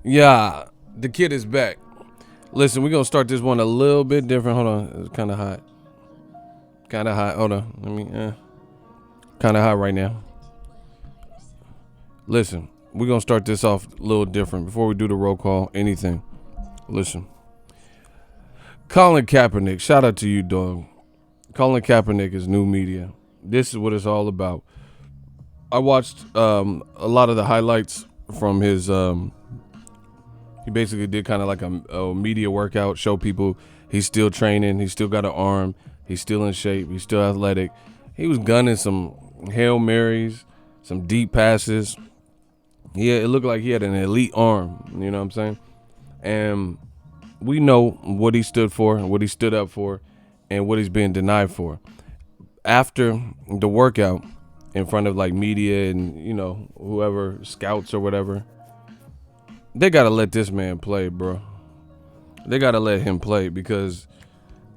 Yeah, the kid is back. Listen, we're going to start this one a little bit different. Hold on. It's kind of hot. Kind of hot. Hold on. Kind of hot right now. Listen, we're going to start this off a little different. Before we do the roll call, anything. Listen. Colin Kaepernick. Shout out to you, dog. Colin Kaepernick is new media. This is what it's all about. I watched a lot of the highlights from his... He basically did kind of like a media workout, show people he's still training, he's still got an arm, he's still in shape, he's still athletic. He was gunning some Hail Marys, some deep passes. Yeah, it looked like he had an elite arm, you know what I'm saying? And we know what he stood for, what he stood up for, and what he's being denied for. After the workout, in front of like media and, you know, whoever, scouts or whatever, they got to let this man play, bro. They got to let him play because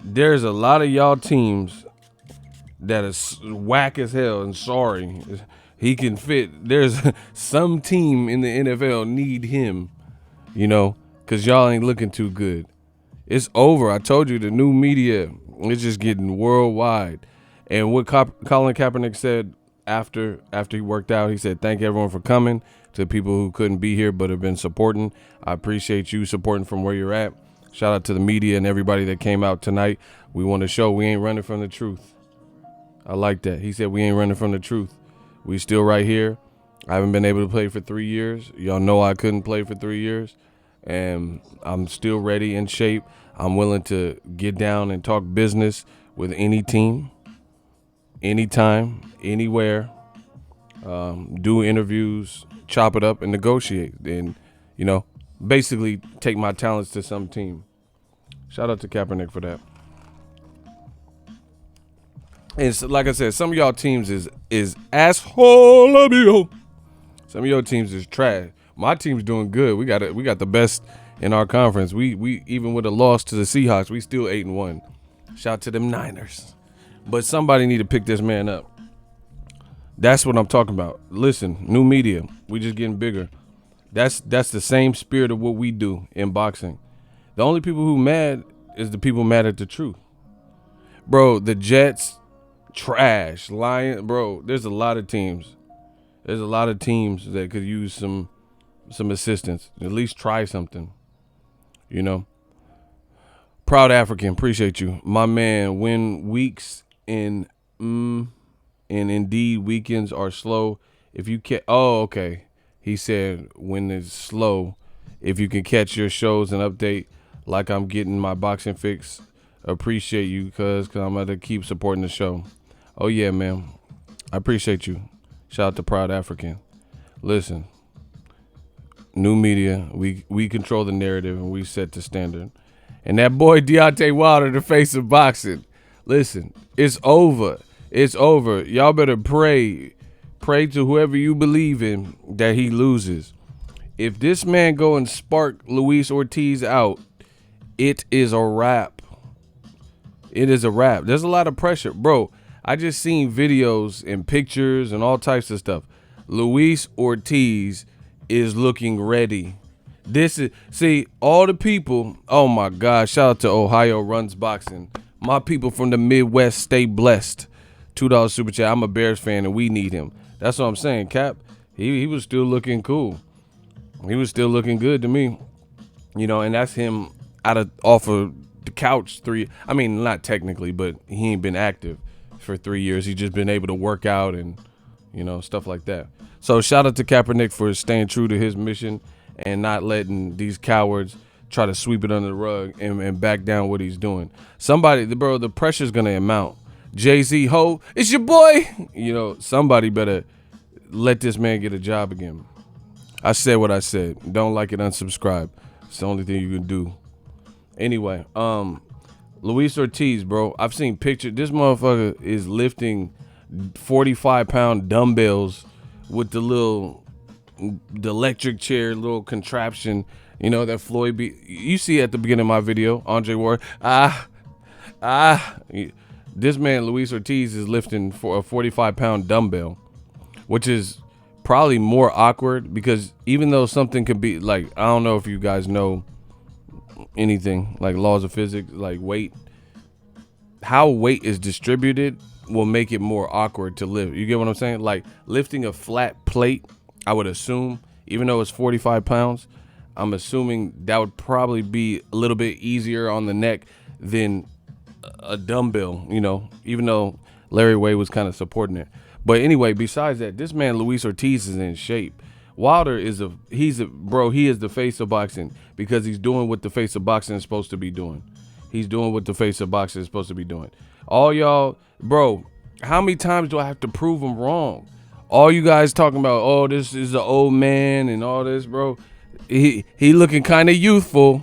there's a lot of y'all teams that is whack as hell and sorry. He can fit. There's some team in the NFL need him, you know, because y'all ain't looking too good. It's over. I told you the new media is just getting worldwide. And what Colin Kaepernick said after he worked out, he said, thank everyone for coming. To people who couldn't be here but have been supporting, I appreciate you supporting from where you're at. Shout out to the media and everybody that came out tonight. We want to show we ain't running from the truth. I like that. He said we ain't running from the truth. We still right here. I haven't been able to play for 3 years. Y'all know I couldn't play for 3 years. And I'm still ready, in shape. I'm willing to get down and talk business with any team, anytime, anywhere. Do interviews, chop it up, and negotiate, and, you know, basically take my talents to some team. Shout out to Kaepernick for that. And so, like I said, some of y'all teams is asshole of you. Some of your teams is trash. My team's doing good. We got the best in our conference. We even with a loss to the Seahawks, we still 8-1. Shout out to them Niners. But somebody need to pick this man up. That's what I'm talking about. Listen, new media, we just getting bigger. That's the same spirit of what we do in boxing. The only people who mad is the people mad at the truth. Bro, the Jets, trash. Lions, bro, there's a lot of teams. There's a lot of teams that could use some assistance. At least try something, you know. Proud African, appreciate you. My man, when weeks in... And indeed, weekends are slow. If you can, okay. He said when it's slow, if you can catch your shows and update, like I'm getting my boxing fix, appreciate you, cause I'm gonna keep supporting the show. Oh yeah, man, I appreciate you. Shout out to Proud African. Listen, new media, we control the narrative and we set the standard. And that boy Deontay Wilder, the face of boxing. Listen, it's over. It's over. Y'all better pray. Pray to whoever you believe in that he loses. If this man go and spark Ruiz Ortiz out, it is a wrap. It is a wrap. There's a lot of pressure. Bro, I just seen videos and pictures and all types of stuff. Ruiz Ortiz is looking ready. This is, see, all the people, oh my God, shout out to Ohio Runs Boxing. My people from the Midwest stay blessed. $2 super chat. I'm a Bears fan and we need him. That's what I'm saying. Cap, he was still looking cool. He was still looking good to me. You know, and that's him off of the couch I mean, not technically, but he ain't been active for 3 years. He's just been able to work out and, you know, stuff like that. So shout out to Kaepernick for staying true to his mission and not letting these cowards try to sweep it under the rug and back down what he's doing. The pressure's going to amount. Jay-Z, ho, it's your boy. You know, somebody better let this man get a job again. I said what I said. Don't like it, unsubscribe. It's the only thing you can do. Anyway, Ruiz Ortiz, bro, I've seen pictures. This motherfucker is lifting 45-pound dumbbells with the electric chair, little contraption, you know, that Floyd you see at the beginning of my video, Andre Ward, this man, Ruiz Ortiz, is lifting for a 45-pound dumbbell, which is probably more awkward because even though something could be like, I don't know if you guys know anything like laws of physics, like weight, how weight is distributed will make it more awkward to lift. You get what I'm saying? Like lifting a flat plate, I would assume, even though it's 45 pounds, I'm assuming that would probably be a little bit easier on the neck than a dumbbell, you know, even though Larry Way was kind of supporting it. But anyway, besides that, this man Luis Ortiz is in shape. Wilder he is the face of boxing because he's doing what the face of boxing is supposed to be doing. He's doing what the face of boxing is supposed to be doing. All y'all, bro, how many times do I have to prove him wrong? All you guys talking about, oh, this is an old man and all this, bro. He looking kind of youthful.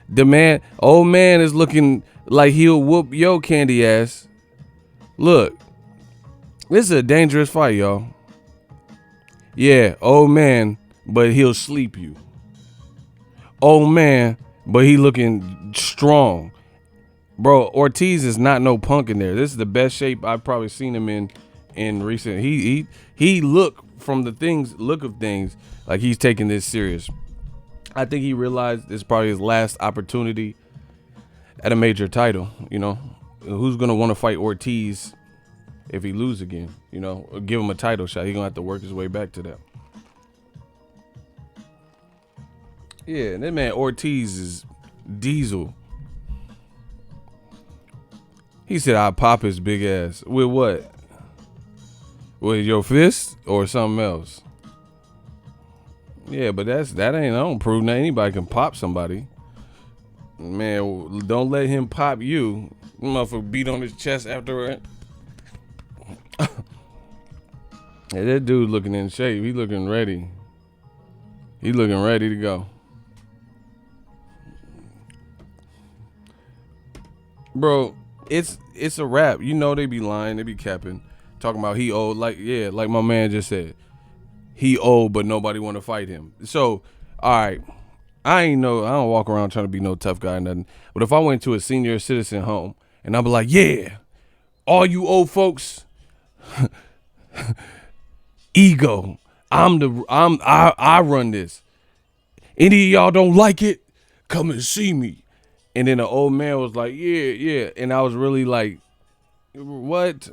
The old man is looking like he'll whoop your candy ass. Look, this is a dangerous fight, y'all. Yeah, old man, but he'll sleep you. Old man, but he looking strong. Bro, Ortiz is not no punk in there. This is the best shape I've probably seen him in recent. He look of things like he's taking this serious. I think he realized this is probably his last opportunity at a major title. You know, who's gonna want to fight Ortiz if he lose again? You know, or give him a title shot. He's gonna have to work his way back to that. Yeah, and that man Ortiz is diesel. He said, "I'll pop his big ass." With what? With your fist or something else? Yeah, but that ain't. I don't prove that anybody can pop somebody. Man, don't let him pop you. Motherfucker beat on his chest afterward. Yeah, that dude looking in shape. He looking ready. He looking ready to go. Bro, it's a wrap. You know they be lying, they be capping, talking about he old. Like my man just said, he old, but nobody want to fight him. So, all right, I don't walk around trying to be no tough guy or nothing. But if I went to a senior citizen home and I'd be like, yeah, all you old folks, ego, I run this. Any of y'all don't like it, come and see me. And then the old man was like, yeah. And I was really like, what?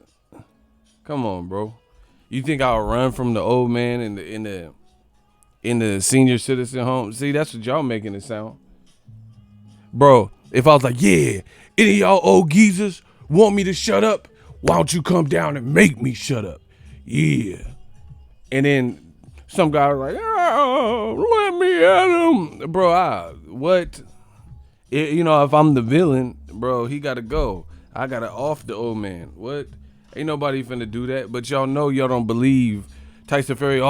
Come on, bro. You think I'll run from the old man in the senior citizen home? See, that's what y'all making it sound. Bro, if I was like, yeah, any of y'all old geezers want me to shut up? Why don't you come down and make me shut up? Yeah. And then some guy was like, oh, let me at him. Bro, what? If I'm the villain, bro, he got to go. I got to off the old man. What? Ain't nobody finna do that. But y'all know y'all don't believe Tyson Fury.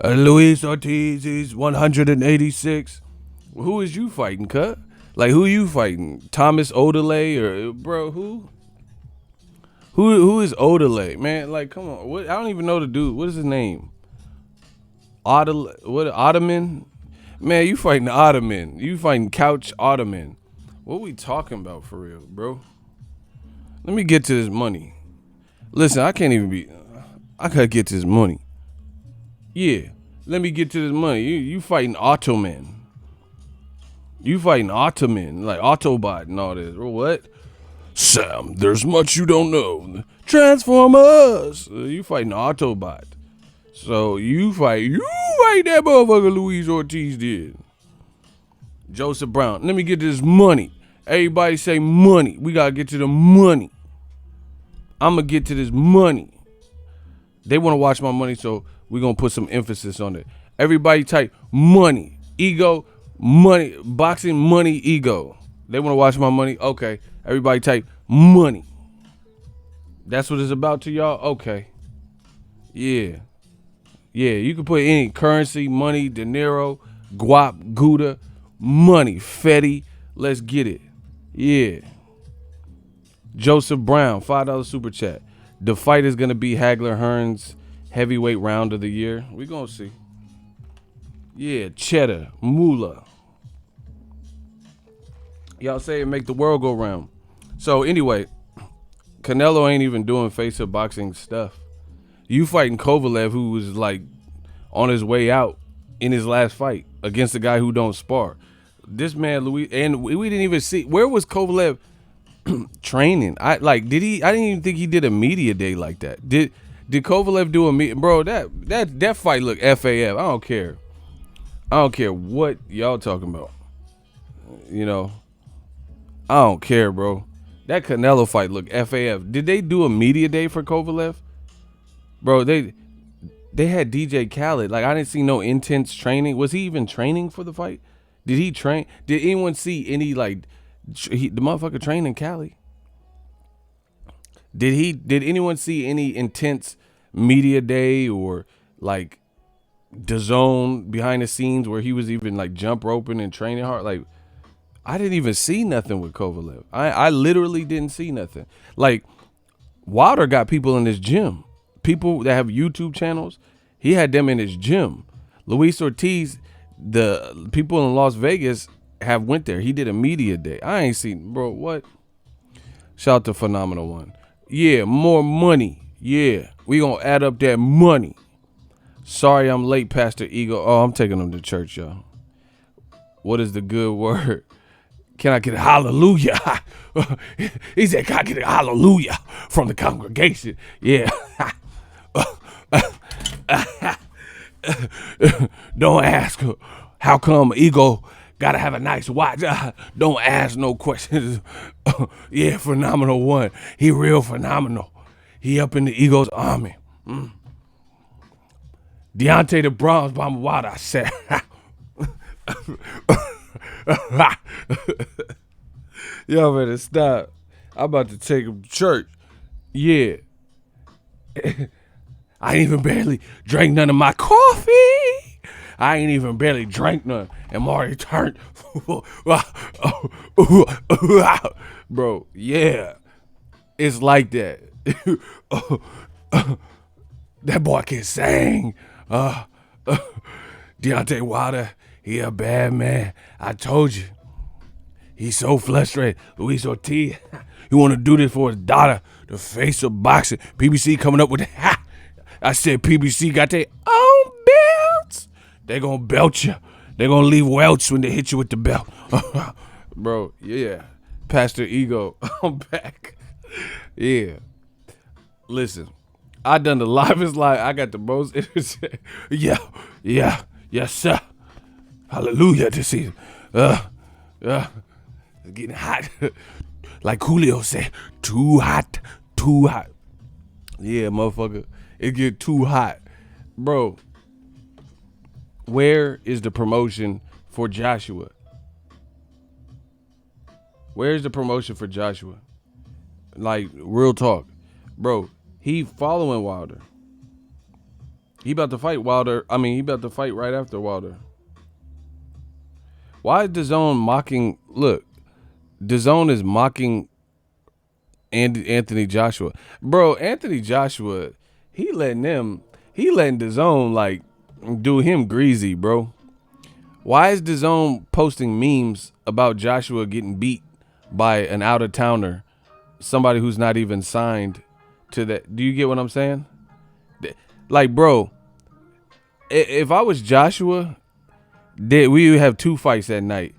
Luis Ortiz is 186. Who is you fighting, cut? Like, who you fighting? Thomas Odelay or, bro, who? Who is Odelay? Man, like, come on. What? I don't even know the dude. What is his name? Ottoman? Man, you fighting Ottoman. You fighting Couch Ottoman. What we talking about for real, bro? Let me get to this money. Listen, I gotta get to this money. Yeah, let me get to this money. You fighting Ottoman. You fighting Ottoman, like Autobot and all this. Or what? Sam, there's much you don't know. Transformers. You fighting Autobot. So you fight that motherfucker Luis Ortiz did. Joseph Brown. Let me get to this money. Everybody say money. We gotta get to the money. I'm gonna get to this money. They want to watch my money, so we're gonna put some emphasis on it. Everybody type money, ego, money, boxing, money, ego. They want to watch my money. Okay. Everybody type money. That's what it's about to y'all? Okay. Yeah. Yeah, you can put any currency, money, dinero, guap, gouda, money, fetty. Let's get it. Yeah. Joseph Brown, $5 super chat. The fight is going to be Hagler Hearns heavyweight round of the year. We're going to see. Yeah, Cheddar, Moolah. Y'all say it make the world go round. So anyway, Canelo ain't even doing face of boxing stuff. You fighting Kovalev, who was like on his way out in his last fight against a guy who don't spar. This man, Luis, and we didn't even see, where was Kovalev training? I didn't even think he did a media day like that. Did Kovalev do a media? Bro, that fight look FAF. I don't care what y'all talking about. You know, I don't care, bro. That Canelo fight look FAF. Did they do a media day for Kovalev? Bro, they had DJ Khaled. Like, I didn't see no intense training. Was he even training for the fight? Did he train? Did anyone see any, like, the motherfucker train in Cali? Did anyone see any intense media day or, like, DAZN behind the scenes where he was even, like, jump roping and training hard? Like, I didn't even see nothing with Kovalev. I literally didn't see nothing. Like, Wilder got people in his gym. People that have YouTube channels, he had them in his gym. Luis Ortiz, the people in Las Vegas have went there. He did a media day. I ain't seen, bro, what? Shout out to Phenomenal One. Yeah, more money. Yeah, we gonna add up that money. Sorry I'm late, Pastor Ego. Oh, I'm taking him to church, y'all. What is the good word? Can I get a hallelujah? He said, can I get a hallelujah from the congregation? Yeah. Don't ask how come Ego gotta have a nice watch. Don't ask no questions. Yeah, Phenomenal One. He real phenomenal. He up in the Ego's army. Deontay the bronze bomber Wilder, I said. Y'all better stop. I'm about to take him to church. Yeah. I ain't even barely drank none of my coffee. I ain't even barely drank none. And I'm already turned. Bro, yeah. It's like that. That boy can sing. Deontay Wilder, he a bad man. I told you. He's so frustrated. Luis Ortiz, he want to do this for his daughter, the face of boxing. PBC coming up with ha. I said PBC got their own belts. They gonna belt you. They gonna leave welts when they hit you with the belt. Bro, yeah. Pastor Ego, I'm back. Yeah. Listen, I done the livest live. I got the most. Yeah. Yes, sir. Hallelujah this season. It's getting hot. Like Julio said, too hot. Yeah, motherfucker. It get too hot. Bro, where is the promotion for Joshua? Where's the promotion for Joshua? Like, real talk. Bro, he following Wilder. He about to fight Wilder. He about to fight right after Wilder. Why is DAZN mocking? Look, DAZN is mocking Anthony Joshua. Bro, Anthony Joshua, he letting DAZN, like, do him greasy, bro. Why is DAZN posting memes about Joshua getting beat by an out-of-towner, somebody who's not even signed to that? Do you get what I'm saying? Like, bro, if I was Joshua, we would have 2 fights that night.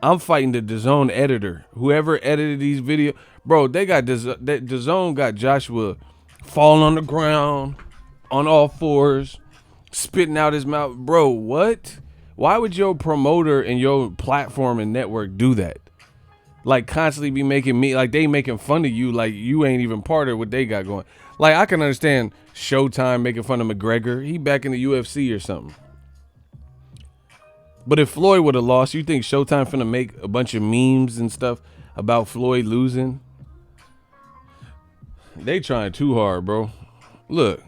I'm fighting the DAZN editor, whoever edited these videos. Bro, they got DAZN got Joshua falling on the ground on all fours, spitting out his mouth. Bro, what? Why would your promoter and your platform and network do that? Like, constantly be making me, like, they making fun of you, like you ain't even part of what they got going. Like, I can understand Showtime making fun of McGregor. He back in the UFC or something. But if Floyd would have lost, you think Showtime finna make a bunch of memes and stuff about Floyd losing? They trying too hard, bro. Look.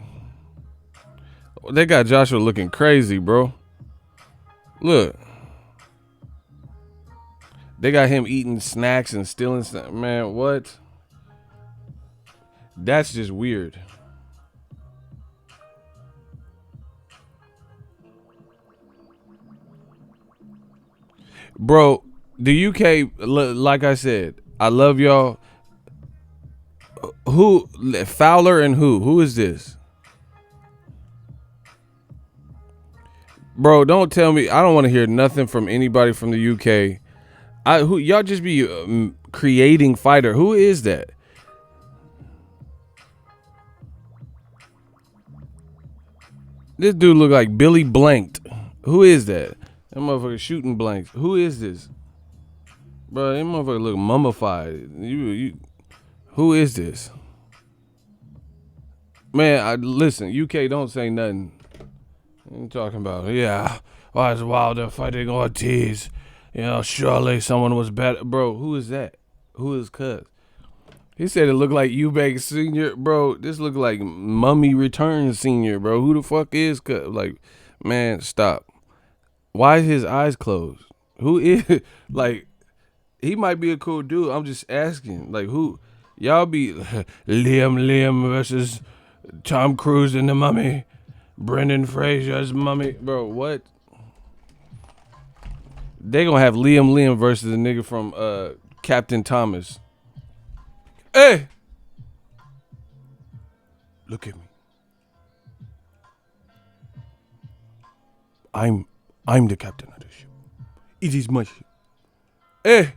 They got Joshua looking crazy, bro. Look. They got him eating snacks and stealing stuff. Man, what? That's just weird. Bro, the UK, like I said, I love y'all. Who? Fowler and who? Who is this? Bro, don't tell me. I don't want to hear nothing from anybody from the UK. Y'all just be creating fighter. Who is that? This dude look like Billy Blanked. Who is that? That motherfucker shooting blanks. Who is this? Bro, that motherfucker look mummified. Who is this? Man, listen, UK don't say nothing. What you talking about? Yeah, why is Wilder fighting Ortiz? You know, surely someone was better. Bro, who is that? Who is Cuz? He said it looked like Eubanks Sr. Bro, this look like Mummy Returns Sr., bro. Who the fuck is Cuz? Like, man, stop. Why is his eyes closed? Who is, like, he might be a cool dude. I'm just asking. Like, who? Y'all be Liam versus Tom Cruise in The Mummy. Brendan Fraser's Mummy. Bro, what? They gonna have Liam versus a nigga from Captain Thomas. Hey! Look at me. I'm the captain of the ship. It is my ship. Hey!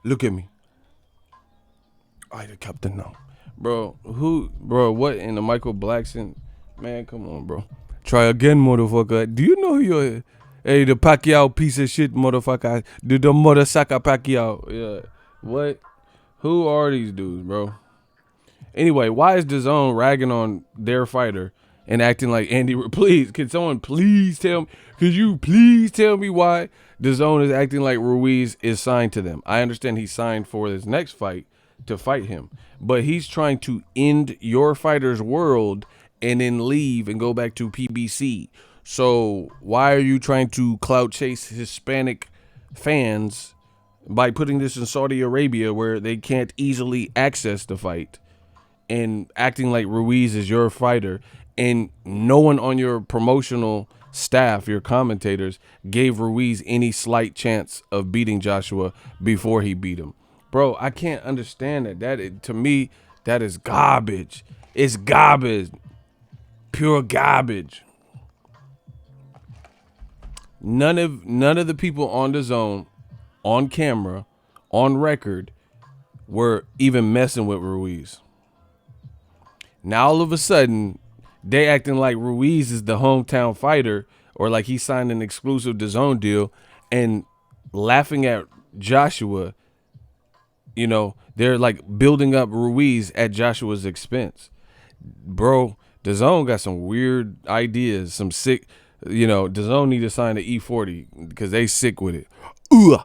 Look at me. I the captain now. Bro, what in the Michael Blackson? Man, come on, bro. Try again, motherfucker. Do you know who you're? Hey, the Pacquiao piece of shit, motherfucker. The motherfucker Pacquiao. Yeah. What? Who are these dudes, bro? Anyway, why is DAZN ragging on their fighter and acting like Andy? Please, can someone please tell me? Could you please tell me why DAZN is acting like Ruiz is signed to them? I understand he's signed for his next fight to fight him, but he's trying to end your fighter's world and then leave and go back to PBC. So why are you trying to clout chase Hispanic fans by putting this in Saudi Arabia where they can't easily access the fight and acting like Ruiz is your fighter, and no one on your promotional staff, your commentators, gave Ruiz any slight chance of beating Joshua before he beat him? Bro, I can't understand that. To me, that is garbage. It's garbage. Pure garbage. None of the people on DAZN, on camera, on record, were even messing with Ruiz. Now all of a sudden, they acting like Ruiz is the hometown fighter, or like he signed an exclusive DAZN deal, and laughing at Joshua. You know, they're like building up Ruiz at Joshua's expense. Bro, DAZN got some weird ideas, some sick, you know, DAZN need to sign the E40 because they sick with it. I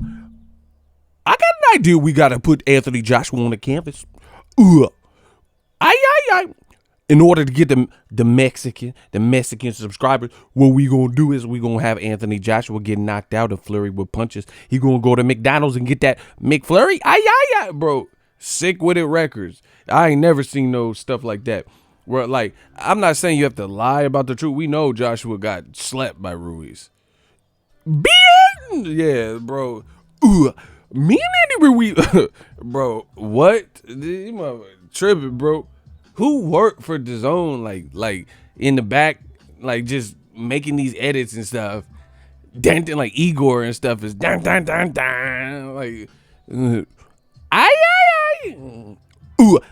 got an idea. We got to put Anthony Joshua on the canvas. In order to get the Mexican subscribers, what we gonna do is we gonna have Anthony Joshua get knocked out and flurry with punches. He gonna go to McDonald's and get that McFlurry. Bro, sick with it records. I ain't never seen no stuff like that. Where, like, I'm not saying you have to lie about the truth. We know Joshua got slept by Ruiz. Yeah, bro. Me and Andy Ruiz, bro. What? You mother tripping, bro. Who worked for DAZN, like in the back, like just making these edits and stuff? Like Igor and stuff is like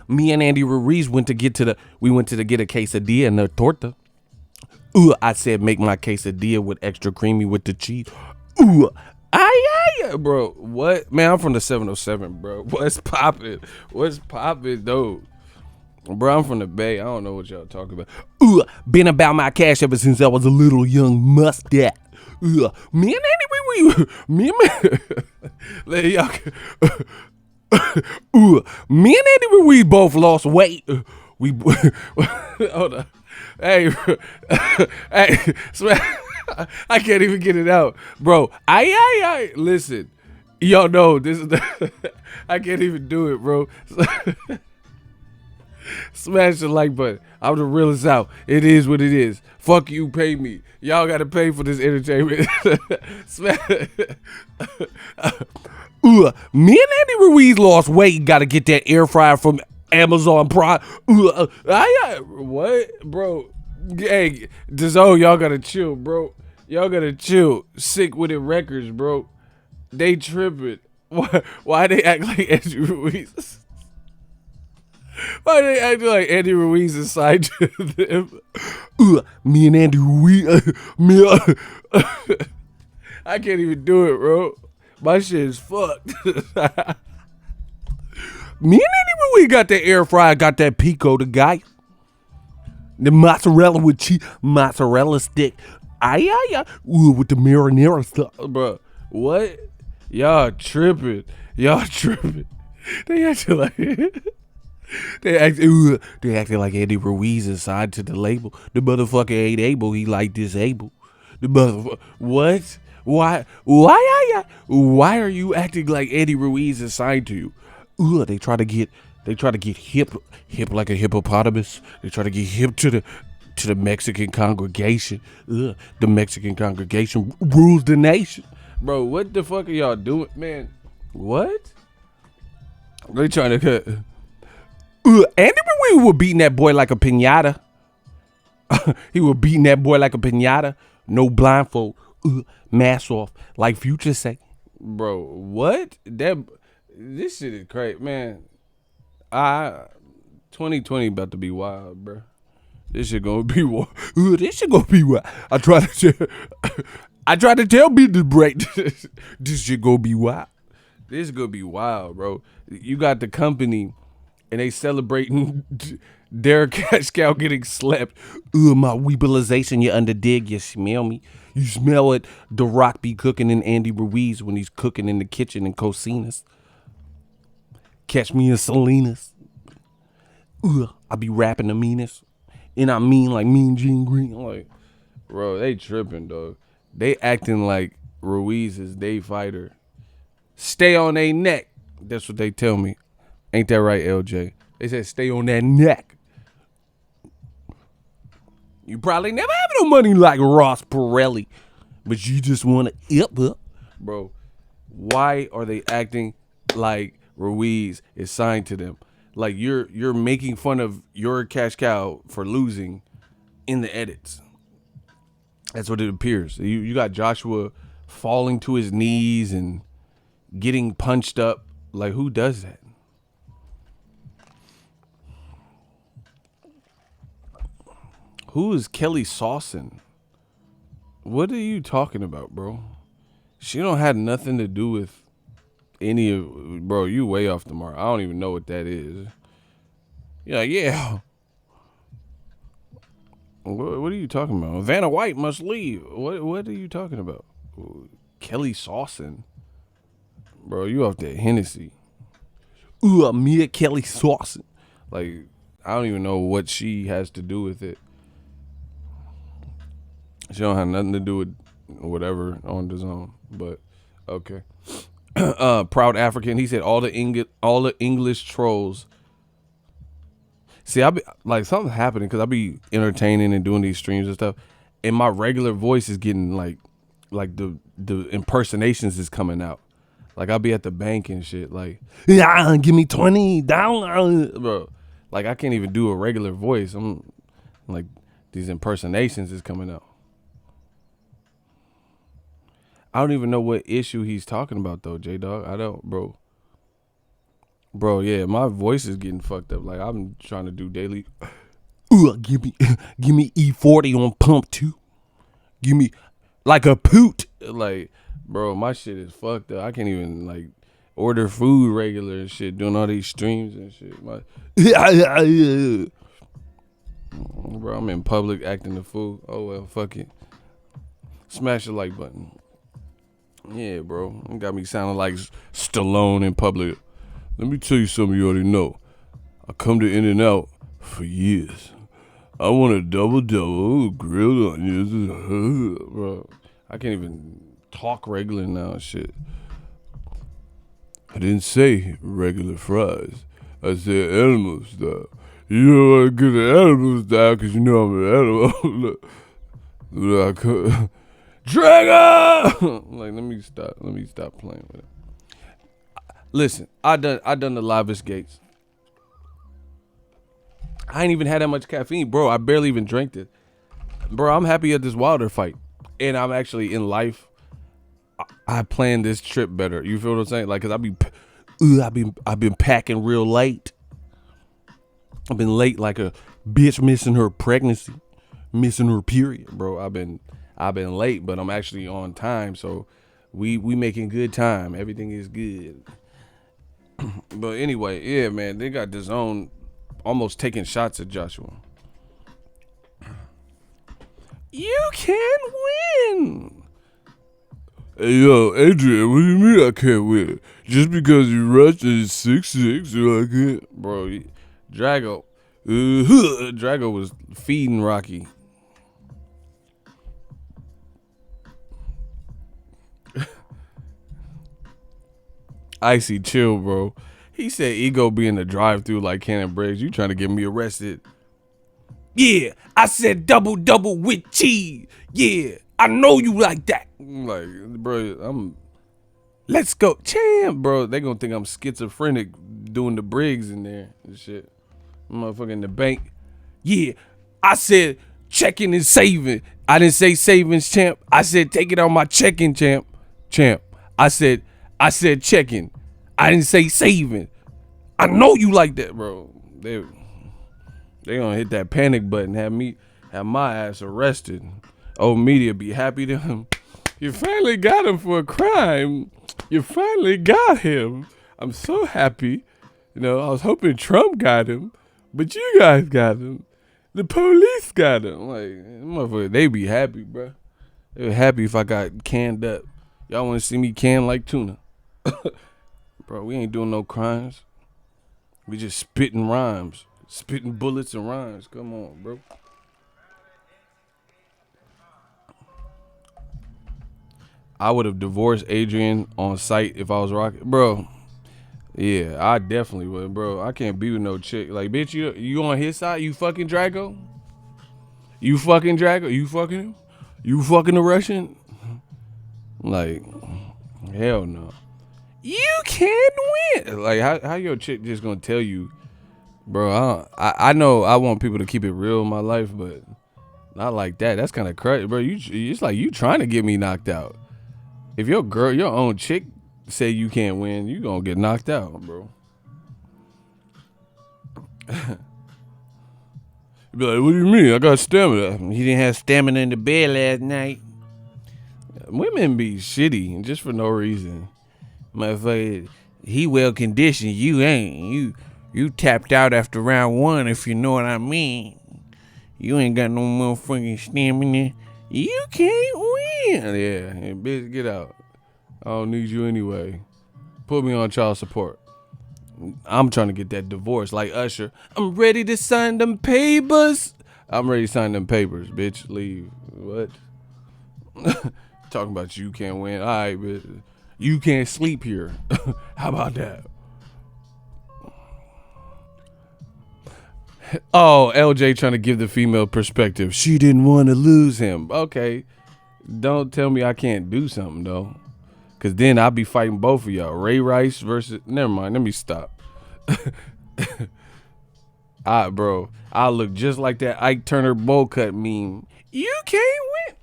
me and Andy Ruiz went to get a quesadilla and a torta. I said make my quesadilla with extra creamy with the cheese. Bro, what? Man, I'm from the 707, bro. What's poppin', though? Bro, I'm from the Bay. I don't know what y'all talking about. Been about my cash ever since I was a little young mustache. Me and Andy, me and Andy, we both lost weight. Hold on. Hey, I can't even get it out, bro. Listen, y'all know this is I can't even do it, bro. Smash the like button. I'm the realest out. It is what it is. Fuck you, pay me. Y'all gotta pay for this entertainment. Me and Andy Ruiz lost weight. Gotta get that air fryer from Amazon Prime. What, bro? Hey, DAZN, y'all gotta chill, bro. Y'all gotta chill. Sick with it records, bro. They tripping. Why they act like Andy Ruiz? Why they act like Andy Ruiz is signed to them? Me and Andy Ruiz. I can't even do it, bro. My shit is fucked. Me and Andy Ruiz got that air fryer, got that pico, the guy. The mozzarella with cheese, mozzarella stick. With the marinara stuff, bro. What? Y'all tripping. Y'all tripping. They acting like they acting like Andy Ruiz is signed to the label. The motherfucker ain't able. He like disabled. The motherfucker. What? Why? Why are you acting like Andy Ruiz is signed to you? They try to get hip like a hippopotamus. They try to get hip to the Mexican congregation. The Mexican congregation rules the nation. Bro, what the fuck are y'all doing, man? What? They trying to cut. Andy Ruiz was beating that boy like a pinata. He was beating that boy like a pinata. No blindfold. Mask off. Like Future say. Bro, what? This shit is crazy, man. 2020 about to be wild, bro. This shit gonna be wild. This shit gonna be wild. I try to tell people to break this. This shit gonna be wild. This is gonna be wild, bro. You got the company and they celebrating their cash cow getting slept. My weebilization, you under dig, you smell me. You smell it. The Rock be cooking in Andy Ruiz when he's cooking in the kitchen in Cocinas. Catch me in Salinas. I be rapping the meanest. And I mean like Mean Gene Green. Like, bro, they tripping, dog. They acting like Ruiz is they fighter. Stay on their neck. That's what they tell me. Ain't that right, LJ? They said stay on that neck. You probably never have no money like Ross Perelli, but you just want to up. Bro, why are they acting like Ruiz is signed to them? Like you're making fun of your cash cow for losing in the edits. That's what it appears. You got Joshua falling to his knees and getting punched up. Like, who does that? Who is Kelly Saucin? What are you talking about, bro? She don't have nothing to do with any of, bro, you way off the mark. I don't even know what that is. Yeah. What are you talking about? Vanna White must leave. What are you talking about? Kelly Saucin. Bro, you off that Hennessy. Me and Kelly Saucin. Like, I don't even know what she has to do with it. She don't have nothing to do with whatever on DAZN, but okay. Proud African. He said all the English trolls. See, I be like something's happening because I be entertaining and doing these streams and stuff, and my regular voice is getting like the impersonations is coming out. Like I'll be at the bank and shit. Like, yeah, give me 20 down, bro. Like I can't even do a regular voice. I'm like these impersonations is coming out. I don't even know what issue he's talking about though, J-Dog. I don't, bro. Bro, yeah, my voice is getting fucked up. Like I'm trying to do daily. Give me E40 on pump 2. Give me like a poot. Like, bro, my shit is fucked up. I can't even like order food regular and shit. Doing all these streams and shit. Bro, I'm in public acting the fool. Oh well, fuck it. Smash the like button. Yeah, bro. It got me sounding like Stallone in public. Let me tell you something you already know. I come to In-N-Out for years. I want a double, grilled onions. Bro, I can't even talk regular now and shit. I didn't say regular fries. I said animal style. You don't want to get the animal style because you know I'm an animal. Look. Dragon! Like, let me stop playing with it. Listen, I done the livest gates. I ain't even had that much caffeine, bro. I barely even drank it. Bro, I'm happy at this Wilder fight. and I'm actually in life. I planned this trip better. You feel what I'm saying? Like, cause I've been packing real late. I've been late like a bitch missing her pregnancy, missing her period, bro. I've been late, but I'm actually on time. So we making good time. Everything is good. But anyway, yeah, man, they got DAZN almost taking shots at Joshua. You can win. Hey, yo, Adrian, what do you mean I can't win? Just because you rushed at 6'6", so I can't? Bro, Drago was feeding Rocky. Icy, chill, bro. He said ego be in the drive-thru like Cannon Briggs. You trying to get me arrested? Yeah, I said double with cheese. Yeah, I know you like that. I'm like, bro, let's go. Champ, bro. They gonna think I'm schizophrenic doing the Briggs in there and shit. Motherfucker in the bank. Yeah, I said checking and saving. I didn't say savings, champ. I said take it on my checking, champ. I said checking. I didn't say saving. I know you like that, bro. They gonna hit that panic button, have my ass arrested. Old media be happy to him. You finally got him for a crime. You finally got him. I'm so happy. You know, I was hoping Trump got him, but you guys got him. The police got him. Like, motherfucker, they be happy, bro. They were happy if I got canned up. Y'all want to see me canned like tuna? Bro, we ain't doing no crimes. We just spitting rhymes. Spitting bullets and rhymes. Come on, bro. I would have divorced Adrian on sight if I was Rocky. Bro, yeah, I definitely would, bro. I can't be with no chick. Like, bitch, you on his side? You fucking Drago? You fucking Drago? You fucking him? You fucking the Russian? Like, hell no. You can't win. Like, how your chick just gonna tell you, bro, I know I want people to keep it real in my life, but not like that. That's kind of crazy, bro. It's like you trying to get me knocked out. If your own chick say you can't win, you gonna get knocked out, bro. You be like, what do you mean? I got stamina. He didn't have stamina in the bed last night. Women be shitty just for no reason. Motherfucker, he well conditioned. You ain't. You tapped out after round 1, if you know what I mean. You ain't got no motherfucking stamina. You can't win. Yeah, bitch, get out. I don't need you anyway. Put me on child support. I'm trying to get that divorce like Usher. I'm ready to sign them papers. I'm ready to sign them papers, bitch. Leave. What? Talking about you can't win. All right, bitch. You can't sleep here. How about that? Oh, LJ trying to give the female perspective. She didn't want to lose him. Okay. Don't tell me I can't do something, though. Because then I'll be fighting both of y'all. Ray Rice versus... Never mind. Let me stop. All right, bro. I look just like that Ike Turner bowl cut meme. You can't win.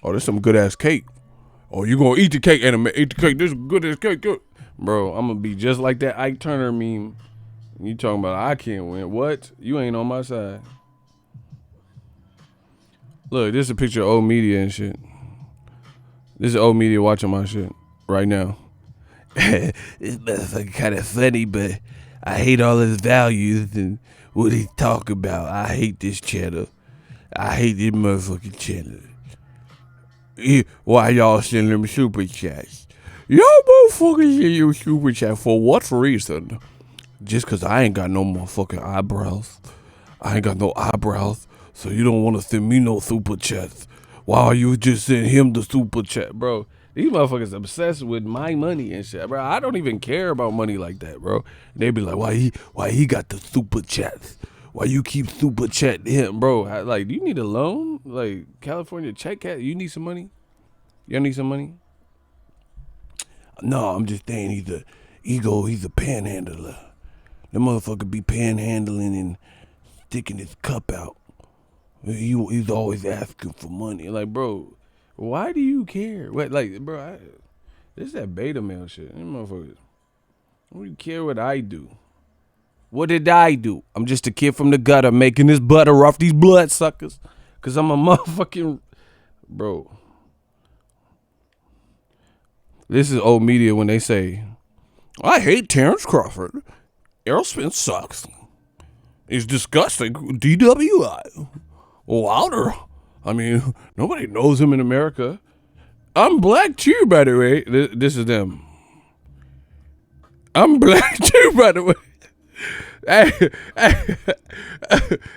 Oh, there's some good-ass cake. Oh, you going to eat the cake, anime. Eat the cake. This is good-ass cake. Good. Bro, I'm going to be just like that Ike Turner meme. You talking about I can't win. What? You ain't on my side. Look, this is a picture of old media and shit. This is old media watching my shit right now. This motherfucker kind of funny, but I hate all his values and what he talk about. I hate this channel. I hate this motherfucking channel. Why y'all sending them super chats? Y'all motherfuckers send you super chat for what reason? Just cause I ain't got no motherfucking eyebrows. I ain't got no eyebrows, so you don't want to send me no super chats. Why you just send him the super chat, bro? These motherfuckers obsessed with my money and shit, bro. I don't even care about money like that, bro. They be like, why he got the super chats? Why you keep super chatting him, bro? Like, do you need a loan? Like, California check cat? You need some money? You need some money? No, I'm just saying he's a panhandler. The motherfucker be panhandling and sticking his cup out. He's always asking for money. Like, bro, why do you care? What, like, bro, this is that beta male shit. These motherfuckers. What do you care what I do? What did I do? I'm just a kid from the gutter making this butter off these bloodsuckers. Cause I'm a motherfucking bro. This is old media when they say, I hate Terrence Crawford. Errol Spence sucks. He's disgusting. DWI. Wilder. I mean, nobody knows him in America. I'm black too, by the way. This is them. I'm black too, by the way.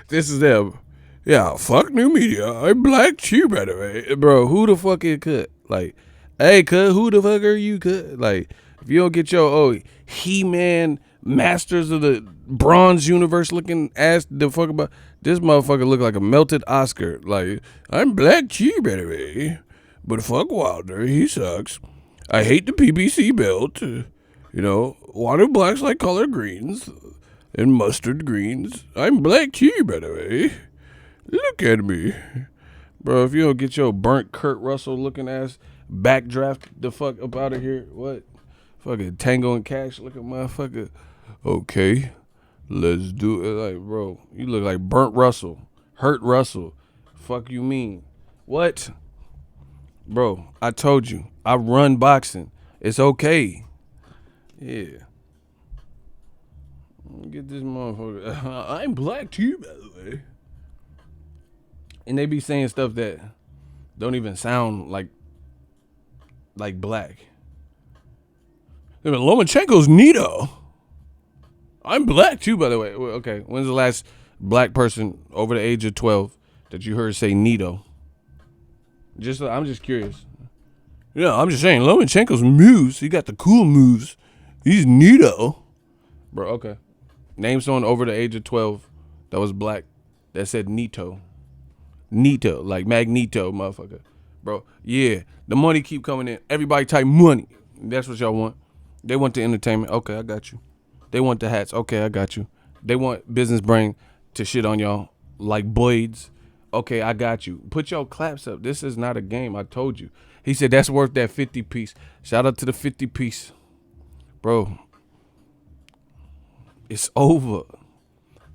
This is them. Yeah, fuck new media. I'm black too, by the way. Bro, who the fuck is cut? Like, hey, cut, who the fuck are you, cut? Like, if you don't get your, He-Man, Masters of the Bronze Universe looking ass the fuck about, this motherfucker look like a melted Oscar. Like, I'm black too, by the way. But fuck Wilder, he sucks. I hate the PBC belt. Why do blacks like collard greens and mustard greens? I'm black too, by the way. Look at me. Bro, if you don't get your burnt Kurt Russell looking ass backdraft the fuck up out of here, what? Fucking Tango and Cash looking motherfucker. Okay, let's do it. Like, bro, you look like burnt Russell. Hurt Russell. Fuck you mean? What? Bro, I told you. I run boxing. It's okay. Yeah. Get this motherfucker. I'm black too, by the way. And they be saying stuff that don't even sound like black. Lomachenko's Nito. I'm black too, by the way. Okay, when's the last black person over the age of 12 that you heard say Nito? I'm just curious. Yeah, I'm just saying, Lomachenko's moves. He got the cool moves. He's Nito. Bro, okay. Name someone over the age of 12 that was black that said Nito. Nito, like Magneto, motherfucker. Bro, yeah. The money keep coming in. Everybody type money. That's what y'all want. They want the entertainment. Okay, I got you. They want the hats. Okay, I got you. They want Business Brain to shit on y'all like blades. Okay, I got you. Put your claps up. This is not a game. I told you. He said that's worth that 50 piece. Shout out to the 50 piece. Bro, it's over.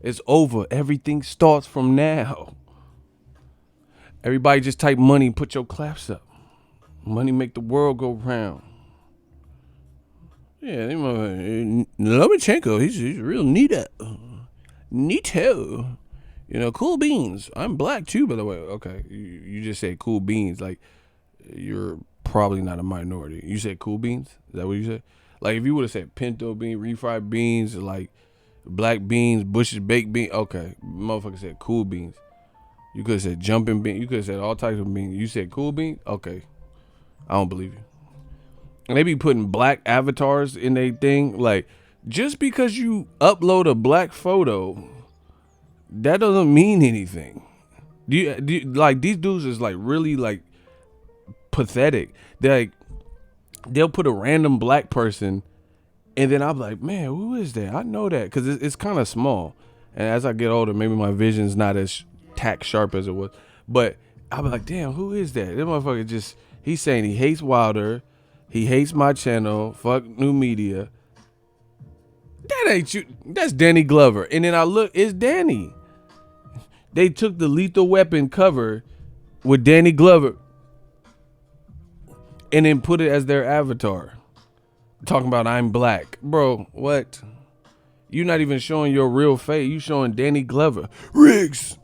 It's over. Everything starts from now. Everybody just type money, put your claps up. Money make the world go round. Yeah, Lomachenko, he's real neato. Neato. Cool beans. I'm black too, by the way. Okay, you just said cool beans. Like, you're probably not a minority. You said cool beans? Is that what you said? Like, if you would have said pinto bean, refried beans, like black beans, Bush's baked beans. Okay, motherfucker said cool beans. You could have said jumping beans. You could have said all types of beans. You said cool beans? Okay. I don't believe you. And they be putting black avatars in their thing. Like, just because you upload a black photo, that doesn't mean anything. Do you like, these dudes is like really like pathetic. They'll put a random black person and then I'm like, man, who is that? I know that because it's kind of small. And as I get older, maybe my vision's not as tack sharp as it was. But I'll be like, damn, who is that? That motherfucker he's saying he hates Wilder. He hates my channel. Fuck new media. That ain't you. That's Danny Glover. And then I look, it's Danny. They took the Lethal Weapon cover with Danny Glover and then put it as their avatar. Talking about I'm black. Bro, what? You're not even showing your real face. You showing Danny Glover. Riggs,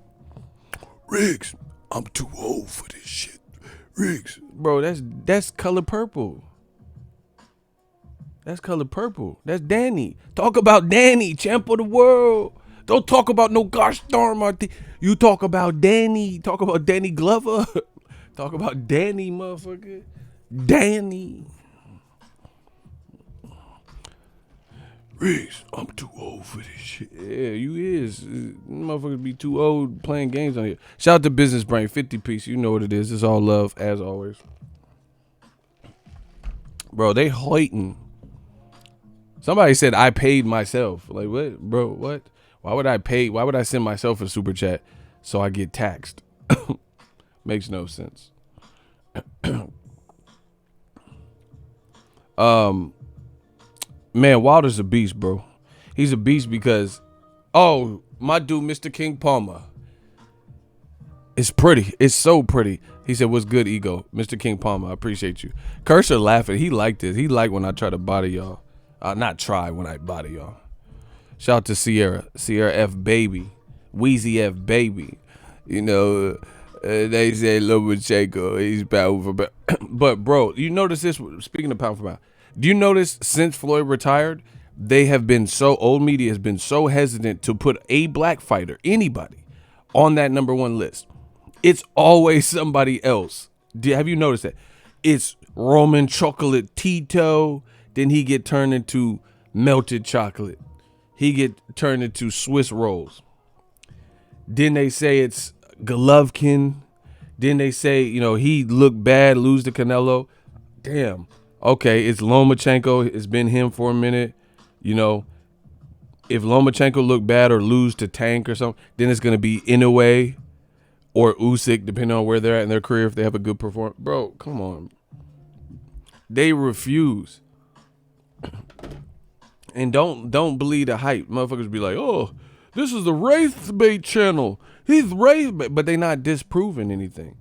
I'm too old for this shit. Riggs. Bro, that's color purple. That's color purple. That's Danny. Talk about Danny, champ of the world. Don't talk about no gosh darn Martin. You talk about Danny. Talk about Danny Glover. Talk about Danny, motherfucker. Danny. Riggs, I'm too old for this shit. Yeah, you is. Motherfuckers be too old playing games on here. Shout out to Business Brain, 50 piece. You know what it is. It's all love, as always. Bro, they hating. Somebody said I paid myself. Like, what? Bro, what? Why would I pay? Why would I send myself a super chat so I get taxed? Makes no sense. Man, Wilder's a beast, bro. He's a beast because, oh, my dude, Mr. King Palmer. It's pretty. It's so pretty. He said, "What's good, ego?" Mr. King Palmer, I appreciate you. Cursor laughing. He liked this. He liked when I try to body y'all. Not try when I body y'all. Shout out to Sierra. Sierra F baby. Wheezy F baby. You know, they say Lomachenko, he's pound for pound. But, bro, you notice this, speaking of pound for pound, do you notice since Floyd retired, they have been so, old media has been so hesitant to put a black fighter, anybody, on that number one list. It's always somebody else. Have you noticed that? It's Roman chocolate Tito, then he get turned into melted chocolate. He get turned into Swiss rolls. Then they say it's Golovkin. Then they say, you know, he looked bad, lose to Canelo. Damn. Okay, it's Lomachenko. It's been him for a minute. You know, if Lomachenko look bad or lose to Tank or something, then it's going to be Inoue or Usyk, depending on where they're at in their career, if they have a good performance. Bro, come on. They refuse. And don't believe the hype. Motherfuckers be like, oh, this is the race bait channel. He's race bait. But they not disproving anything.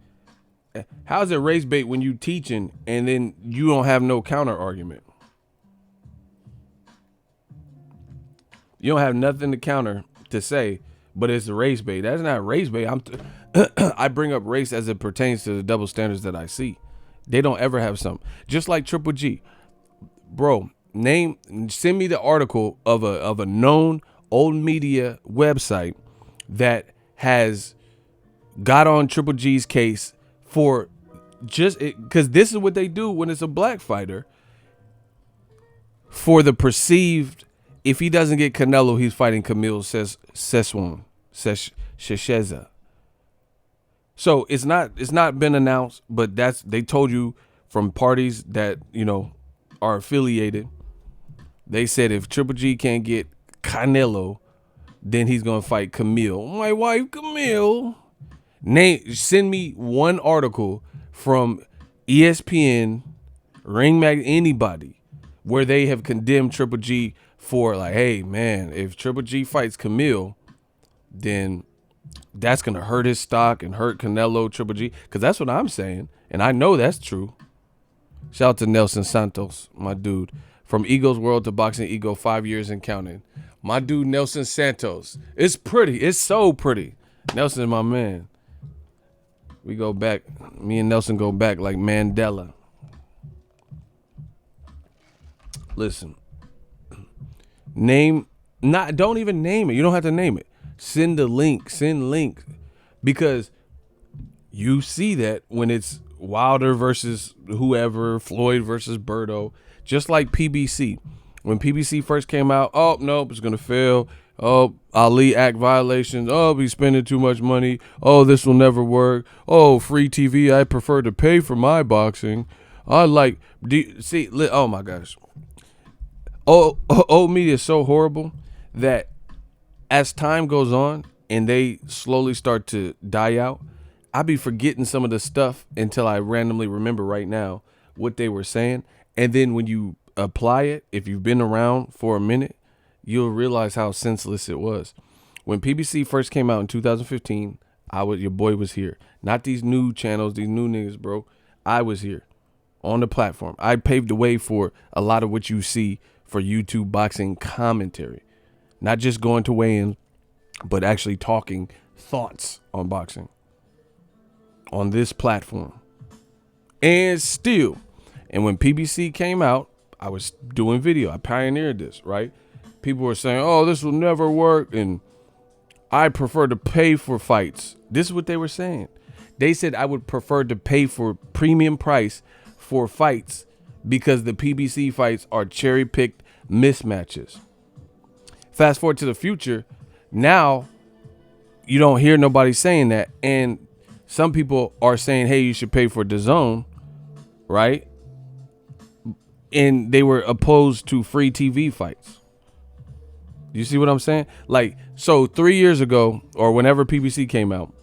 How's it race bait when you teaching and then you don't have no counter argument? You don't have nothing to counter to say, but it's race bait. That's not race bait. I bring up race as it pertains to the double standards that I see. They don't ever have something. Just like Triple G. Bro, send me the article of a known old media website that has got on Triple G's case for just because this is what they do when it's a black fighter for the perceived. If he doesn't get Canelo, he's fighting Camille Seswan, Shesheza. So it's not been announced, but they told you from parties that, you know, are affiliated. They said if Triple G can't get Canelo, then he's gonna fight Camille. My wife Camille. Send me one article from ESPN, Ring Mag, anybody, where they have condemned Triple G for like, hey man, if Triple G fights Camille, then that's gonna hurt his stock and hurt Canelo, Triple G, because that's what I'm saying, and I know that's true. Shout out to Nelson Santos, my dude, from Ego's World to Boxing Ego, 5 years and counting. My dude Nelson Santos. It's pretty. It's so pretty. Nelson, my man. We go back. Me and Nelson go back like Mandela. Listen. Don't even name it. You don't have to name it. Send the link. Send links. Because you see that when it's Wilder versus whoever, Floyd versus Berto, just like PBC. When PBC first came out, oh, nope, it's going to fail. Oh, Ali Act violations. Oh, he's spending too much money. Oh, this will never work. Oh, free TV. I prefer to pay for my boxing. Oh my gosh. Old media is so horrible that as time goes on and they slowly start to die out, I be forgetting some of the stuff until I randomly remember right now what they were saying. And then when you apply it, if you've been around for a minute, you'll realize how senseless it was. When PBC first came out in 2015, your boy was here. Not these new channels, these new niggas, bro. I was here on the platform. I paved the way for a lot of what you see for YouTube boxing commentary. Not just going to weigh-ins, but actually talking thoughts on boxing on this platform. And still, and when PBC came out, I was doing video. I pioneered this, right? People were saying, oh, this will never work, and I prefer to pay for fights. This is what they were saying. They said I would prefer to pay for premium price for fights because the PBC fights are cherry-picked mismatches. Fast forward to the future, now you don't hear nobody saying that, and some people are saying, hey, you should pay for DAZN, right? And they were opposed to free TV fights. You see what I'm saying? Like, so 3 years ago, or whenever PBC came out,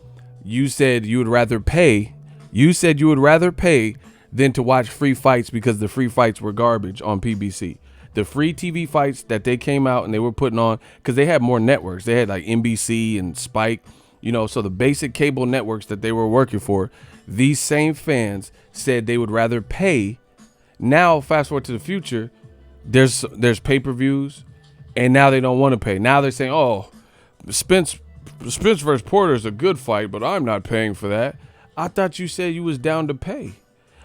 You said you would rather pay. You said you would rather pay than to watch free fights because the free fights were garbage on PBC. The free TV fights that they came out and they were putting on, because they had more networks. They had like NBC and Spike, so the basic cable networks that they were working for, these same fans said they would rather pay. Now, fast forward to the future, there's pay-per-views, and now they don't want to pay. Now they're saying, oh, Spence versus Porter is a good fight, but I'm not paying for that. I thought you said you was down to pay.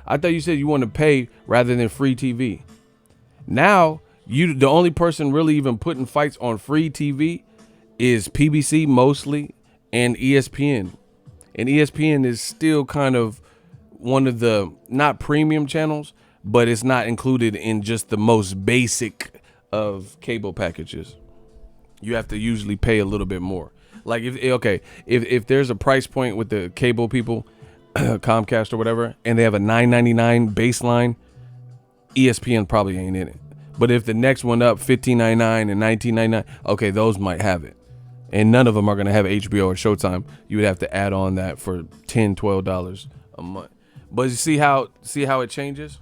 I thought you said you want to pay rather than free TV. Now, the only person really even putting fights on free TV is PBC mostly and ESPN. And ESPN is still kind of one of the, not premium channels, but it's not included in just the most basic of cable packages. You have to usually pay a little bit more. Like if there's a price point with the cable people, Comcast or whatever, and they have a $9.99 baseline, ESPN probably ain't in it. But if the next one up, $15.99 and $19.99, okay, those might have it. And none of them are going to have HBO or Showtime. You would have to add on that for $10, $12 a month. But you see how it changes?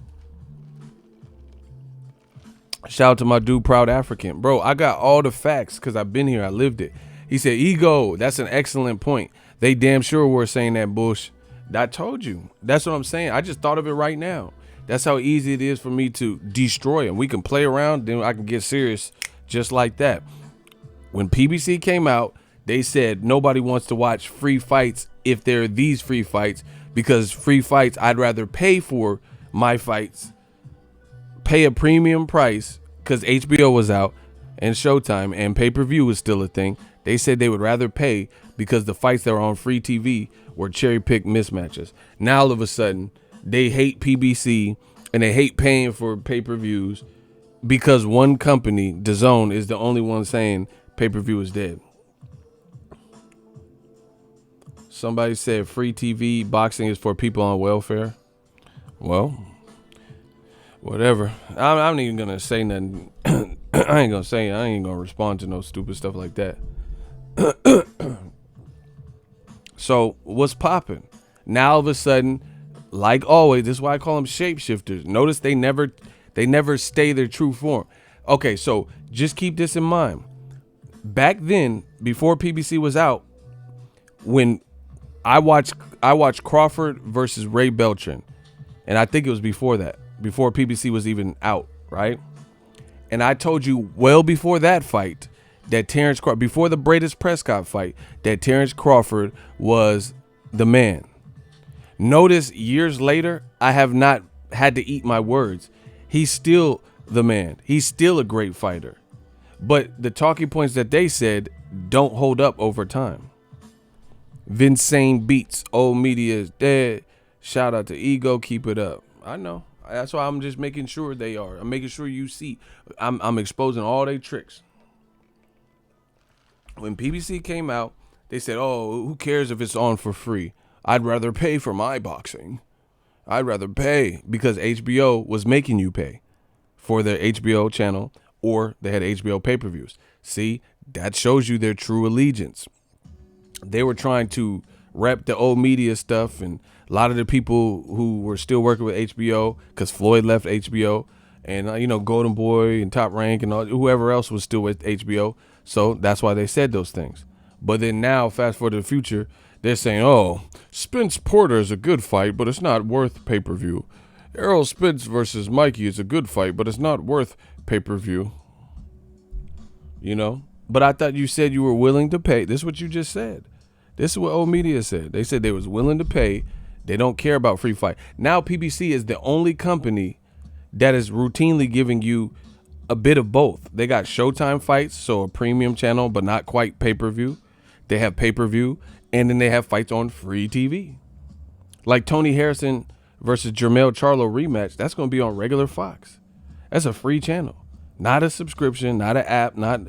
Shout out to my dude, Proud African. Bro, I got all the facts because I've been here. I lived it. He said, ego, that's an excellent point. They damn sure were saying that bullshit. I told you. That's what I'm saying. I just thought of it right now. That's how easy it is for me to destroy them. We can play around, then I can get serious just like that. When PBC came out, they said nobody wants to watch free fights if there are these free fights, because free fights, I'd rather pay for my fights, pay a premium price, because HBO was out and Showtime and pay-per-view was still a thing. They said they would rather pay because the fights that were on free TV were cherry-picked mismatches. Now all of a sudden, they hate PBC and they hate paying for pay-per-views because one company, DAZN, is the only one saying pay-per-view is dead. Somebody said free TV boxing is for people on welfare. Well, whatever. I'm not even going to say nothing. I ain't going to respond to no stupid stuff like that. So what's popping? Now all of a sudden, like always, this is why I call them shapeshifters. Notice they never stay their true form. Okay, so just keep this in mind. Back then, before PBC was out, when I watched Crawford versus Ray Beltran, and I think it was before that, before PBC was even out, right? And I told you well before that fight that before the Bradis Prescott fight, that Terrence Crawford was the man. Notice years later, I have not had to eat my words. He's still the man. He's still a great fighter. But the talking points that they said don't hold up over time. Vinsane Beats, old media is dead. Shout out to Ego, keep it up. I know. That's why I'm just making sure they are. I'm making sure you see. I'm exposing all their tricks. When PBC came out, they said, oh, who cares if it's on for free? I'd rather pay for my boxing. I'd rather pay because HBO was making you pay for their HBO channel, or they had HBO pay-per-views. See, that shows you their true allegiance. They were trying to rep the old media stuff, and a lot of the people who were still working with HBO, because Floyd left HBO, and Golden Boy and Top Rank and whoever else was still with HBO. So that's why they said those things. But then now, fast forward to the future, they're saying, oh, Spence Porter is a good fight, but it's not worth pay-per-view. Errol Spence versus Mikey is a good fight, but it's not worth pay-per-view. But I thought you said you were willing to pay. This is what you just said. This is what old media said. They said they was willing to pay. They don't care about free fight. Now PBC is the only company that is routinely giving you a bit of both. They got Showtime fights, so a premium channel, but not quite pay-per-view. They have pay-per-view, and then they have fights on free TV. Like Tony Harrison versus Jermell Charlo rematch, that's going to be on regular Fox. That's a free channel. Not a subscription, not an app, not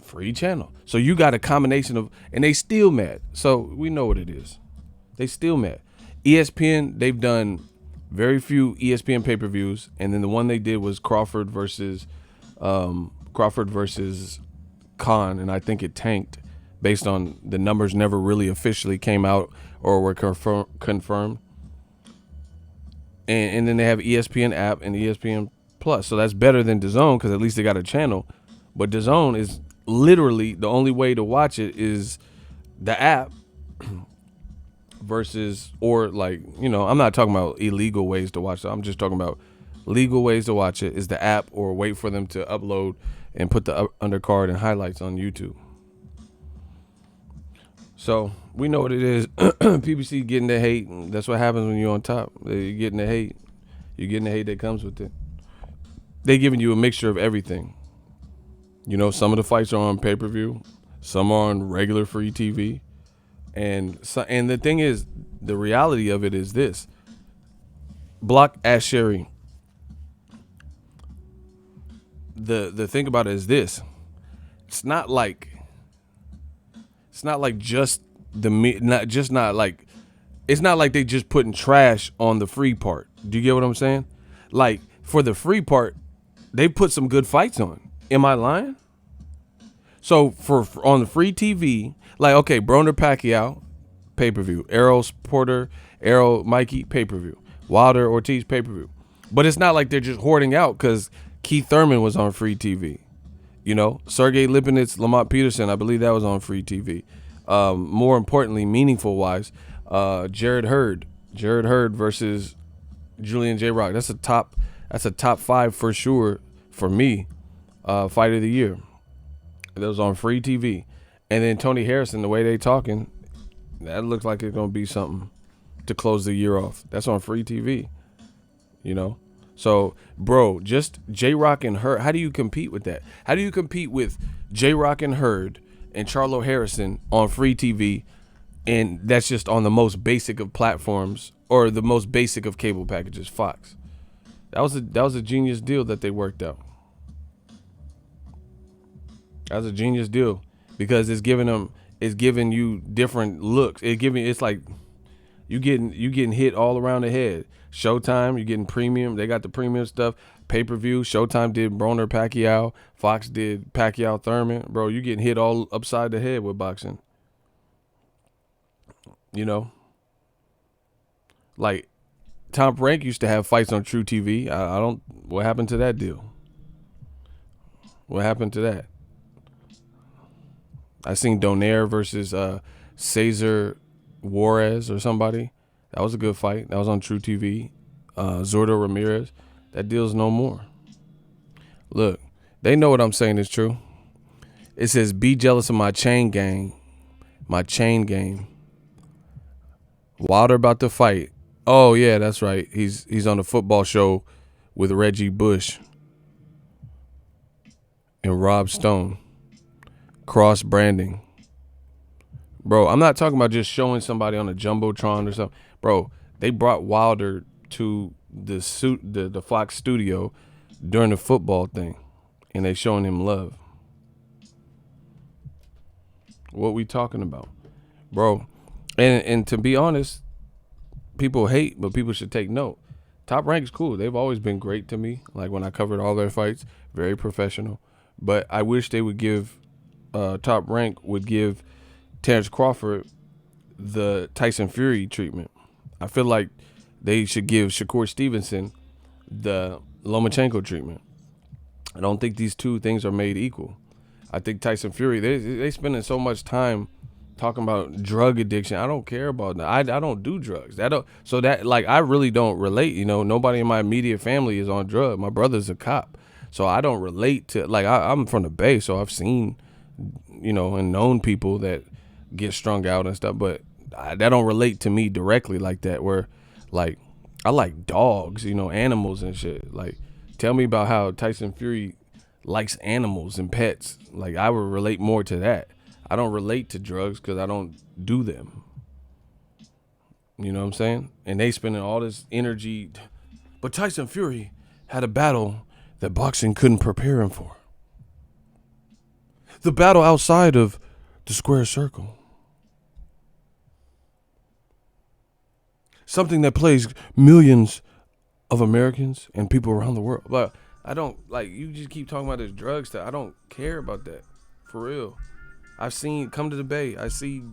free channel. So you got a combination of, and they still mad. So we know what it is. They still mad. ESPN, they've done very few ESPN pay-per-views, and then the one they did was Crawford versus Khan, and I think it tanked based on the numbers never really officially came out or were confirmed. And then they have ESPN app and ESPN Plus. So that's better than DAZN because at least they got a channel. But DAZN is literally the only way to watch it is the app versus, or like, I'm not talking about illegal ways to watch it. I'm just talking about legal ways to watch it is the app or wait for them to upload and put the undercard and highlights on YouTube. So we know what it is. PBC getting the hate. And that's what happens when you're on top. You're getting the hate. You're getting the hate that comes with it. They giving you a mixture of everything. Some of the fights are on pay-per-view. Some are on regular free TV. And the thing is, the reality of it is this. Block Sherry. The thing about it is this. It's not like just it's not like they just putting trash on the free part. Do you get what I'm saying? Like for the free part, they put some good fights on. Am I lying? So for on the free TV, like okay, Broner Pacquiao, pay-per-view. Errol Porter, Errol Mikey, pay-per-view. Wilder Ortiz, pay-per-view. But it's not like they're just hoarding out because Keith Thurman was on free TV. Sergey Lipinets, Lamont Peterson, I believe that was on free TV. More importantly, meaningful wise, Jared Hurd versus Julian J. Rock. That's a top 5 for sure for me. Fight of the year. That was on free TV. And then Tony Harrison, the way they talking, that looks like it's gonna be something to close the year off. That's on free TV. So, bro, just J-Rock and Hurd. How do you compete with that? How do you compete with J-Rock and Hurd and Charlo Harrison on free TV, and that's just on the most basic of platforms or the most basic of cable packages, Fox? That was a genius deal that they worked out. That was a genius deal because it's giving you different looks. It's like you getting hit all around the head. Showtime, you're getting premium. They got the premium stuff. Pay-per-view. Showtime did Broner Pacquiao. Fox did Pacquiao Thurman. Bro, you getting hit all upside the head with boxing. Like Top Rank used to have fights on True TV. What happened to that deal? What happened to that? I seen Donaire versus Cesar Juarez or somebody. That was a good fight. That was on True TV. Zurdo Ramirez. That deal's no more. Look, they know what I'm saying is true. It says, be jealous of my chain gang. My chain game. Wilder about to fight. Oh, yeah, that's right. He's on a football show with Reggie Bush and Rob Stone. Cross branding. Bro, I'm not talking about just showing somebody on a Jumbotron or something. Bro, they brought Wilder to the Fox studio during the football thing, and they showing him love. What we talking about? Bro, and to be honest, people hate, but people should take note. Top Rank's cool. They've always been great to me. Like when I covered all their fights, very professional. But I wish they would give, Top Rank would give Terrence Crawford the Tyson Fury treatment. I feel like they should give Shakur Stevenson the Lomachenko treatment. I don't think these two things are made equal. I think Tyson Fury, they spending so much time talking about drug addiction. I don't care about that. I don't do drugs. I really don't relate. Nobody in my immediate family is on drugs. My brother's a cop, so I don't relate to. I'm from the Bay, so I've seen, and known people that get strung out and stuff. But that don't relate to me directly like that. Where, I like dogs, animals and shit. Tell me about how Tyson Fury likes animals and pets. I would relate more to that. I don't relate to drugs because I don't do them. You know what I'm saying? And they spending all this energy. But Tyson Fury had a battle that boxing couldn't prepare him for. The battle outside of the square circle. Something that plays millions of Americans and people around the world. But I don't, you just keep talking about this drug stuff. I don't care about that. For real. I've seen come to the Bay. I see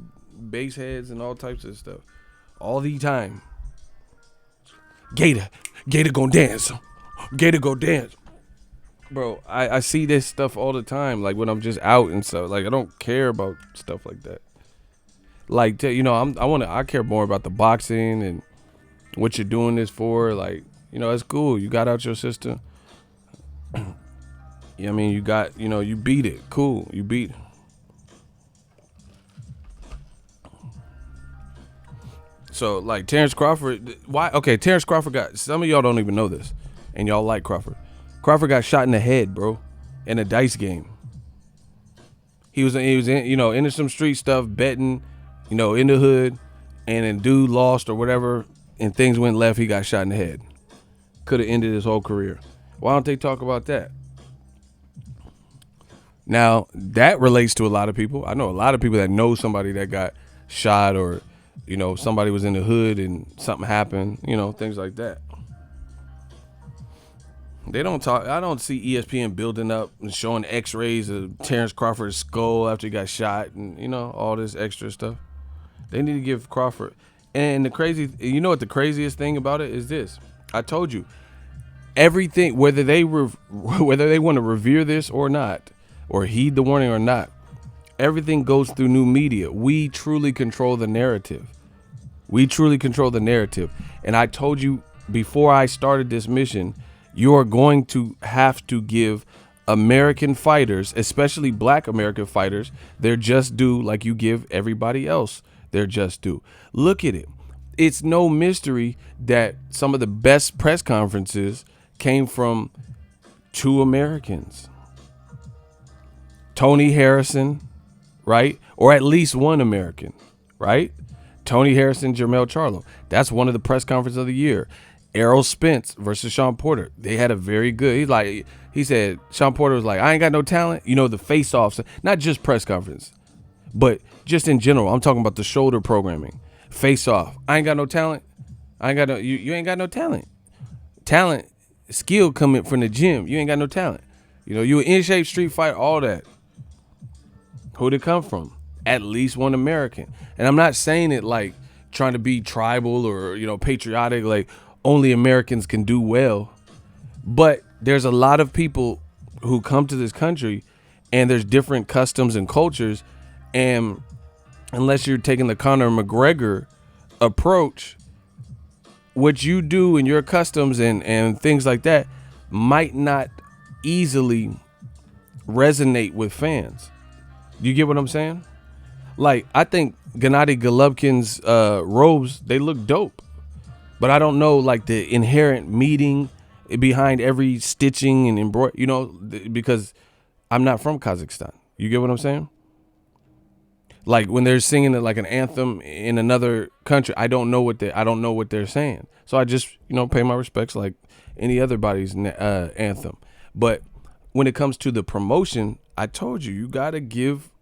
base heads and all types of stuff all the time. Gator gonna dance. Gator go dance. Bro, I see this stuff all the time. Like when I'm just out and stuff. Like I don't care about stuff like that. Like I care more about the boxing and what you're doing this for. Like it's cool. You got out your system. I mean, you got you beat it. Cool, you beat it. So like Terrence Crawford, why? Okay, Terrence Crawford got. Some of y'all don't even know this, and y'all like Crawford. Crawford got shot in the head, bro, in a dice game. He was in into some street stuff, betting, in the hood, and then dude lost or whatever, and things went left. He got shot in the head. Could have ended his whole career. Why don't they talk about that? Now that relates to a lot of people. I know a lot of people that know somebody that got shot or. Somebody was in the hood and something happened, things like that. They don't talk. I don't see ESPN building up and showing x-rays of Terrence Crawford's skull after he got shot and, all this extra stuff. They need to give Crawford. And what the craziest thing about it is this. I told you, everything, whether they want to revere this or not, or heed the warning or not, everything goes through new media. We truly control the narrative. And I told you before I started this mission, you are going to have to give American fighters, especially black American fighters, their just due like you give everybody else their just due. Look at it. It's no mystery that some of the best press conferences came from two Americans. Tony Harrison, right? Or at least one American, right? Tony Harrison, Jermell Charlo. That's one of the press conferences of the year. Errol Spence versus Sean Porter. They had a very good, he said, Sean Porter was like, I ain't got no talent. The face-offs, not just press conference, but just in general. I'm talking about the shoulder programming. Face-off. I ain't got no talent. You ain't got no talent. Talent, skill coming from the gym. You ain't got no talent. You an in-shape street fighter, all that. Who'd it come from? At least one American. And I'm not saying it like trying to be tribal or, patriotic, like only Americans can do well. But there's a lot of people who come to this country and there's different customs and cultures. And unless you're taking the Conor McGregor approach, what you do and your customs and things like that might not easily resonate with fans. You get what I'm saying? Like, I think Gennady Golovkin's robes, they look dope. But I don't know, like, the inherent meaning behind every stitching and embroidery, because I'm not from Kazakhstan. You get what I'm saying? Like, when they're singing it like an anthem in another country, I don't know what they're saying. So I just, pay my respects like any other body's anthem. But when it comes to the promotion, I told you got to give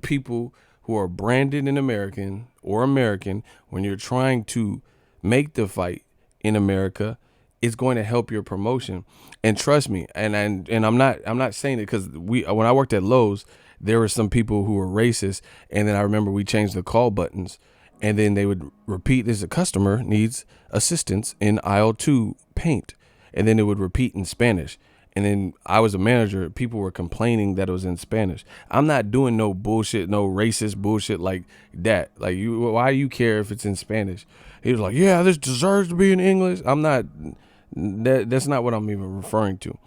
people who are branded in American or American, when you're trying to make the fight in America, it's going to help your promotion. And trust me, and I'm not saying it because when I worked at Lowe's, there were some people who were racist, and then I remember we changed the call buttons, and then they would repeat, "This a customer needs assistance in aisle 2 paint," and then it would repeat in Spanish. And then I was a manager. People were complaining that it was in Spanish. I'm not doing no bullshit, no racist bullshit like that. Like, why do you care if it's in Spanish? He was like, yeah, this deserves to be in English. I'm not. That's not what I'm even referring to.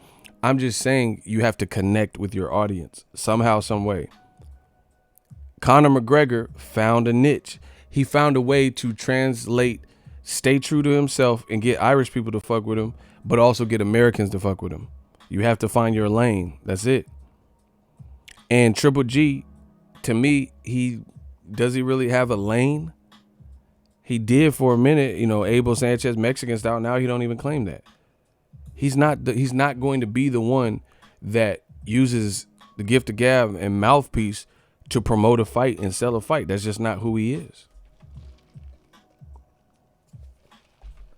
I'm just saying you have to connect with your audience somehow, some way. Conor McGregor found a niche. He found a way to translate, stay true to himself, and get Irish people to fuck with him, but also get Americans to fuck with him. You have to find your lane. That's it. And Triple G, to me, does he really have a lane? He did for a minute, Abel Sanchez, Mexican style. Now he don't even claim that. He's not going to be the one that uses the gift of gab and mouthpiece to promote a fight and sell a fight. That's just not who he is.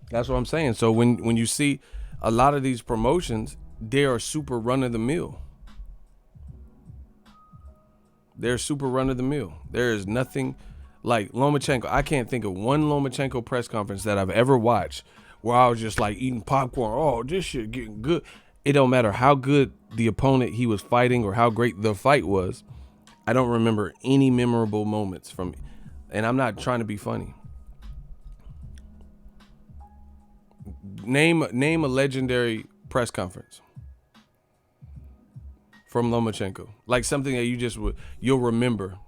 That's what I'm saying. So when you see a lot of these promotions, they are super run of the mill. They're super run of the mill. There is nothing like Lomachenko. I can't think of one Lomachenko press conference that I've ever watched where I was just like eating popcorn. Oh, this shit getting good. It don't matter how good the opponent he was fighting or how great the fight was. I don't remember any memorable moments from, and I'm not trying to be funny. Name a legendary press conference from Lomachenko, like something that you'll remember,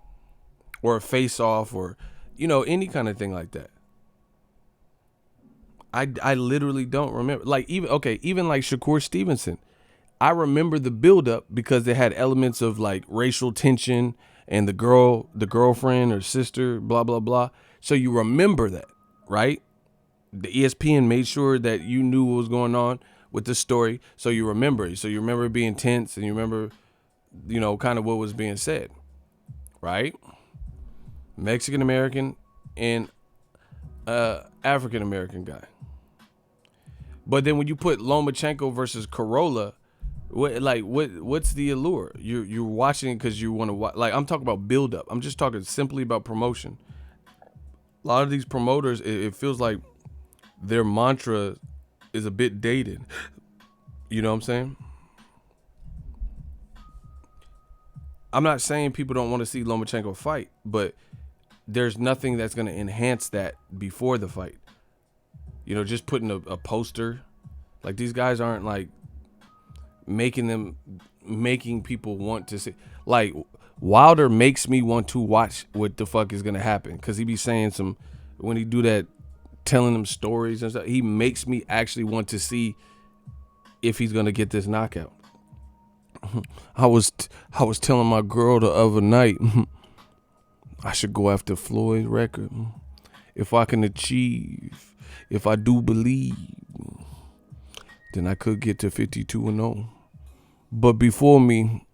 or a face off, or any kind of thing like that. I literally don't remember. Like even like Shakur Stevenson, I remember the build up because it had elements of like racial tension and the girlfriend or sister, blah blah blah. So you remember that, right? The ESPN made sure that you knew what was going on with the story, so you remember it. So you remember it being tense, and you remember, kind of what was being said, right? Mexican American and African American guy. But then when you put Lomachenko versus Corolla, what's the allure? You're watching it because you want to watch. Like, I'm talking about build up. I'm just talking simply about promotion. A lot of these promoters, it feels like their mantra is a bit dated. You know what I'm saying? I'm not saying people don't want to see Lomachenko fight, but there's nothing that's going to enhance that before the fight. Just putting a poster. Like, these guys aren't like making people want to see. Like, Wilder makes me want to watch what the fuck is going to happen, because he be saying when he do that, telling them stories and stuff, he makes me actually want to see if he's gonna get this knockout. I was telling my girl the other night I should go after Floyd's record. If I can achieve, if I do believe, then I could get to 52-0. But before me,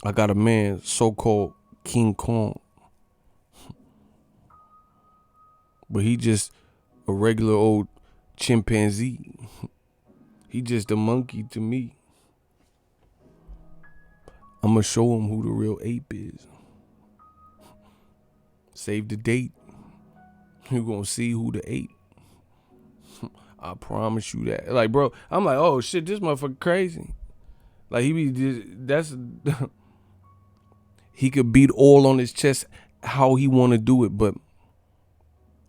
I got a man, so-called King Kong. But he just a regular old chimpanzee. He just a monkey to me. I'm going to show him who the real ape is. Save the date. You're going to see who the ape. I promise you that. Like, bro, I'm like, oh shit, this motherfucker crazy. Like, he could beat all on his chest how he want to do it, but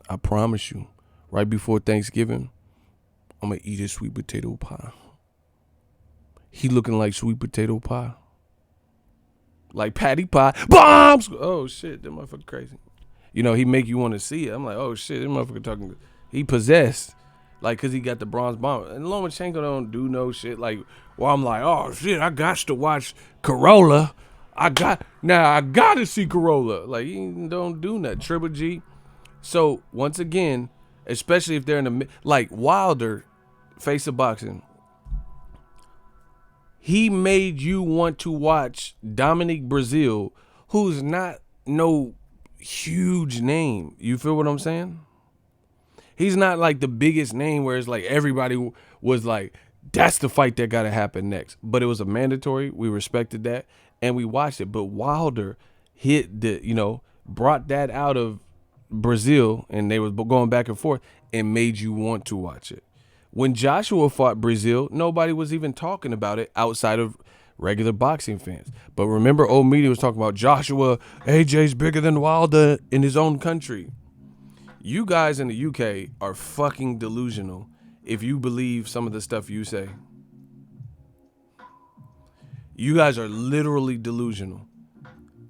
I promise you, right before Thanksgiving, I'm going to eat his sweet potato pie. He looking like sweet potato pie. Like patty pie. Bombs! Oh, shit, that motherfucker crazy. He make you want to see it. I'm like, oh, shit, this motherfucker talking. He possessed. Like, because he got the bronze bomb. And Lomachenko don't do no shit. Like, I'm like, oh, shit, I got to watch Corolla. I got to see Corolla. Like, he don't do nothing. Triple G. So, once again, especially if they're in the, like Wilder, face of boxing, he made you want to watch Dominic Breazeale, who's not no huge name. You feel what I'm saying? He's not like the biggest name where it's like everybody was like, that's the fight that got to happen next. But it was a mandatory. We respected that and we watched it. But Wilder brought that out of Breazeale, and they was going back and forth and made you want to watch it. When Joshua fought Breazeale, nobody was even talking about it outside of regular boxing fans. But remember, old media was talking about Joshua, AJ's bigger than Wilder in his own country. You guys in the UK are fucking delusional if you believe some of the stuff you say. You guys are literally delusional.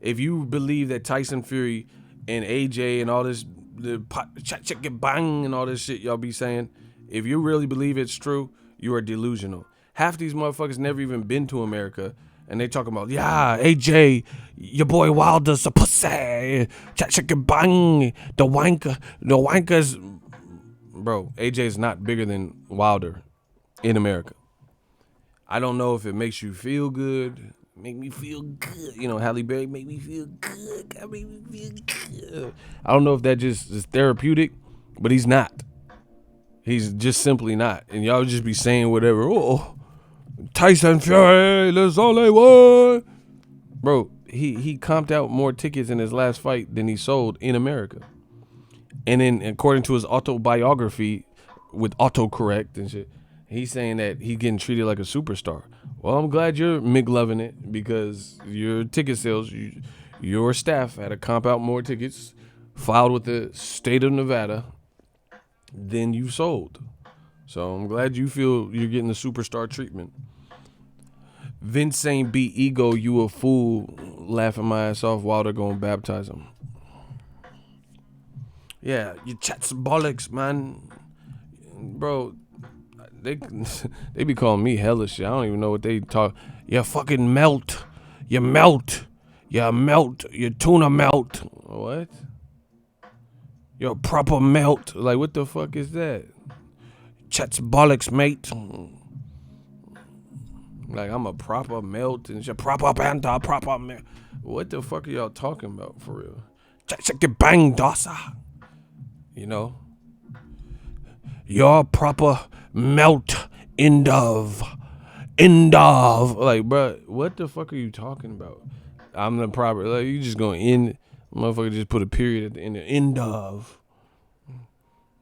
If you believe that Tyson Fury and AJ and all this, the check bang and all this shit y'all be saying, if you really believe it's true, you are delusional. Half these motherfuckers never even been to America, and they talking about, yeah, AJ, your boy Wilder's a pussy, check bang, the wankers. Bro, AJ is not bigger than Wilder in America. I don't know if it makes you feel good. Make me feel good. Halle Berry make me feel good. God, make me feel good. I don't know if that just is therapeutic, but he's not. He's just simply not. And y'all just be saying whatever. Oh, Tyson Fury, that's all they want. Bro, he comped out more tickets in his last fight than he sold in America. And then according to his autobiography with autocorrect and shit, he's saying that he's getting treated like a superstar. Well, I'm glad you're McLoving it because your ticket sales, your staff had to comp out more tickets filed with the state of Nevada than you sold. So I'm glad you feel you're getting the superstar treatment. Vince ain't beat Ego, you a fool, laughing my ass off while they're going to baptize him. Yeah, you chat's bollocks, man. Bro, they be calling me hella shit. I don't even know what they talk. You fucking melt. You melt. You melt. You tuna melt. What? You're a proper melt. Like, what the fuck is that? Chat's bollocks, mate. Like, I'm a proper melt and shit. Proper banter, proper melt. What the fuck are y'all talking about, for real? Check your bang, dossa. You know? You're a proper melt end of. Like, bro, what the fuck are you talking about? I'm the proper, like, you just gonna end, motherfucker just put a period at the end of.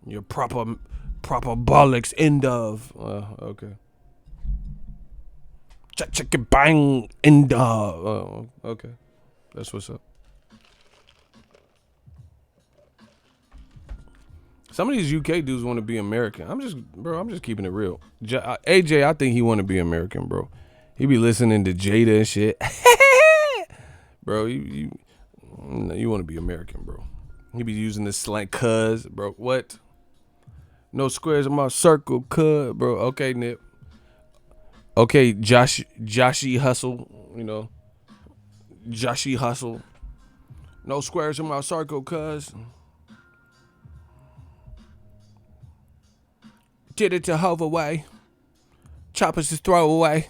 You're proper bollocks end of. Okay. Check your bang end of. Oh, okay. That's what's up. Some of these UK dudes want to be American. I'm just keeping it real. AJ, I think he want to be American, bro. He be listening to Jada and shit. Bro, you want to be American, bro. He be using this slang, cuz, bro. What? No squares in my circle, cuz, bro. Okay, Nip. Okay, Joshy Hustle, you know. Joshy Hustle. No squares in my circle, cuz. Did it to hover away. Choppers is throw away.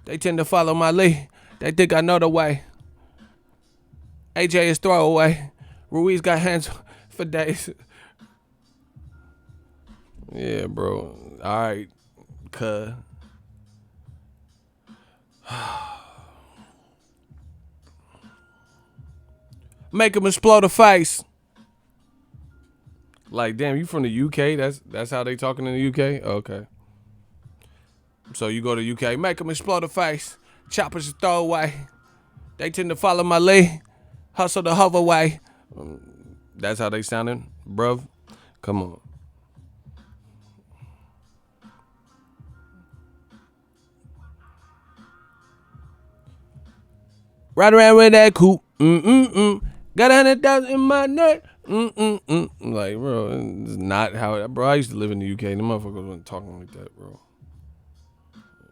They tend to follow my lead. They think I know the way. AJ is throw away. Ruiz got hands for days. Yeah, bro. All right, cuz. Make him explode a face. Like, damn, you from the UK? That's how they talking in the UK? Okay. So you go to UK, make them explode a face. Choppers throw away. They tend to follow my lead. Hustle the hover way. That's how they sounding, bruv. Come on. Ride around with that coupe. Got 100,000 in my neck. Like, bro, it's not how. Bro, I used to live in the UK. The motherfuckers wasn't talking like that, bro.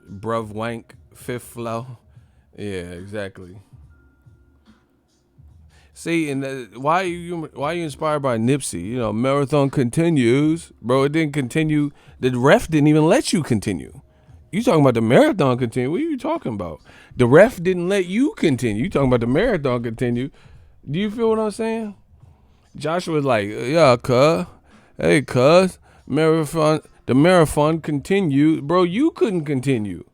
Bruv wank, fifth flow. Yeah, exactly. See, and why are you inspired by Nipsey? You know, marathon continues, bro. It didn't continue. The ref didn't even let you continue. You talking about the marathon continue? What are you talking about? The ref didn't let you continue. You talking about the marathon continue? Do you feel what I'm saying? Joshua's like, yeah, cuz. Hey, cuz. Marathon. The marathon continued. Bro, you couldn't continue.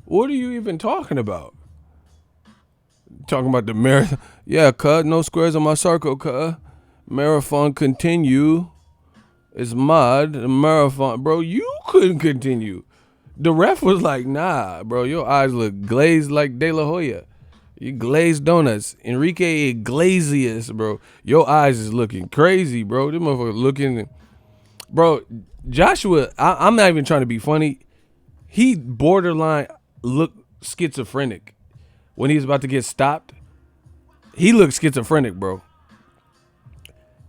What are you even talking about? Talking about the marathon. Yeah, cuz. No squares on my circle, cuz. Marathon continue. It's mod. The marathon. Bro, you couldn't continue. The ref was like, nah, bro. Your eyes look glazed like De La Hoya. You glazed donuts. Enrique Iglesias, bro. Your eyes is looking crazy, bro. This motherfucker looking. Bro, Joshua, I'm not even trying to be funny. He borderline looked schizophrenic. When he was about to get stopped, he looked schizophrenic, bro.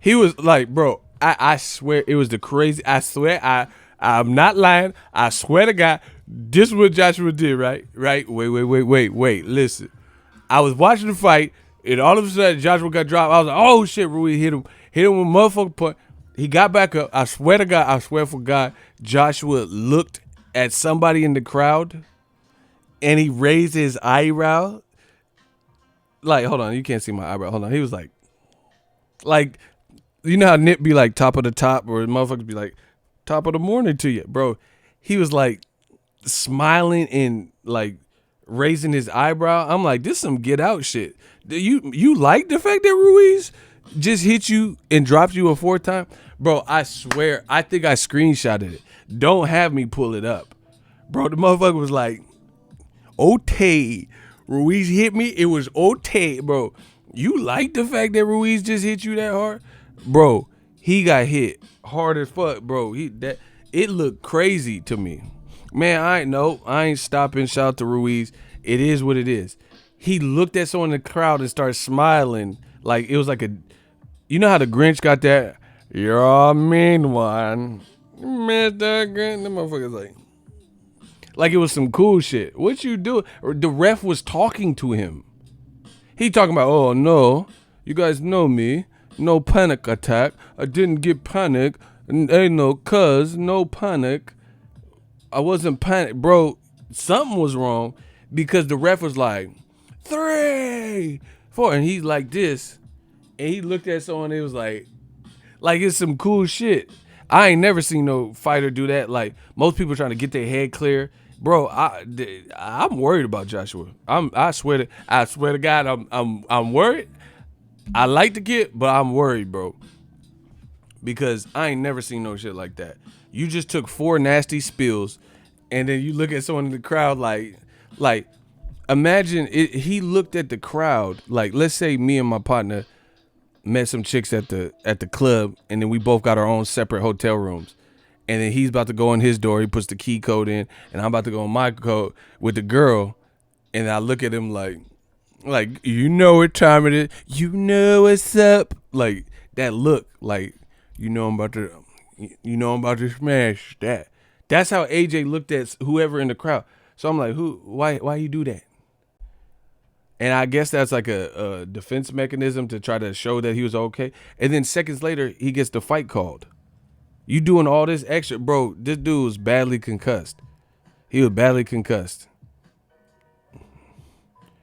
He was like, bro, I swear it was the crazy. I swear, I'm not lying. I swear to God, this is what Joshua did, right? Right? Wait. Listen. I was watching the fight, and all of a sudden, Joshua got dropped. I was like, oh, shit, Ruiz hit him with motherfucking point. He got back up. I swear to God, I swear for God, Joshua looked at somebody in the crowd, and he raised his eyebrow. Like, hold on, you can't see my eyebrow. Hold on. He was like, you know how Nip be like top of the top, or motherfuckers be like top of the morning to you, bro. He was like smiling and like raising his eyebrow. I'm like, this some get out shit. Do you like the fact that Ruiz just hit you and dropped you a fourth time? Bro, I swear, I think I screenshotted it. Don't have me pull it up. Bro, the motherfucker was like, Otay. Ruiz hit me. It was Otay, bro. You like the fact that Ruiz just hit you that hard? Bro, he got hit hard as fuck, bro. It looked crazy to me. Man, I ain't stopping. Shout out to Ruiz. It is what it is. He looked at someone in the crowd and started smiling. Like it was like you know how the Grinch got that? You're a mean one. Mr. Grinch. The motherfucker's like it was some cool shit. What you do? The ref was talking to him. He talking about, oh no, you guys know me. No panic attack. I didn't get panic. Ain't no panic. I wasn't panic, bro. Something was wrong because the ref was like 3, 4, and he's like this, and he looked at someone. And it was like it's some cool shit. I ain't never seen no fighter do that. Like most people trying to get their head clear, bro. I'm worried about Joshua. I swear to God, I'm worried. I like the kid, but I'm worried, bro, because I ain't never seen no shit like that. You just took 4 nasty spills, and then you look at someone in the crowd like imagine it. He looked at the crowd like, let's say me and my partner met some chicks at the club, and then we both got our own separate hotel rooms. And then he's about to go in his door. He puts the key code in, and I'm about to go in my code with the girl. And I look at him like you know what time it is. You know what's up. Like that look, like I'm about to smash that. That's how AJ looked at whoever in the crowd. So I'm like, why you do that? And I guess that's like a defense mechanism to try to show that he was okay. And then seconds later, he gets the fight called. You doing all this extra, bro? This dude was badly concussed. He was badly concussed.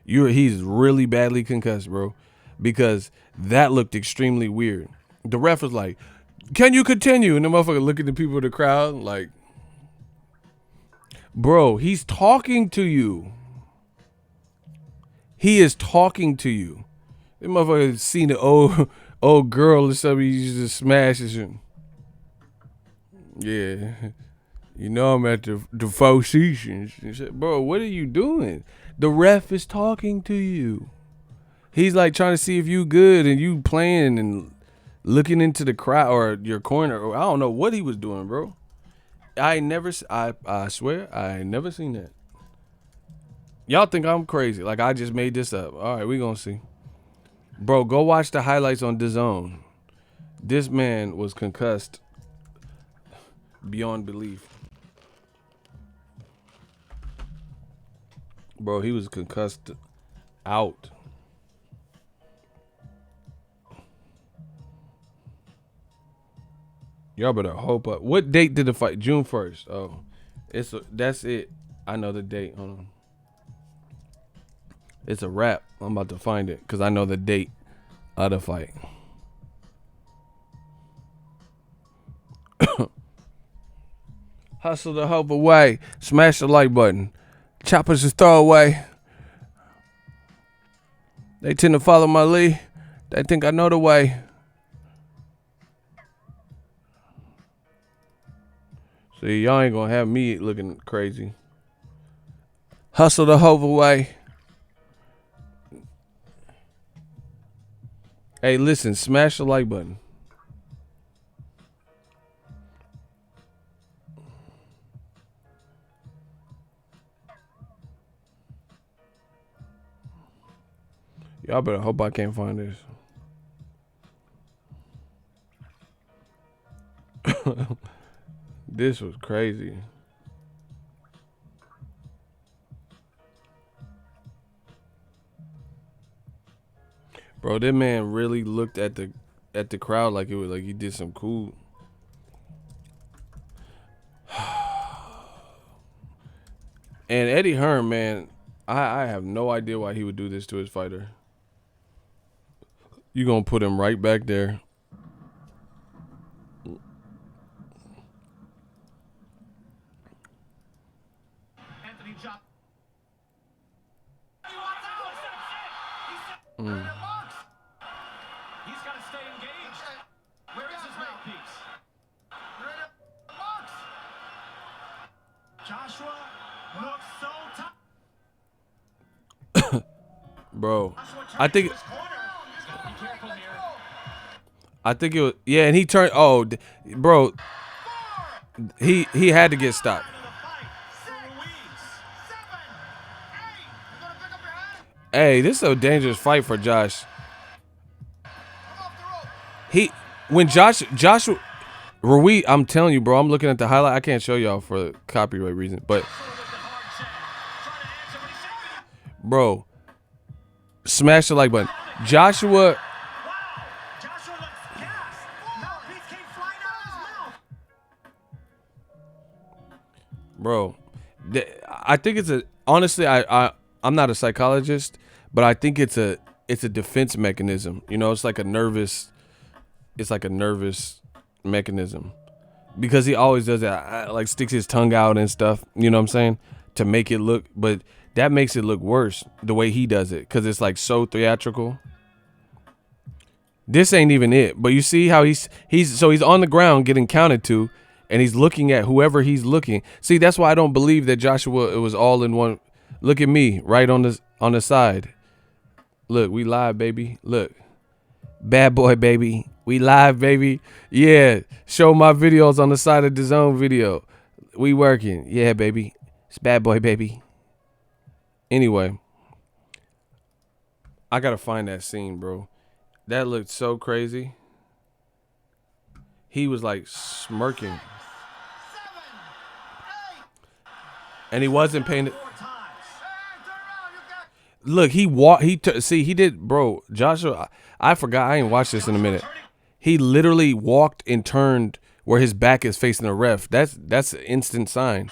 He's really badly concussed, bro, because that looked extremely weird. The ref was like, "Can you continue?" And the motherfucker looking at the people in the crowd like, "Bro, he's talking to you. He is talking to you." The motherfucker seen the old girl or something. He just smashes him. Yeah. I'm at the Four Seasons. He said, bro, what are you doing? The ref is talking to you. He's like trying to see if you good, and you playing and looking into the crowd or your corner. Or I don't know what he was doing, bro. I swear, I ain't never seen that. Y'all think I'm crazy. Like I just made this up. All right, we gonna see. Bro, go watch the highlights on DAZN. This man was concussed beyond belief. Bro, he was concussed out. Y'all better hope up. What date did the fight? June 1st. Oh, that's it. I know the date. Hold on. It's a wrap. I'm about to find it because I know the date of the fight. Hustle the hope away. Smash the like button. Choppers is throw away. They tend to follow my lead. They think I know the way. See, y'all ain't gonna have me looking crazy. Hustle the hope away. Hey, listen, smash the like button. Y'all better hope I can't find this. This was crazy. Bro, that man really looked at the crowd like it was like he did some cool. And Eddie Hearn, man, I have no idea why he would do this to his fighter. You gonna put him right back there. He's got to stay engaged. Where is his mouthpiece? Joshua looks so tough. Bro, I think it was, yeah, and he turned, oh, bro, he had to get stopped. Hey, this is a dangerous fight for Josh. Joshua Ruiz, I'm telling you, bro, I'm looking at the highlight. I can't show y'all for copyright reasons, but bro, smash the like button. Joshua. Bro, I think it's a, honestly, I'm not a psychologist, but I think it's a defense mechanism. You know, it's like a nervous mechanism, because he always does that, like sticks his tongue out and stuff. You know what I'm saying? To make it look, but that makes it look worse the way he does it, because it's like so theatrical. This ain't even it, but you see how he's on the ground getting counted to, and he's looking at whoever he's looking. See, that's why I don't believe that Joshua, it was all in one. Look at me right on the side. Look, we live, baby. Look, bad boy, baby. We live, baby. Yeah, show my videos on the side of DAZN video. We working. Yeah, baby. It's bad boy, baby. Anyway, I gotta find that scene, bro. That looked so crazy. He was like smirking. And he wasn't paying it. Look, he did, bro. Joshua, I forgot. I ain't watched this in a minute. He literally walked and turned where his back is facing the ref. That's an instant sign.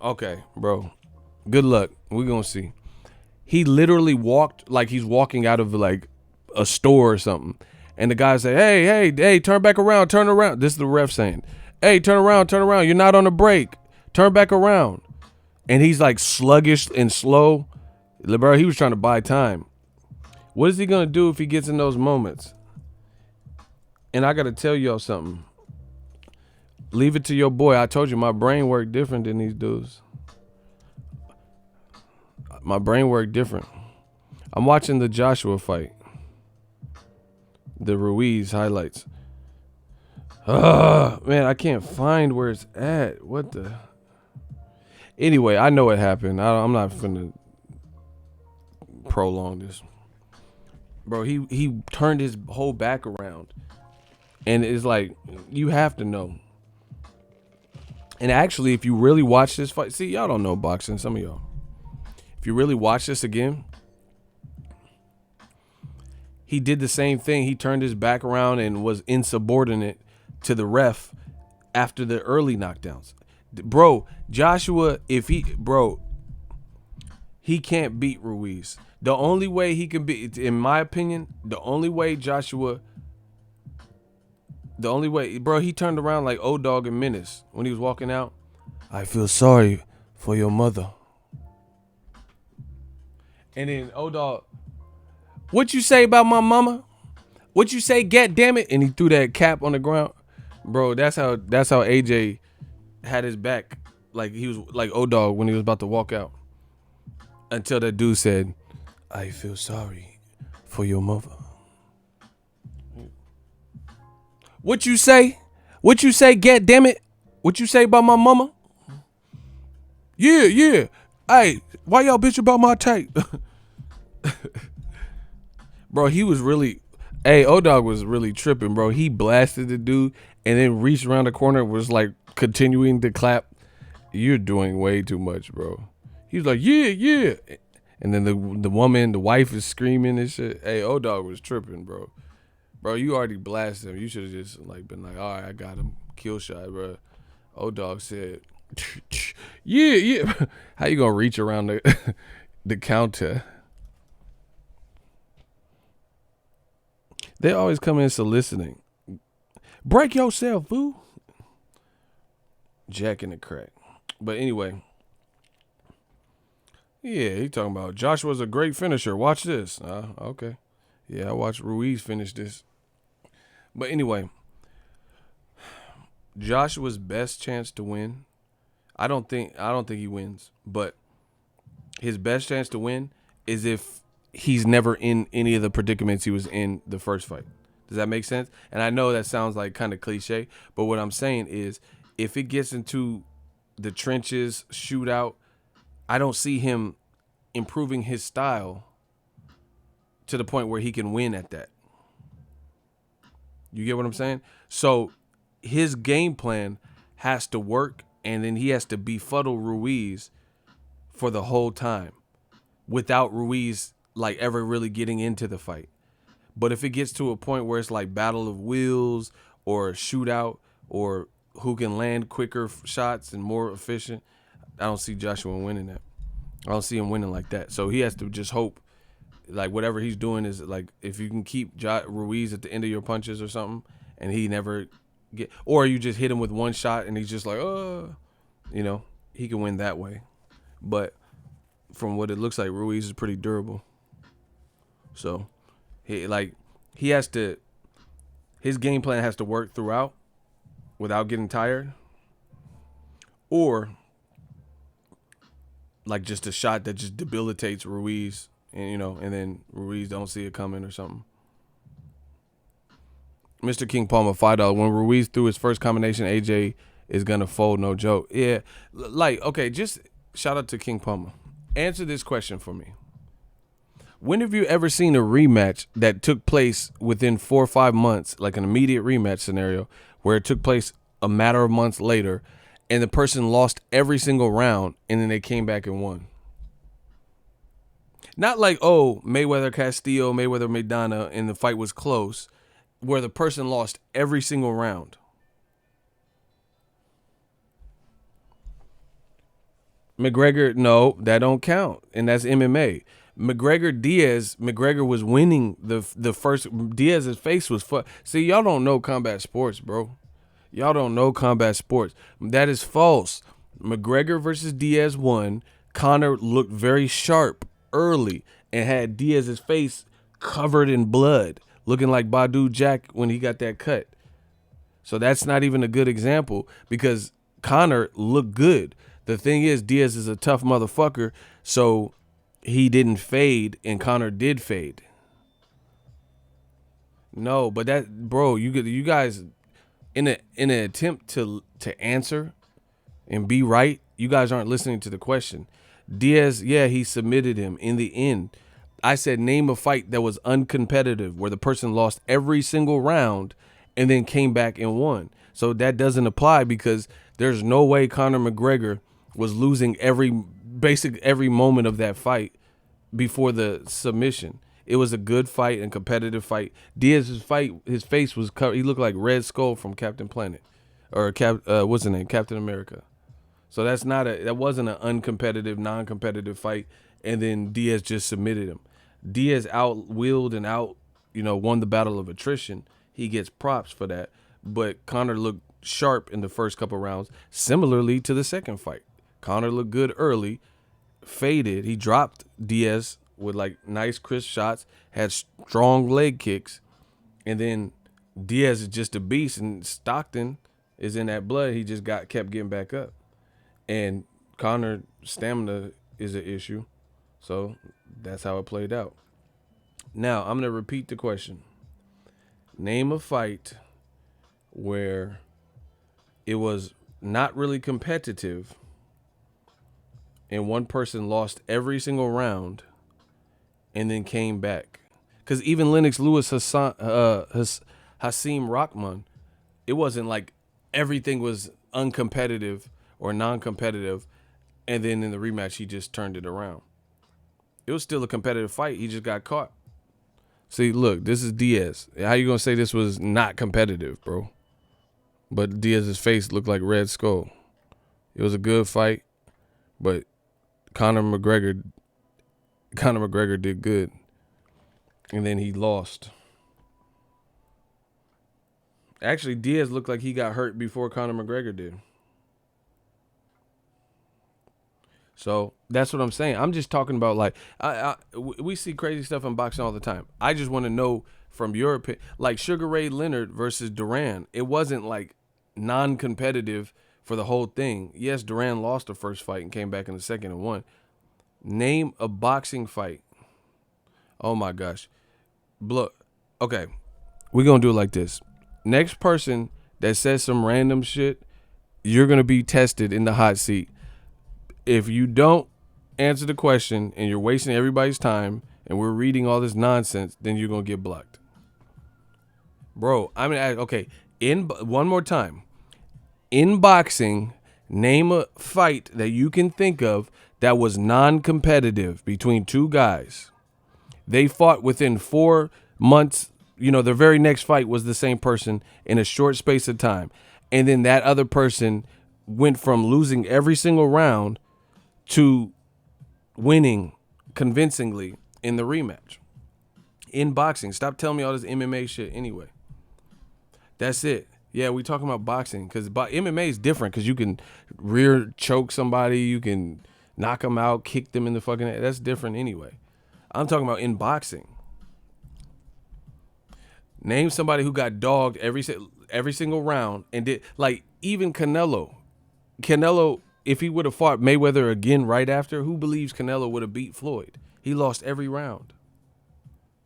Okay, bro. Good luck. We're gonna see. He literally walked like he's walking out of like a store or something. And the guy said, hey, turn back around, turn around. This is the ref saying, hey, turn around. You're not on the break. Turn back around. And he's like sluggish and slow. Bro, he was trying to buy time. What is he going to do if he gets in those moments? And I got to tell y'all something. Leave it to your boy. I told you my brain worked different than these dudes. My brain worked different. I'm watching the Joshua fight. The Ruiz highlights. Man, I can't find where it's at. What the? Anyway, I know what happened. I'm not finna prolong this. Bro, he turned his whole back around. And it's like, you have to know. And actually, if you really watch this fight, see, y'all don't know boxing, some of y'all. If you really watch this again, he did the same thing. He turned his back around and was insubordinate to the ref after the early knockdowns. Bro, Joshua, he can't beat Ruiz. The only way he can beat, in my opinion, bro, he turned around like O-Dog and Menace when he was walking out. I feel sorry for your mother. And then O-Dog, what you say about my mama? What you say, God damn it? And he threw that cap on the ground. Bro, that's how AJ had his back. Like he was like O-Dog when he was about to walk out. Until that dude said, I feel sorry for your mother. What you say? What you say, God damn it? What you say about my mama? Yeah. Hey, why y'all bitch about my tape? Bro, he was really, O-Dog was really tripping, bro. He blasted the dude and then reached around the corner, was like continuing to clap. You're doing way too much, bro. He was like, yeah. And then the woman, the wife is screaming and shit. O-Dog was tripping, bro. Bro, you already blasted him. You should have just like been like, all right, I got him. Kill shot, bro. O-Dog said, yeah. How you gonna reach around the counter? They always come in soliciting. Break yourself, fool. Jack in the crack. But anyway, Yeah, he talking about Joshua's a great finisher. Watch this. Okay. Yeah, I watched Ruiz finish this. But anyway, Joshua's best chance to win. I don't think he wins, but his best chance to win is if he's never in any of the predicaments he was in the first fight. Does that make sense? And I know that sounds like kind of cliche, but what I'm saying is if it gets into the trenches, shootout, I don't see him improving his style to the point where he can win at that. You get what I'm saying? So his game plan has to work, and then he has to befuddle Ruiz for the whole time without Ruiz like ever really getting into the fight. But if it gets to a point where it's like battle of wills or shootout or who can land quicker shots and more efficient, I don't see Joshua winning that. I don't see him winning like that. So he has to just hope like whatever he's doing is like if you can keep Ruiz at the end of your punches or something and he never get, or you just hit him with one shot and he's just like, he can win that way. But from what it looks like, Ruiz is pretty durable. So he has to, his game plan has to work throughout without getting tired, or like just a shot that just debilitates Ruiz, and then Ruiz don't see it coming or something. Mr. King Palmer, $5. When Ruiz threw his first combination, AJ is gonna fold, no joke. Yeah, okay, just shout out to King Palmer. Answer this question for me. When have you ever seen a rematch that took place within 4 or 5 months, like an immediate rematch scenario, where it took place a matter of months later, and the person lost every single round, and then they came back and won? Not like, Mayweather Castillo, Mayweather Maidana, and the fight was close, where the person lost every single round. McGregor, no, that don't count, and that's MMA. McGregor was winning the first. Diaz's face was See, y'all don't know combat sports, bro. Y'all don't know combat sports. That is false. McGregor versus Diaz won. Conor looked very sharp early and had Diaz's face covered in blood, looking like Badu Jack when he got that cut. So that's not even a good example because Conor looked good. The thing is, Diaz is a tough motherfucker, so he didn't fade and Conor did fade. No, but you guys in an attempt to answer and be right, you guys aren't listening to the question. Diaz, yeah, he submitted him in the end. I said name a fight that was uncompetitive where the person lost every single round and then came back and won. So that doesn't apply because there's no way Conor McGregor was losing every moment of that fight before the submission. It was a good fight and competitive fight. Diaz's fight, his face was covered. He looked like Red Skull from Captain Planet, or what's his name, Captain America. So that wasn't an uncompetitive, non-competitive fight. And then Diaz just submitted him. Diaz out-willed and won the battle of attrition. He gets props for that. But Conor looked sharp in the first couple rounds, similarly to the second fight. Conor looked good early, faded. He dropped Diaz with like nice crisp shots, had strong leg kicks, and then Diaz is just a beast, and Stockton is in that blood. He just kept getting back up, and Conor stamina is an issue, so that's how it played out. Now I'm gonna repeat the question. Name a fight where it was not really competitive and one person lost every single round and then came back. Because even Lennox Lewis, Hasim Rahman, it wasn't like everything was uncompetitive or non-competitive, and then in the rematch he just turned it around. It was still a competitive fight. He just got caught. See, look, this is Diaz. How you gonna say this was not competitive, bro? But Diaz's face looked like Red Skull. It was a good fight, but Conor McGregor did good, and then he lost. Actually, Diaz looked like he got hurt before Conor McGregor did. So That's what I'm saying. I'm just talking about like we see crazy stuff in boxing all the time. I just want to know from your opinion, like Sugar Ray Leonard versus Duran. It wasn't like non-competitive for the whole thing. Yes, Duran lost the first fight and came back in the second and won. Name a boxing fight. Oh my gosh. Look, okay, we're gonna do it like this. Next person that says some random shit, you're gonna be tested in the hot seat. If you don't answer the question and you're wasting everybody's time and we're reading all this nonsense, then you're gonna get blocked. Bro, I mean, okay, one more time. In boxing, name a fight that you can think of that was non-competitive between two guys. They fought within 4 months. You know, their very next fight was the same person in a short space of time. And then that other person went from losing every single round to winning convincingly in the rematch. In boxing, stop telling me all this MMA shit anyway. That's it. Yeah, we talking about boxing because MMA is different because you can rear choke somebody, you can knock them out, kick them in the fucking head. That's different anyway. I'm talking about in boxing. Name somebody who got dogged every single round and did, like, even Canelo. Canelo, if he would have fought Mayweather again right after, who believes Canelo would have beat Floyd? He lost every round.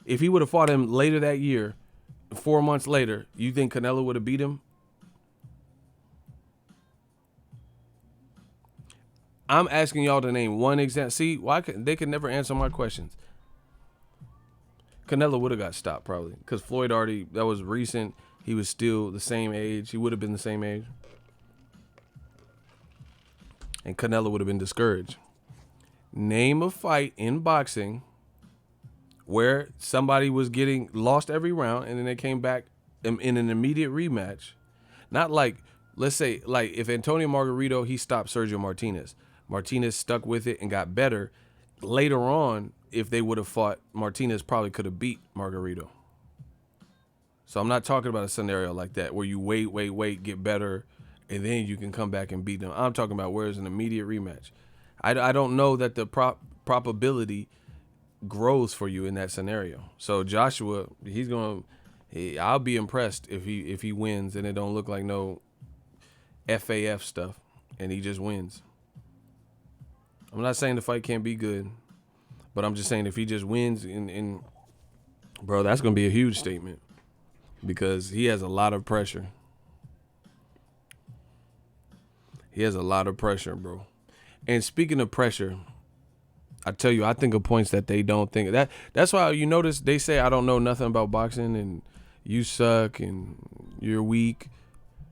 If he would have fought him later that year, 4 months later, you think Canelo would have beat him? I'm asking y'all to name one example. See, they can never answer my questions. Canelo would have got stopped probably because Floyd already, that was recent. He was still the same age. He would have been the same age. And Canelo would have been discouraged. Name a fight in boxing where somebody was getting lost every round and then they came back in an immediate rematch. Not like, let's say, like if Antonio Margarito, he stopped Sergio Martinez. Martinez stuck with it and got better. Later on, if they would have fought, Martinez probably could have beat Margarito. So I'm not talking about a scenario like that where you wait, get better, and then you can come back and beat them. I'm talking about where it's an immediate rematch. I don't know that the probability grows for you in that scenario. So Joshua, I'll be impressed if he wins and it don't look like no FAF stuff and he just wins. I'm not saying the fight can't be good, but I'm just saying if he just wins and bro, that's gonna be a huge statement because he has a lot of pressure. He has a lot of pressure, bro. And speaking of pressure, I tell you, I think of points that they don't think that. That's why you notice they say I don't know nothing about boxing and you suck and you're weak,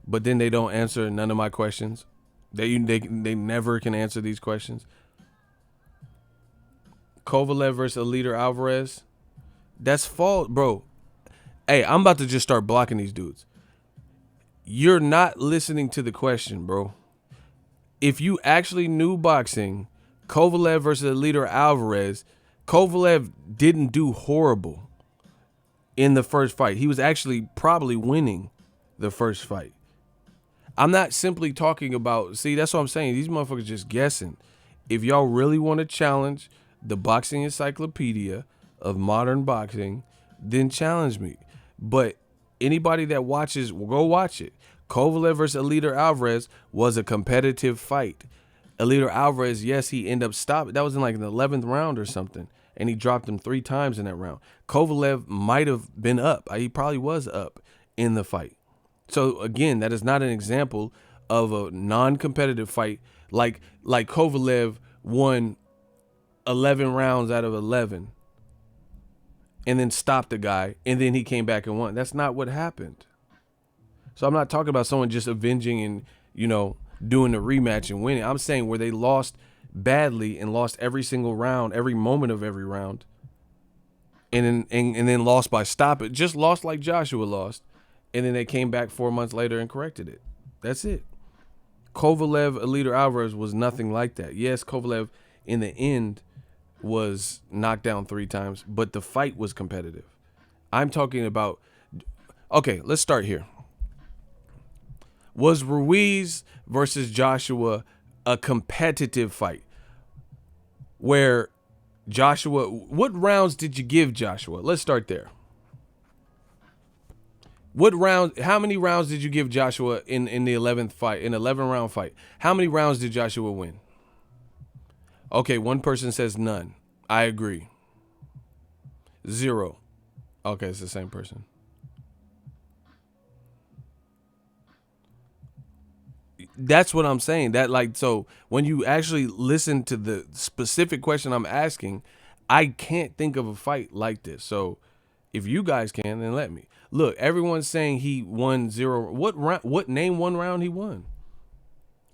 but then they don't answer none of my questions. They never can answer these questions. Kovalev versus Alida Alvarez, that's false, bro. Hey, I'm about to just start blocking these dudes. You're not listening to the question, bro. If you actually knew boxing, Kovalev versus Alida Alvarez, Kovalev didn't do horrible in the first fight. He was actually probably winning the first fight. I'm not simply talking about, see, that's what I'm saying. These motherfuckers just guessing. If y'all really want to challenge the boxing encyclopedia of modern boxing, then challenge me. But anybody that watches, go watch it. Kovalev versus Alida Alvarez was a competitive fight. Alida Alvarez, yes, he ended up stopping. That was in like the 11th round or something. And he dropped him 3 times in that round. Kovalev might have been up. He probably was up in the fight. So again, that is not an example of a non-competitive fight. Like Kovalev won 11 rounds out of 11 and then stopped the guy and then he came back and won. That's not what happened. So I'm not talking about someone just avenging and, doing a rematch and winning. I'm saying where they lost badly and lost every single round, every moment of every round, and then lost by stoppage. Just lost like Joshua lost, and then they came back 4 months later and corrected it. That's it. Kovalev, Alida Alvarez was nothing like that. Yes, Kovalev in the end was knocked down 3 times, but the fight was competitive. I'm talking about, okay, let's start here. Was Ruiz versus Joshua a competitive fight? where Joshua, what rounds did you give Joshua? Let's start there. How many rounds did you give Joshua in the 11th fight, in 11 round fight? How many rounds did Joshua win? Okay, one person says none. I agree. 0. Okay, it's the same person. That's what I'm saying. That like, so when you actually listen to the specific question I'm asking, I can't think of a fight like this. So if you guys can, then let me. Look, everyone's saying he won 0. What round? What, name one round he won?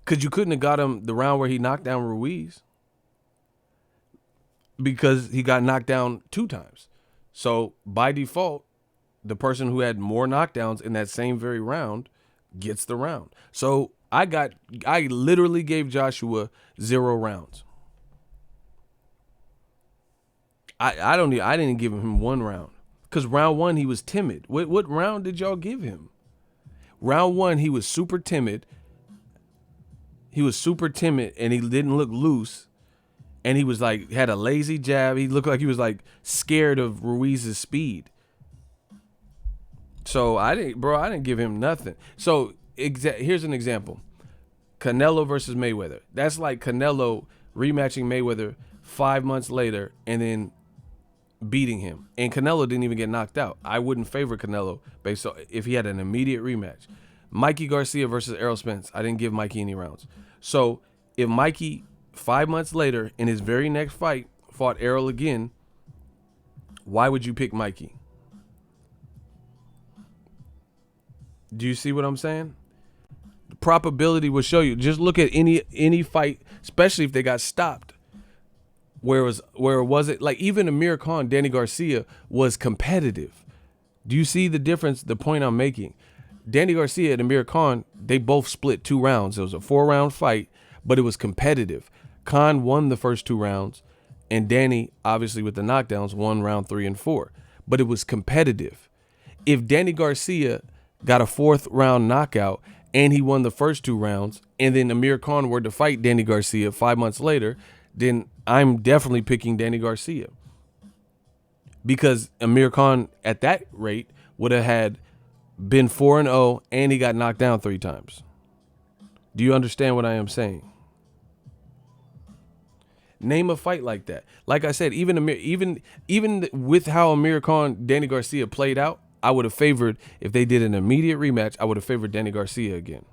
Because you couldn't have got him the round where he knocked down Ruiz, because he got knocked down 2 times. So by default, the person who had more knockdowns in that same very round gets the round. So I literally gave Joshua 0 rounds. I didn't give him 1 round, because round 1 he was timid. What round did y'all give him? Round 1 he was super timid. He was super timid and he didn't look loose. And he was like, had a lazy jab. He looked like he was like scared of Ruiz's speed. So I didn't give him nothing. So here's an example. Canelo versus Mayweather. That's like Canelo rematching Mayweather 5 months later and then beating him. And Canelo didn't even get knocked out. I wouldn't favor Canelo based on if he had an immediate rematch. Mikey Garcia versus Errol Spence. I didn't give Mikey any rounds. So if Mikey 5 months later in his very next fight fought Errol again, why would you pick Mikey? Do you see what I'm saying? The probability will show you. Just look at any fight, especially if they got stopped. Where was it like even Amir Khan, Danny Garcia was competitive. Do you see the difference? The point I'm making. Danny Garcia and Amir Khan, they both split 2 rounds. It was a 4-round fight, but it was competitive. Khan won the first 2 rounds, and Danny, obviously with the knockdowns, won round 3 and 4. But it was competitive. If Danny Garcia got a 4th round knockout and he won the first 2 rounds, and then Amir Khan were to fight Danny Garcia 5 months later, then I'm definitely picking Danny Garcia. Because Amir Khan at that rate would have had been 4-0 and he got knocked down 3 times. Do you understand what I am saying? Name a fight like that. Like I said, even with how Amir Khan, Danny Garcia played out, I would have favored, if they did an immediate rematch, I would have favored Danny Garcia again.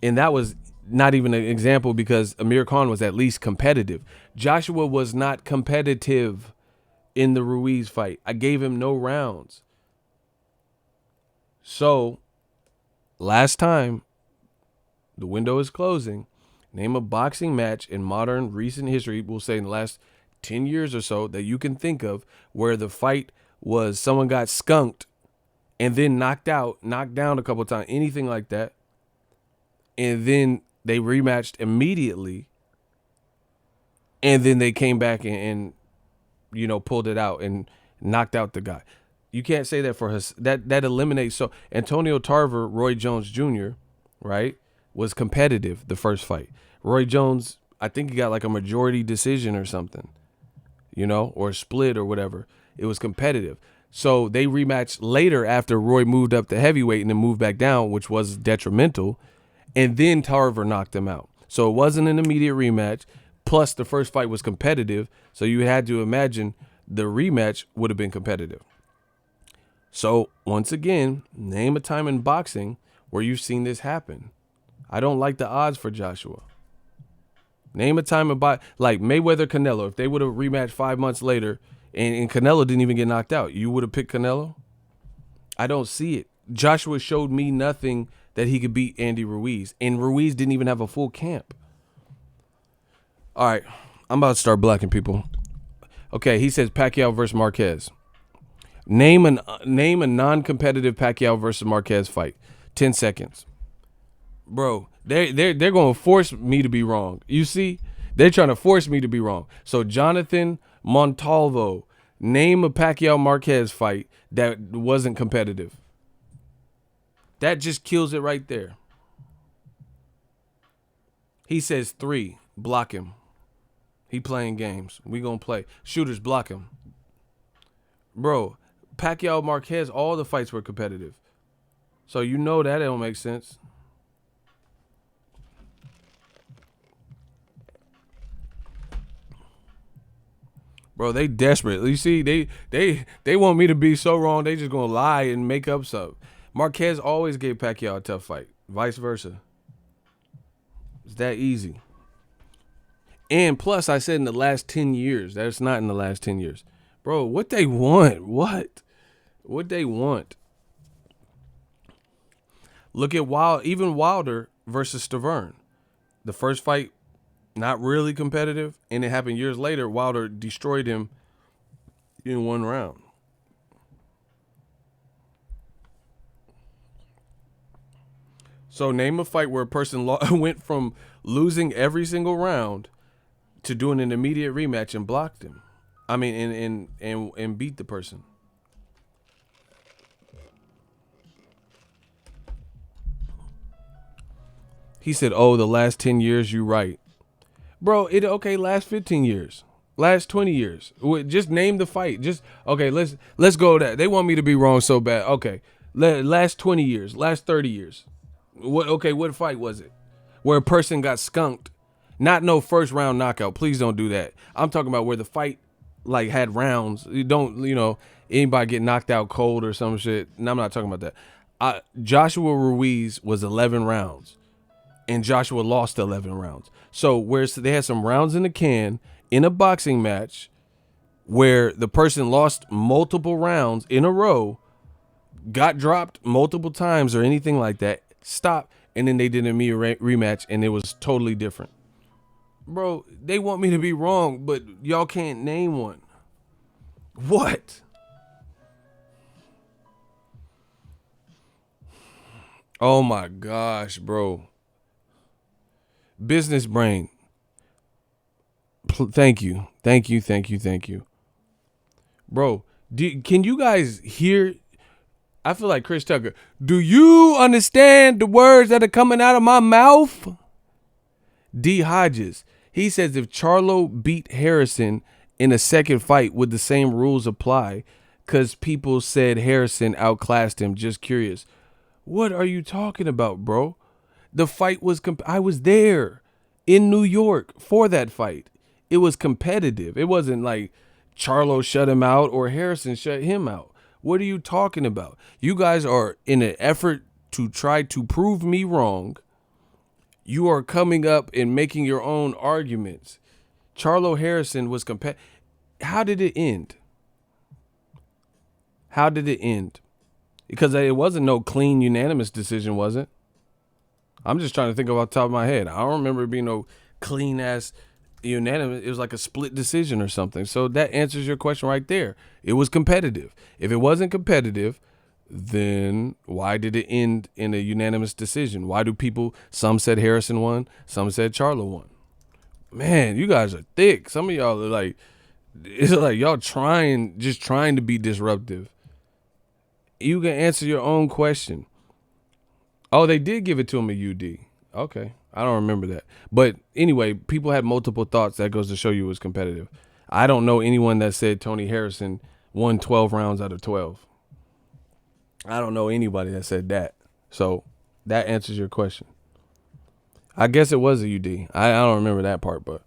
And that was not even an example because Amir Khan was at least competitive. Joshua was not competitive in the Ruiz fight. I gave him no rounds. So, last time, the window is closing. Name a boxing match in modern recent history, we'll say in the last 10 years or so, that you can think of where the fight was someone got skunked and then knocked down a couple of times, anything like that. And then they rematched immediately. And then they came back and pulled it out and knocked out the guy. You can't say that for us. That eliminates. So Antonio Tarver, Roy Jones Jr., right, was competitive the first fight. Roy Jones, I think he got like a majority decision or something, or split or whatever. It was competitive. So they rematched later after Roy moved up to heavyweight and then moved back down, which was detrimental. And then Tarver knocked him out. So it wasn't an immediate rematch. Plus the first fight was competitive. So you had to imagine the rematch would have been competitive. So once again, name a time in boxing where you've seen this happen. I don't like the odds for Joshua. Name a time about like Mayweather Canelo. If they would have rematched 5 months later and Canelo didn't even get knocked out, you would have picked Canelo? I don't see it. Joshua showed me nothing that he could beat Andy Ruiz. And Ruiz didn't even have a full camp. All right. I'm about to start blacking people. Okay, he says Pacquiao versus Marquez. Name a non-competitive Pacquiao versus Marquez fight. 10 seconds. Bro, they're going to force me to be wrong. You see? They're trying to force me to be wrong. So Jonathan Montalvo, name a Pacquiao Marquez fight that wasn't competitive. That just kills it right there. He says 3. Block him. He playing games. We gonna play. Shooters block him. Bro, Pacquiao Marquez, all the fights were competitive. So you know that don't make sense. Bro, they desperate. You see, they want me to be so wrong. They just gonna lie and make up stuff. Marquez always gave Pacquiao a tough fight. Vice versa. It's that easy. And plus, I said in the last 10 years. That's not in the last 10 years. Bro, what they want? What? What they want? Look at even Wilder versus Stavern. The first fight, not really competitive, and it happened years later. Wilder destroyed him in one round. So name a fight where a person went from losing every single round to doing an immediate rematch and blocked him. I mean, and beat the person. He said, "Oh, the last 10 years, you right, bro. Okay. Last 15 years, last 20 years. Just name the fight. Just okay. Let's go with that. They want me to be wrong so bad. Okay, last 20 years, last 30 years. What? Okay, what fight was it? Where a person got skunked? Not no first round knockout. Please don't do that. I'm talking about where the fight like had rounds. You don't, anybody get knocked out cold or some shit. No, I'm not talking about that. Joshua Ruiz was 11 rounds, and Joshua lost 11 rounds. So whereas they had some rounds in the can in a boxing match where the person lost multiple rounds in a row, got dropped multiple times or anything like that, stopped, and then they did a immediate rematch, and it was totally different. Bro, they want me to be wrong, but y'all can't name one. What? Oh my gosh, bro. Business brain. Thank you. Thank you. Thank you. Thank you. Bro, can you guys hear? I feel like Chris Tucker. Do you understand the words that are coming out of my mouth? D. Hodges. He says if Charlo beat Harrison in a second fight, would the same rules apply? Because people said Harrison outclassed him. Just curious. What are you talking about, bro? The fight was I was there in New York for that fight. It was competitive. It wasn't like Charlo shut him out or Harrison shut him out. What are you talking about? You guys are in an effort to try to prove me wrong. You are coming up and making your own arguments. Charlo Harrison was How did it end? How did it end? Because it wasn't no clean unanimous decision, was it? I'm just trying to think off the top of my head. I don't remember it being no clean ass unanimous. It was like a split decision or something. So that answers your question right there. It was competitive. If it wasn't competitive, then why did it end in a unanimous decision? Why do some said Harrison won, some said Charlo won? Man, you guys are thick. Some of y'all are like, it's like y'all just trying to be disruptive. You can answer your own question. Oh, they did give it to him at UD. Okay. I don't remember that. But anyway, people had multiple thoughts. That goes to show you it was competitive. I don't know anyone that said Tony Harrison won 12 rounds out of 12. I don't know anybody that said that. So that answers your question. I guess it was a UD. I don't remember that part, but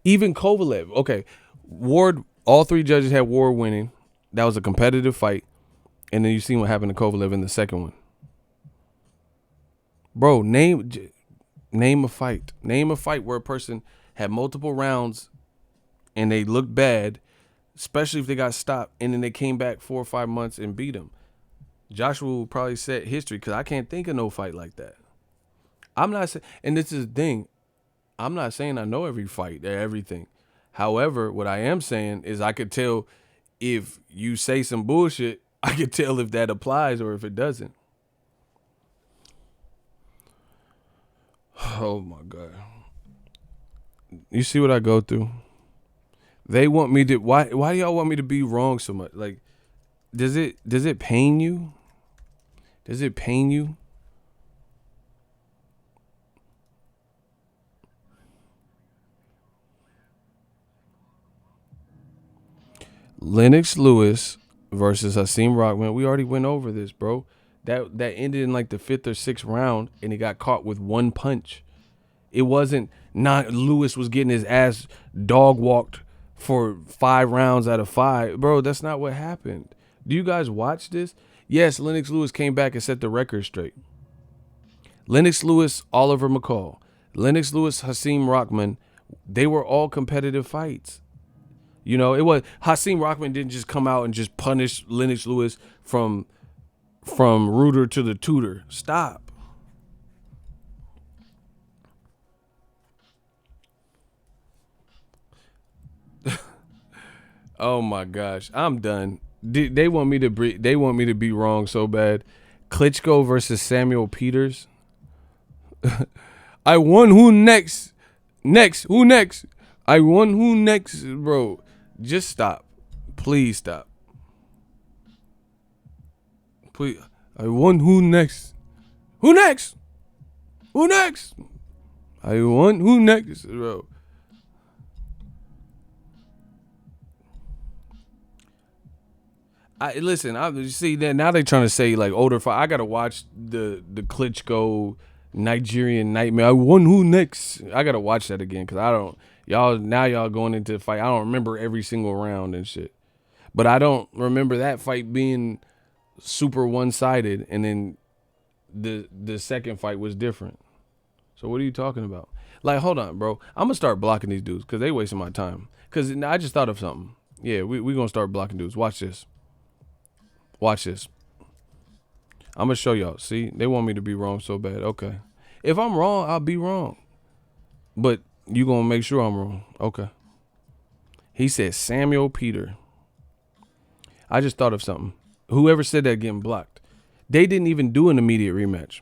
even Kovalev. Okay. Ward, all three judges had Ward winning. That was a competitive fight. And then you seen what happened to Kovalev in the second one. Bro, name a fight. Name a fight where a person had multiple rounds and they looked bad, especially if they got stopped, and then they came back 4 or 5 months and beat him. Joshua will probably set history because I can't think of no fight like that. I'm not saying, and this is the thing, I'm not saying I know every fight or everything. However, what I am saying is I could tell if you say some bullshit, I could tell if that applies or if it doesn't. Oh my God. You see what I go through? They want me to why do y'all want me to be wrong so much? Like, does it pain you? Does it pain you? Lennox Lewis versus Hakeem Rockman. We already went over this, bro. That ended in like the 5th or 6th round, and he got caught with one punch. It wasn't not Lewis was getting his ass dog walked for 5 rounds out of 5. Bro, that's not what happened. Do you guys watch this? Yes, Lennox Lewis came back and set the record straight. Lennox Lewis, Oliver McCall. Lennox Lewis, Hakeem Rockman, they were all competitive fights. You know, it was Hakeem Rockman didn't just come out and just punish Lennox Lewis from rooter to the tutor. Stop. Oh my gosh, I'm done. They want me to be wrong so bad. Klitschko versus Samuel Peters. I won. Who next? Who next? I won. Who next, bro? Just stop. Please stop. Please. I won. Who next? Who next? Who next? I won. Who next, bro? Listen. I see that now they trying to say like older fight. I gotta watch the Klitschko Nigerian Nightmare. I won. Who next? I gotta watch that again because I don't. Y'all going into the fight. I don't remember every single round and shit. But I don't remember that fight being super one-sided, and then the second fight was different. So what are you talking about? Like, hold on, bro. I'm gonna start blocking these dudes because they wasting my time. Because I just thought of something. Yeah, we gonna start blocking dudes. Watch this. Watch this. I'm gonna show y'all. See, they want me to be wrong so bad. Okay. If I'm wrong, I'll be wrong. But you gonna make sure I'm wrong. Okay. He said Samuel Peter. I just thought of something. Whoever said that getting blocked. They didn't even do an immediate rematch.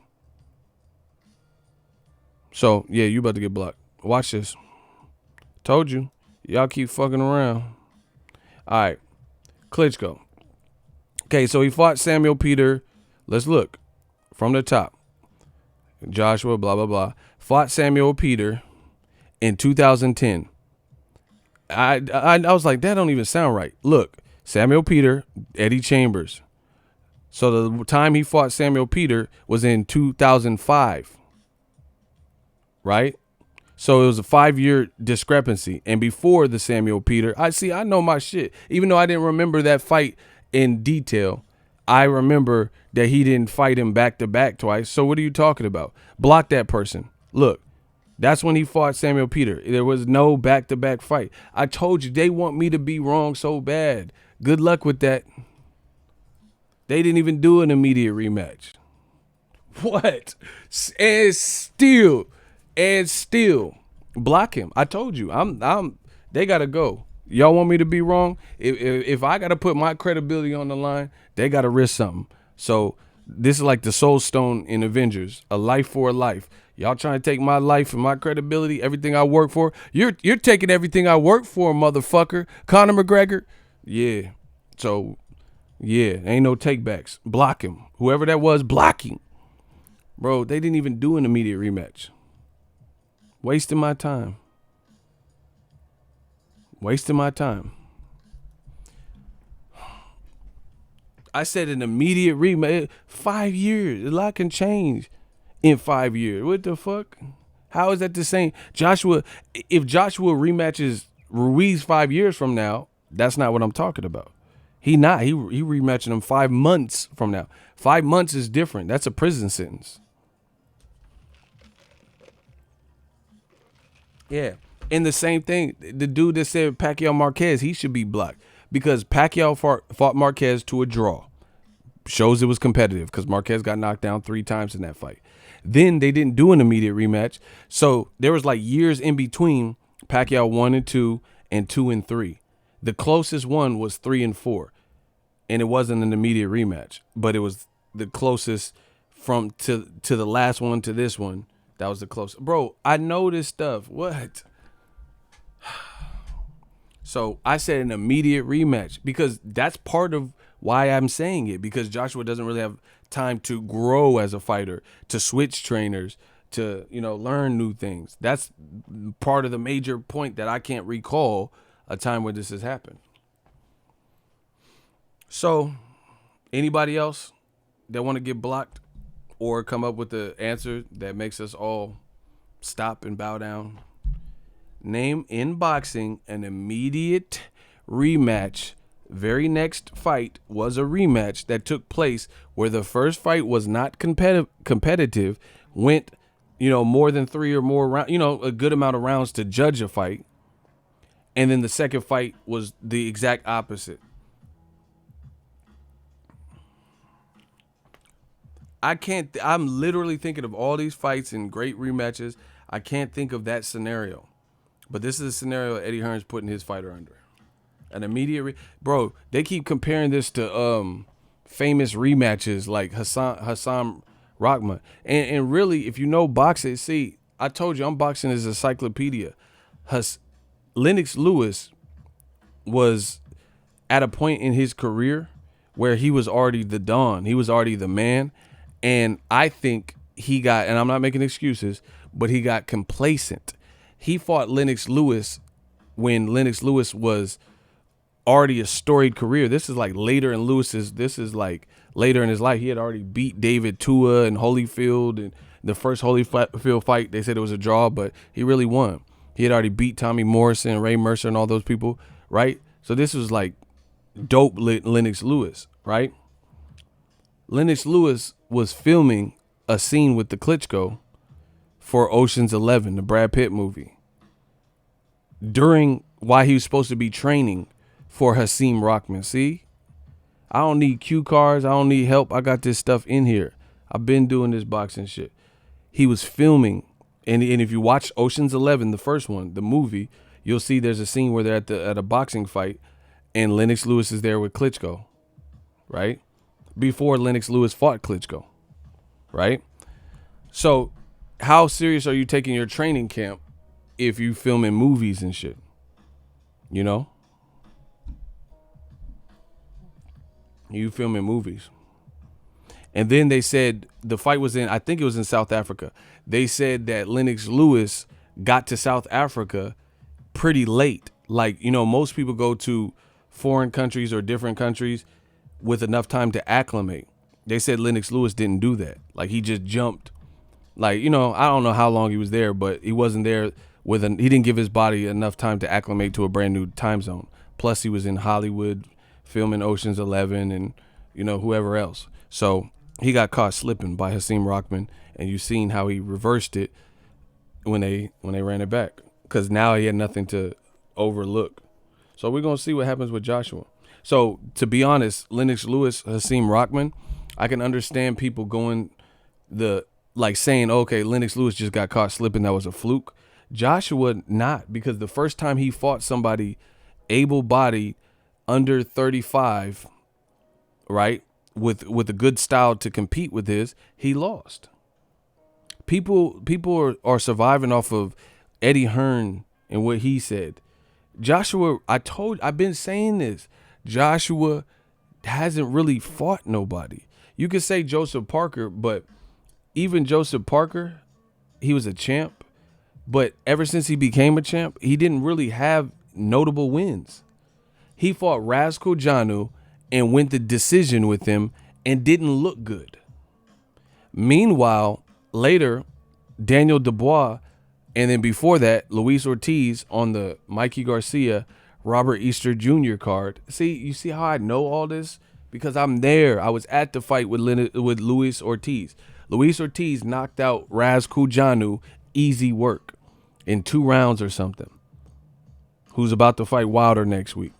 So, yeah, you about to get blocked. Watch this. Told you. Y'all keep fucking around. All right. Klitschko. Okay, so he fought Samuel Peter. Let's look. From the top. Joshua, blah, blah, blah. Fought Samuel Peter in 2010. I was like, that don't even sound right. Look. Samuel Peter, Eddie Chambers. So the time he fought Samuel Peter was in 2005. Right? So it was a 5-year discrepancy. And before the Samuel Peter, I know my shit. Even though I didn't remember that fight in detail, I remember that he didn't fight him back-to-back twice. So what are you talking about? Block that person. Look, that's when he fought Samuel Peter. There was no back-to-back fight. I told you, they want me to be wrong so bad. Good luck with that. They didn't even do an immediate rematch. What? And still block him. I told you. They gotta go. Y'all want me to be wrong? If I gotta put my credibility on the line, they gotta risk something. So this is like the Soul Stone in Avengers, a life for a life. Y'all trying to take my life and my credibility, everything I work for. You're taking everything I work for, motherfucker. Conor McGregor. Yeah. So, yeah, ain't no takebacks. Block him. Whoever that was, block him. Bro, they didn't even do an immediate rematch. Wasting my time. Wasting my time. I said an immediate rematch. 5 years. A lot can change in 5 years. What the fuck? How is that the same? If Joshua rematches Ruiz 5 years from now, that's not what I'm talking about. He rematching him 5 months from now. 5 months is different. That's a prison sentence. Yeah. And the same thing, the dude that said Pacquiao Marquez, he should be blocked because Pacquiao fought Marquez to a draw. Shows it was competitive because Marquez got knocked down 3 times in that fight. Then they didn't do an immediate rematch. So there was like years in between Pacquiao 1 and 2 and 2 and 3. The closest one was 3 and 4. And it wasn't an immediate rematch, but it was the closest from to the last one to this one. That was the closest. Bro, I know this stuff. What? So I said an immediate rematch because that's part of why I'm saying it, because Joshua doesn't really have time to grow as a fighter, to switch trainers, to, learn new things. That's part of the major point that I can't recall a time where this has happened. So, anybody else that want to get blocked or come up with the answer that makes us all stop and bow down? Name in boxing an immediate rematch. Very next fight was a rematch that took place where the first fight was not competitive, went, more than 3 or more rounds, a good amount of rounds to judge a fight. And then the second fight was the exact opposite. I'm literally thinking of all these fights and great rematches. I can't think of that scenario. But this is a scenario Eddie Hearn's putting his fighter under. An immediate bro, they keep comparing this to famous rematches like Hassan Rahman. And really, if you know boxing, see, I told you I'm boxing as a encyclopedia. Lennox Lewis was at a point in his career where he was already the Don. He was already the man. And I think he got, and I'm not making excuses, but he got complacent. He fought Lennox Lewis when Lennox Lewis was already a storied career. This is like later in Lewis's, this is like later in his life. He had already beat David Tua and Holyfield, and the first Holyfield fight, they said it was a draw, but he really won. He had already beat Tommy Morrison, Ray Mercer, and all those people, right? So this was like dope Lennox Lewis, right? Lennox Lewis was filming a scene with the Klitschko for Ocean's 11, the Brad Pitt movie, while he was supposed to be training for Hasim Rahman. See, I don't need cue cards. I don't need help. I got this stuff in here. I've been doing this boxing shit. He was filming, and if you watch Ocean's 11, the first one, the movie, you'll see there's a scene where they're at a boxing fight, and Lennox Lewis is there with Klitschko, right? Before Lennox Lewis fought Klitschko, right? So how serious are you taking your training camp if you filming movies and shit? You filming movies. And then they said the fight was I think it was in South Africa. They said that Lennox Lewis got to South Africa pretty late. Like, most people go to foreign countries or different countries with enough time to acclimate. They said Lennox Lewis didn't do that. Like, he just jumped. Like, I don't know how long he was there, but he wasn't there he didn't give his body enough time to acclimate to a brand new time zone. Plus, he was in Hollywood filming Ocean's 11 and, whoever else. So he got caught slipping by Hasim Rahman, and you've seen how he reversed it when they ran it back, because now he had nothing to overlook. So we're going to see what happens with Joshua. So, to be honest, Lennox Lewis, Hasim Rahman, I can understand people going saying, okay, Lennox Lewis just got caught slipping, that was a fluke. Joshua not, because the first time he fought somebody able-bodied under 35, right, with a good style to compete with his, he lost. People are surviving off of Eddie Hearn and what he said. Joshua, I've been saying this. Joshua hasn't really fought nobody. You could say Joseph Parker, but even Joseph Parker, he was a champ. But ever since he became a champ, he didn't really have notable wins. He fought Razko Janu and went the decision with him and didn't look good. Meanwhile, later, Daniel Dubois, and then before that, Luis Ortiz on the Mikey Garcia, Robert Easter Jr. card. See, you see how I know all this? Because I'm there. I was at the fight with Luis Ortiz. Luis Ortiz knocked out Razko Janu, easy work, in 2 rounds or something, who's about to fight Wilder next week.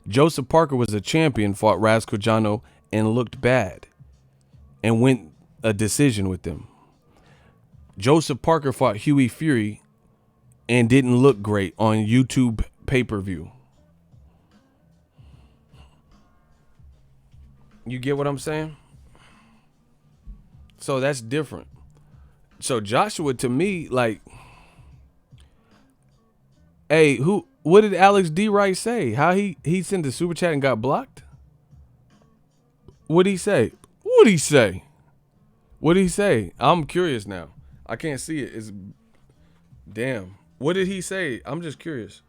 Joseph Parker was a champion, fought Razko Janu and looked bad and went a decision with them. Joseph Parker fought Huey Fury and didn't look great on YouTube pay-per-view. You get what I'm saying? So that's different. So Joshua, to me, like, hey, what did Alex D. Wright say? How he sent the super chat and got blocked? What'd he say? What'd he say? What'd he say? I'm curious now. I can't see it. It's damn. What did he say? I'm just curious.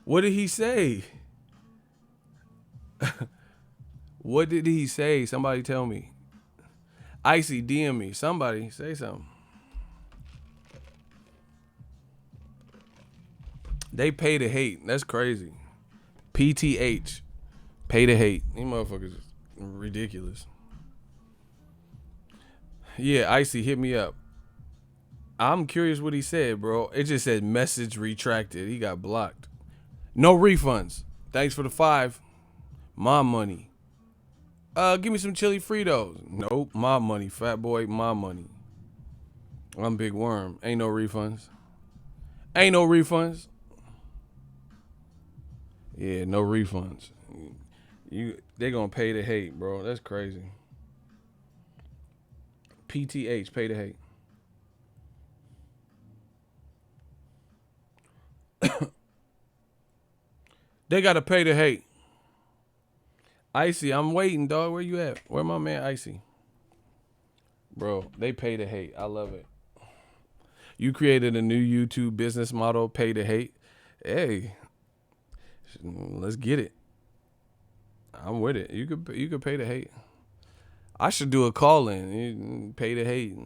What did he say? What did he say? Somebody tell me. Icy, DM me. Somebody say something. They pay to hate. That's crazy. PTH. Pay to hate. These motherfuckers is ridiculous. Yeah, Icy, hit me up. I'm curious what he said, bro. It just said message retracted. He got blocked. No refunds. Thanks for the 5. My money. Give me some chili Fritos. Nope, my money, fat boy, my money. I'm Big Worm. Ain't no refunds. Ain't no refunds. Yeah, no refunds. They gonna pay to hate, bro. That's crazy. PTH, pay to hate. They gotta pay to hate. Icy, I'm waiting, dog. Where you at? Where my man Icy? Bro, they pay to hate. I love it. You created a new YouTube business model, pay to hate. Hey, let's get it. I'm with it. You could pay to hate. I should do a call in. Pay to hate.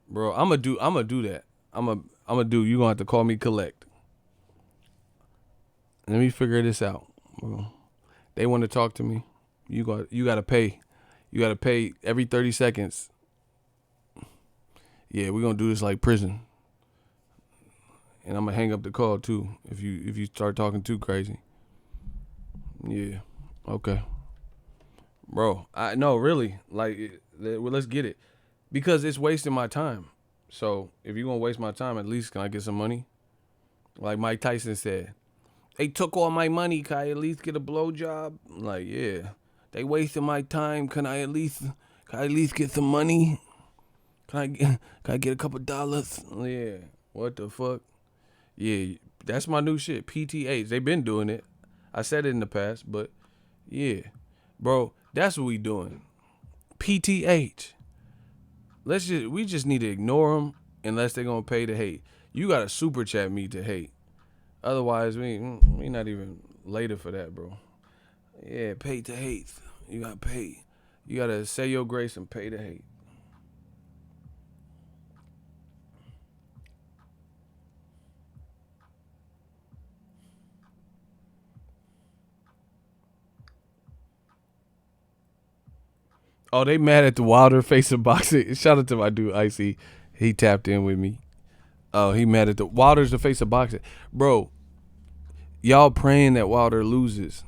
Bro, I'm gonna do that. I'm gonna do. You gonna have to call me collect. Let me figure this out. They want to talk to me. You gotta pay. You gotta pay every 30 seconds. Yeah, we're gonna do this like prison. And I'm gonna hang up the call too if you start talking too crazy. Yeah. Okay. Bro, I no really like. Well, let's get it because it's wasting my time. So if you're gonna waste my time, at least can I get some money? Like Mike Tyson said, they took all my money. Can I at least get a blowjob? Like, yeah, they wasted my time. Can I at least get some money? Can I get a couple dollars? Yeah. What the fuck? Yeah, that's my new shit. PTH. They've been doing it. I said it in the past, but yeah, bro, that's what we doing. PTH. We just need to ignore them unless they're gonna pay to hate. You gotta super chat me to hate. Otherwise, we not even later for that, bro. Yeah, pay to hate. You gotta pay. You gotta say your grace and pay to hate. Oh, they mad at the Wilder face of boxing. Shout out to my dude Icy. He tapped in with me. Oh, he mad at the Wilder's the face of boxing, bro. Y'all praying that Wilder loses.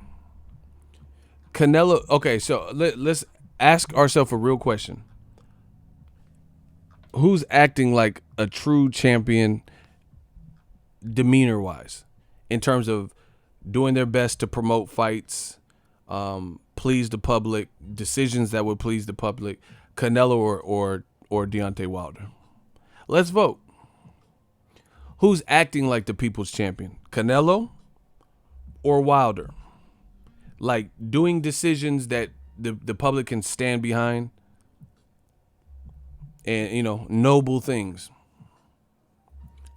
Canelo. Okay, so let's ask ourselves a real question. Who's acting like a true champion demeanor wise in terms of doing their best to promote fights, please the public, decisions that would please the public? Canelo or Deontay Wilder? Let's vote. Who's acting like the people's champion? Canelo or Wilder? Like doing decisions that the public can stand behind and, noble things.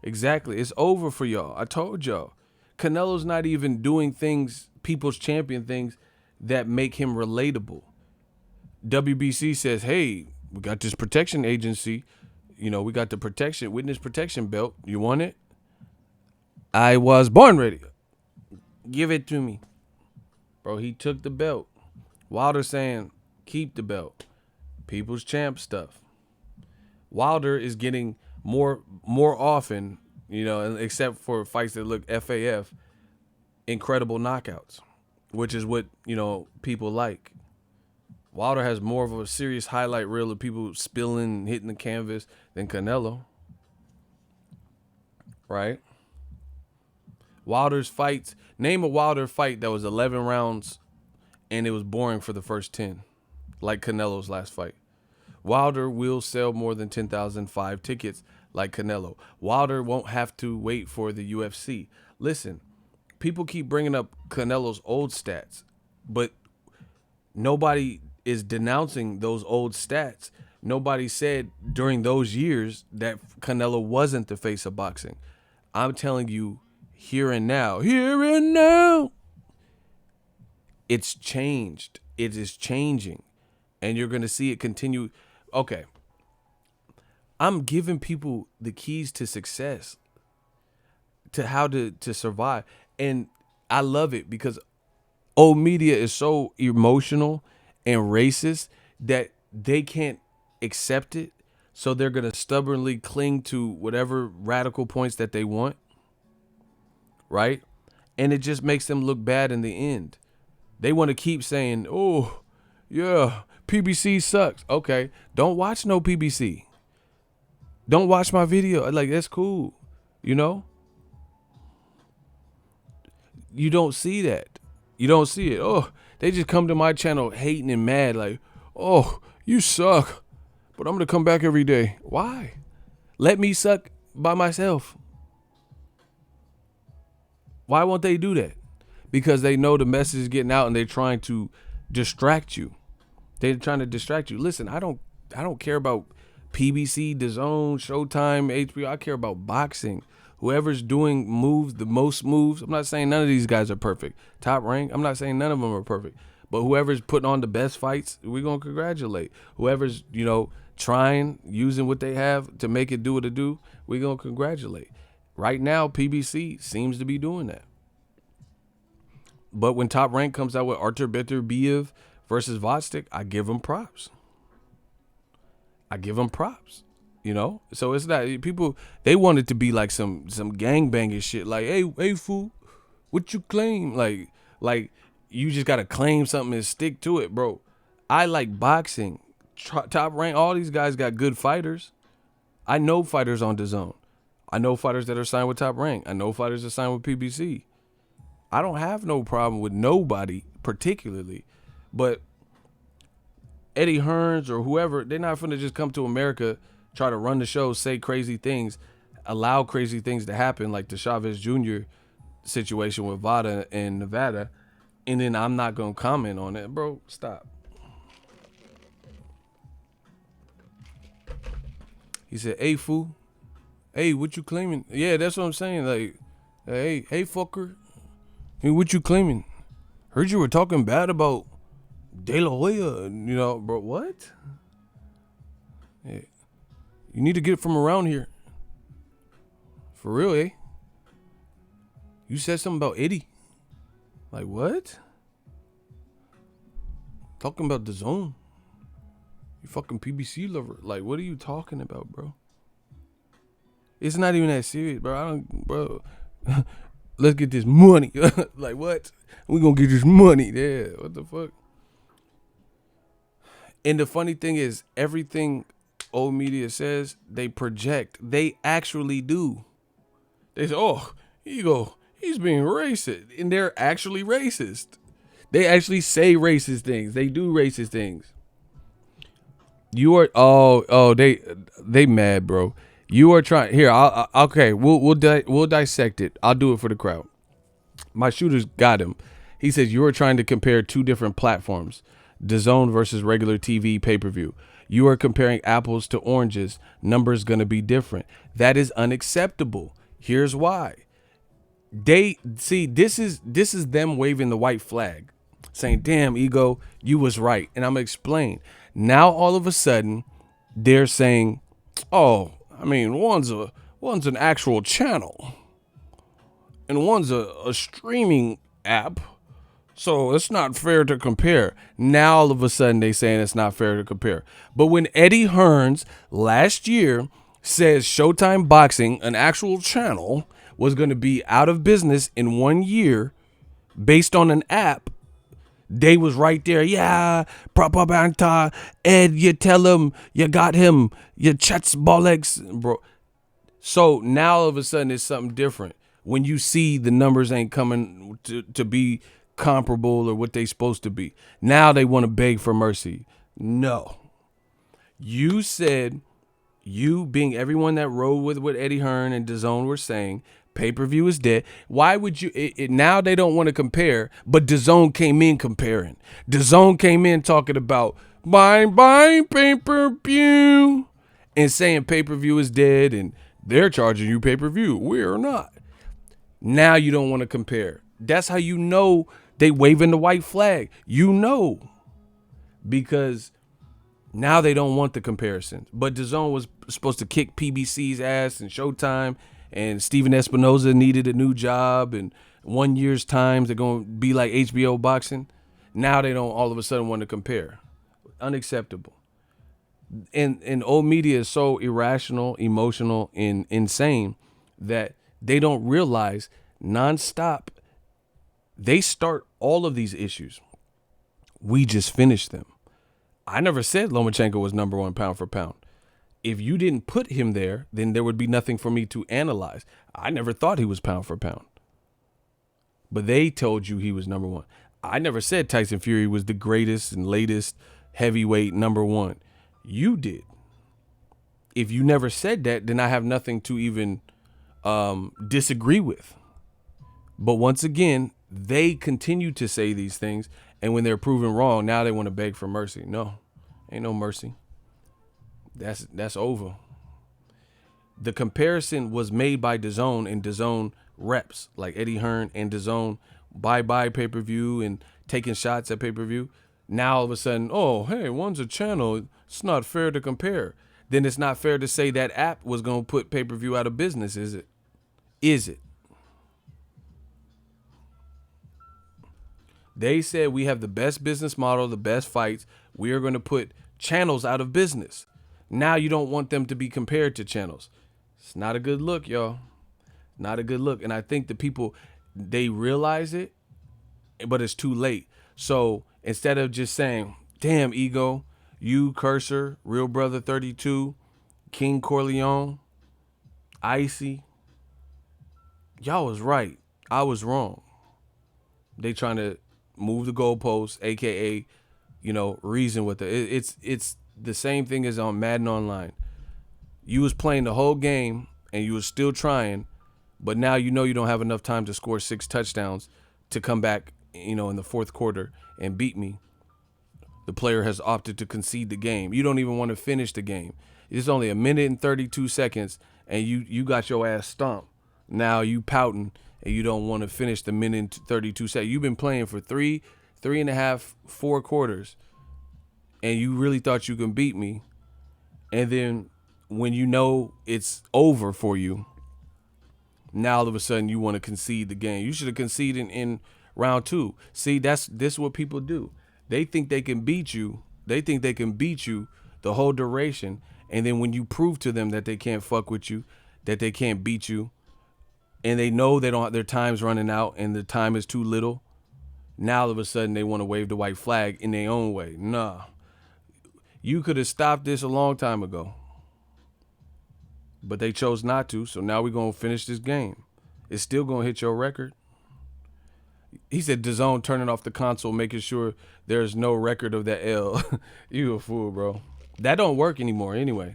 Exactly. It's over for y'all. I told y'all. Canelo's not even doing things, people's champion things, that make him relatable. WBC says, hey, we got this protection agency. We got the witness protection belt. You want it? I was born ready. Give it to me. Bro, he took the belt. Wilder saying, keep the belt. People's champ stuff. Wilder is getting more often, except for fights that look FAF, incredible knockouts, which is what, people like. Wilder has more of a serious highlight reel of people spilling, hitting the canvas than Canelo. Right? Wilder's fights, name a Wilder fight that was 11 rounds and it was boring for the first 10, like Canelo's last fight. Wilder will sell more than 10,005 tickets like Canelo. Wilder won't have to wait for the UFC. Listen, people keep bringing up Canelo's old stats, but nobody is denouncing those old stats. Nobody said during those years that Canelo wasn't the face of boxing. I'm telling you, here and now, It's changed. It is changing. And you're going to see it continue. Okay. I'm giving people the keys to success, to how to survive. And I love it because old media is so emotional and racist that they can't accept it. So they're going to stubbornly cling to whatever radical points that they want. Right? And it just makes them look bad in the end. They want to keep saying, oh, yeah, PBC sucks. Okay, don't watch no PBC. Don't watch my video. Like, that's cool. You know? You don't see that. You don't see it. Oh, they just come to my channel hating and mad like, oh, you suck. But I'm going to come back every day. Why? Let me suck by myself. Why won't they do that? Because they know the message is getting out and they're trying to distract you. They're trying to distract you. Listen, I don't care about PBC, DAZN, Showtime, HBO. I care about boxing. Whoever's doing moves, the most moves. I'm not saying none of these guys are perfect. Top Rank, I'm not saying none of them are perfect. But whoever's putting on the best fights, we're going to congratulate. Whoever's, trying, using what they have to make it do what it do, we're going to congratulate. Right now, PBC seems to be doing that. But when Top Rank comes out with Artur Beterbiev versus Vodstick, I give them props. So it's not people. They want it to be like some gangbanging shit. Like, hey fool, what you claim? Like you just gotta claim something and stick to it, bro. I like boxing. Top Rank. All these guys got good fighters. I know fighters on DAZN. I know fighters that are signed with Top Rank. I know fighters that are signed with PBC. I don't have no problem with nobody particularly, but Eddie Hearns or whoever, they're not finna just come to America, try to run the show, say crazy things, allow crazy things to happen like the Chavez Jr. situation with Vada in Nevada, and then I'm not gonna comment on it. Bro, stop. He said, hey, fool. Hey, what you claiming? Yeah, that's what I'm saying. Like, hey, fucker. Hey, what you claiming? Heard you were talking bad about De La Hoya. Bro, what? Yeah. You need to get from around here. For real, eh? You said something about Eddie. Like, what? Talking about DAZN. You fucking PBC lover. Like, what are you talking about, bro? It's not even that serious, bro. Bro. Let's get this money. Like, what? We gonna get this money. Yeah, what the fuck? And the funny thing is, everything old media says, they project. They actually do. They say, oh, he's being racist. And they're actually racist. They actually say racist things. They do racist things. You are, they mad, bro. You are trying, here, okay, we'll dissect it. I'll do it for the crowd. My shooter's got him. He says you are trying to compare two different platforms, DAZN versus regular TV pay-per-view. You are comparing apples to oranges. Numbers going to be different. That is unacceptable. Here's why. This is them waving the white flag, saying, damn, Ego, you was right. And I'm going to explain. Now, all of a sudden, they're saying, oh, I mean, one's an actual channel and one's a streaming app, so it's not fair to compare. Now all of a sudden they saying it's not fair to compare. But when Eddie Hearns last year says Showtime Boxing, an actual channel, was going to be out of business in 1 year based on an app, they was right there. Yeah, propaganda. Ed, you tell him you got him. You chats bollocks, bro. So now all of a sudden it's something different. When you see the numbers ain't coming to be comparable or what they supposed to be. Now they want to beg for mercy. No. You said, you being everyone that rode with what Eddie Hearn and DAZN were saying, pay-per-view is dead. Why would you? Now they don't want to compare, but DAZN came in comparing. DAZN came in talking about buying pay-per-view and saying pay-per-view is dead and they're charging you pay-per-view. We're not. Now you don't want to compare. That's how you know They waving the white flag. You know, because now they don't want the comparison. But DAZN was supposed to kick PBC's ass and Showtime, and Steven Espinoza needed a new job, and 1 year's time they're going to be like HBO boxing. Now they don't all of a sudden want to compare. Unacceptable. And old media is so irrational, emotional, and insane that they don't realize nonstop they start all of these issues. We just finished them. I never said Lomachenko was number one pound for pound. If you didn't put him there, then there would be nothing for me to analyze. I never thought he was pound for pound. But they told you he was number one. I never said Tyson Fury was the greatest and latest heavyweight number one. You did. If you never said that, then I have nothing to even disagree with. But once again, they continue to say these things, and when they're proven wrong, now they want to beg for mercy. No, ain't no mercy. That's over. The comparison was made by DAZN and DAZN reps like Eddie Hearn and DAZN buy pay-per-view and taking shots at pay-per-view. Now all of a sudden, oh, hey, one's a channel. It's not fair to compare. Then it's not fair to say that app was going to put pay-per-view out of business, is it? Is it? They said we have the best business model, the best fights. We are going to put channels out of business. Now you don't want them to be compared to channels. It's not a good look, y'all. Not a good look. And I think the people, they realize it, but it's too late. So instead of just saying, damn, Ego, you, Cursor, Real Brother 32, King Corleone, Icy, y'all was right. I was wrong. They trying to move the goalposts, aka, reason with it. It's the same thing as on Madden Online. You was playing the whole game and you was still trying, but now you don't have enough time to score 6 touchdowns to come back, in the fourth quarter and beat me. The player has opted to concede the game. You don't even want to finish the game. It's only 1 minute and 32 seconds and you got your ass stomped. Now you pouting and you don't want to finish the minute and 32 seconds. You've been playing for 3.5, 4 quarters, and you really thought you can beat me. And then when you know it's over for you, now all of a sudden you want to concede the game. You should have conceded in round 2. See, this is what people do. They think they can beat you. They think they can beat you the whole duration. And then when you prove to them that they can't fuck with you, that they can't beat you, and they know their time's running out and the time is too little, now all of a sudden they want to wave the white flag in their own way. Nah. You could have stopped this a long time ago. But they chose not to, so now we're going to finish this game. It's still going to hit your record. He said DAZN turning off the console, making sure there's no record of that L. You a fool, bro. That don't work anymore anyway.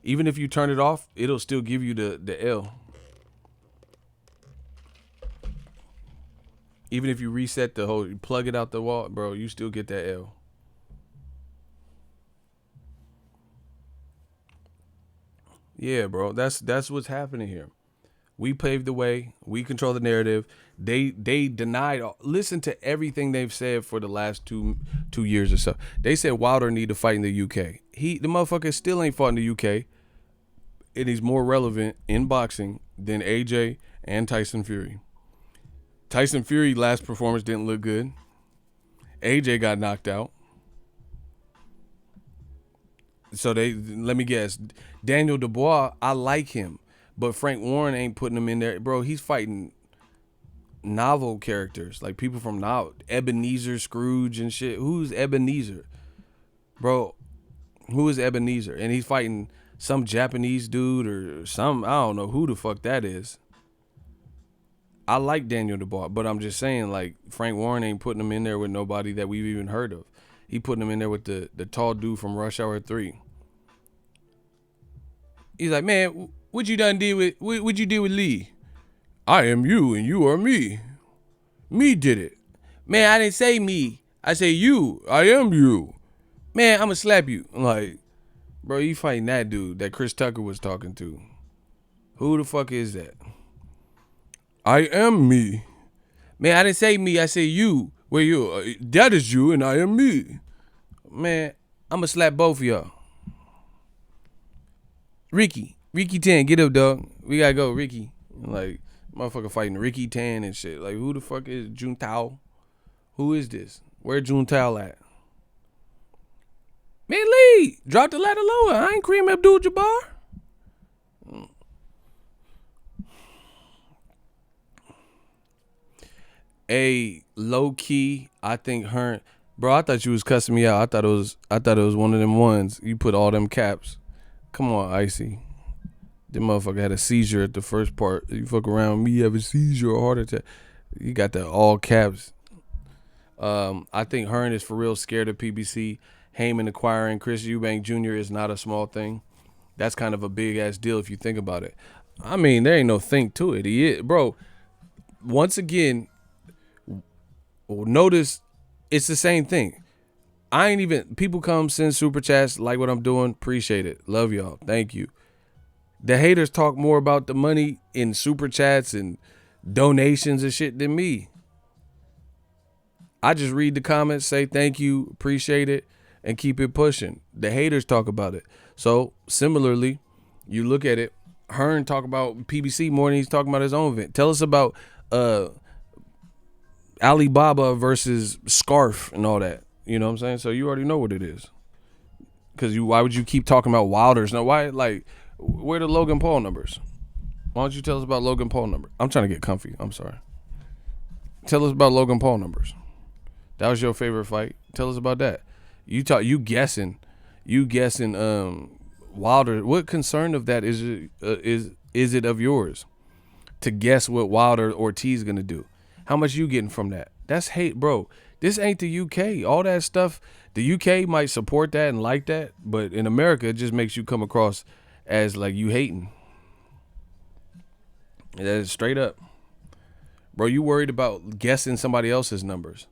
Even if you turn it off, it'll still give you the L. Even if you reset the whole, you plug it out the wall, bro, you still get that L. Yeah, bro, that's what's happening here. We paved the way. We control the narrative. They denied. Listen to everything they've said for the last two years or so. They said Wilder need to fight in the UK. The motherfucker still ain't fought in the UK, and he's more relevant in boxing than AJ and Tyson Fury. Tyson Fury last performance didn't look good. AJ got knocked out. So let me guess. Daniel Dubois, I like him, but Frank Warren ain't putting him in there. Bro, he's fighting novel characters, like people from novel. Ebenezer Scrooge and shit. Who's Ebenezer? Bro, who is Ebenezer? And he's fighting some Japanese dude or some, I don't know who the fuck that is. I like Daniel Dubois, but I'm just saying, like, Frank Warren ain't putting him in there with nobody that we've even heard of. He putting him in there with the tall dude from Rush Hour 3. He's like, man, what you done did with Lee? I am you and you are me. Me did it. Man, I didn't say me. I say you. I am you. Man, I'm gonna slap you. I'm like, bro, you fighting that dude that Chris Tucker was talking to. Who the fuck is that? I am me. Man, I didn't say me. I say you. Where you? That is you and I am me. Man, I'm going to slap both of y'all. Ricky 10, get up, dog. We got to go, Ricky. Like, motherfucker fighting Ricky 10 and shit. Like, who the fuck is Juntao? Who is this? Where Juntao at? Man, Lee, drop the ladder lower. I ain't Kareem Abdul-Jabbar. Low key, I think her, bro. I thought you was cussing me out. I thought it was one of them ones. You put all them caps. Come on, Icy. That motherfucker had a seizure at the first part. You fuck around with me, you have a seizure or heart attack. You got the all caps. I think Hearn is for real scared of PBC. Heyman acquiring Chris Eubank Jr. is not a small thing. That's kind of a big ass deal if you think about it. I mean, there ain't no think to it. He is, bro. Once again, notice it's the same thing. I ain't even, people come send super chats, like what I'm doing, appreciate it, love y'all, thank you. The haters talk more about the money in super chats and donations and shit than me. I just read the comments, say thank you, appreciate it, and keep it pushing. The haters talk about it. So similarly, you look at it, Hearn talk about PBC more than he's talking about his own event. Tell us about Alibaba versus Scarf and all that. You know what I'm saying? So you already know what it is. Because why would you keep talking about Wilders? Now, why, like, where are the Logan Paul numbers? Why don't you tell us about Logan Paul numbers? I'm trying to get comfy. I'm sorry. Tell us about Logan Paul numbers. That was your favorite fight. Tell us about that. You guessing Wilder. What concern of that is it of yours to guess what Wilder Ortiz is gonna do? How much you getting from that? That's hate, bro. This ain't the UK. All that stuff, the UK might support that and like that, but in America, it just makes you come across as like you hating. That is straight up. Bro, you worried about guessing somebody else's numbers.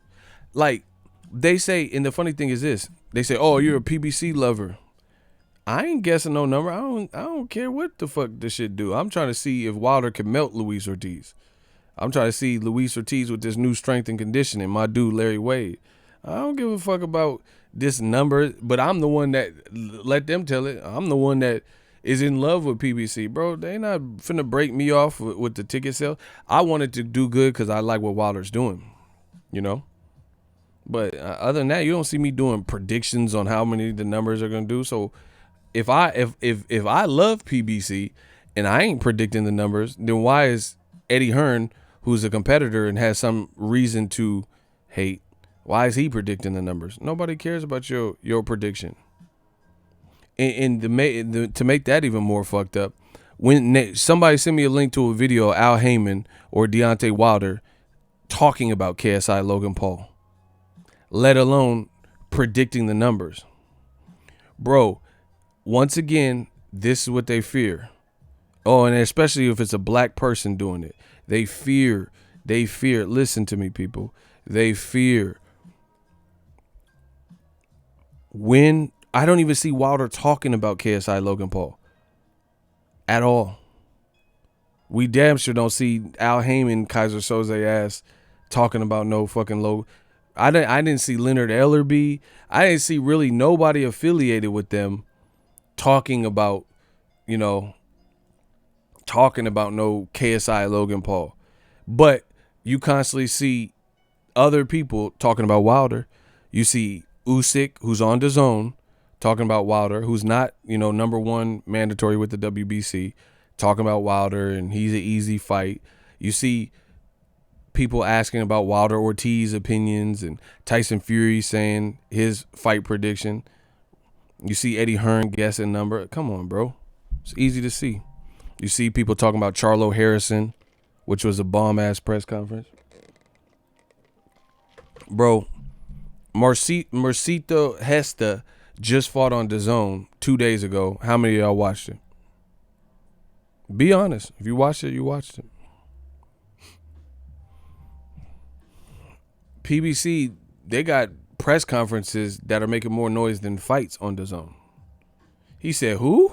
Like, they say, and the funny thing is this, they say, oh, you're a PBC lover. I ain't guessing no number. I don't care what the fuck this shit do. I'm trying to see if Wilder can melt Luis Ortiz. I'm trying to see Luis Ortiz with this new strength and conditioning, my dude Larry Wade. I don't give a fuck about this number, but I'm the one that, let them tell it, I'm the one that is in love with PBC, bro. They not finna break me off with the ticket sale. I wanted to do good because I like what Wilder's doing, you know? But other than that, you don't see me doing predictions on how many the numbers are gonna do. So if I love PBC and I ain't predicting the numbers, then why is Eddie Hearn, who's a competitor and has some reason to hate, why is he predicting the numbers? Nobody cares about your prediction. And to make that even more fucked up, when somebody sent me a link to a video of Al Heyman or Deontay Wilder talking about KSI Logan Paul, let alone predicting the numbers. Bro, once again, this is what they fear. Oh, and especially if it's a black person doing it. They fear, listen to me, people. They fear. When I don't even see Wilder talking about KSI Logan Paul at all. We damn sure don't see Al Heyman, Kaiser Soze ass talking about no fucking Logan. I didn't see Leonard Ellerby. I didn't see really nobody affiliated with them talking about no KSI Logan Paul. But you constantly see other people talking about Wilder. You see Usyk, who's on DAZN, talking about Wilder, who's not, number one mandatory with the WBC, talking about Wilder and he's an easy fight. You see people asking about Wilder Ortiz opinions and Tyson Fury saying his fight prediction. You see Eddie Hearn guessing number. Come on, bro. It's easy to see. You see people talking about Charlo Harrison, which was a bomb-ass press conference. Bro, Mercito Hesta just fought on DAZN 2 days ago. How many of y'all watched it? Be honest. If you watched it, you watched it. PBC, they got press conferences that are making more noise than fights on DAZN. He said, who?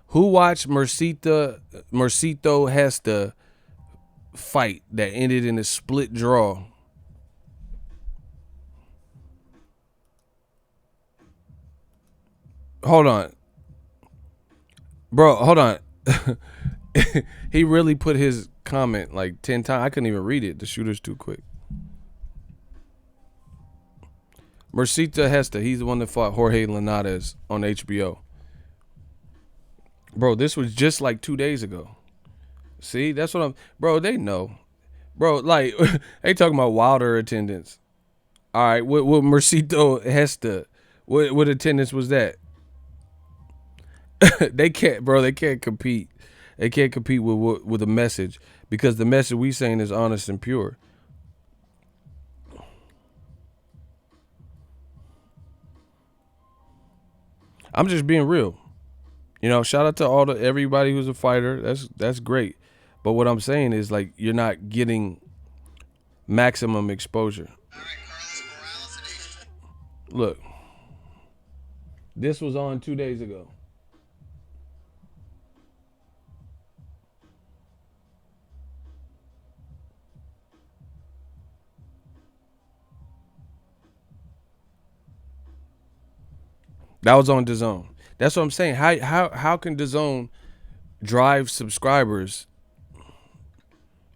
Who watched Mercito Hesta fight that ended in a split draw Hold on, bro. Hold on. He really put his comment like 10 times. I couldn't even read it. The shooter's too quick. Mercita Hesta, he's the one that fought Jorge Linares on HBO. Bro, this was just like 2 days ago. See, that's what I'm. Bro, they know. Bro, like they talking about Wilder attendance. All right, what Mercito Hesta? What attendance was that? They can't, bro. They can't compete. They can't compete with a message because the message we saying is honest and pure. I'm just being real. You know, shout out to everybody who's a fighter. That's great. But what I'm saying is like you're not getting maximum exposure. Look, this was on 2 days ago. That was on DAZN. That's what I'm saying. How can DAZN drive subscribers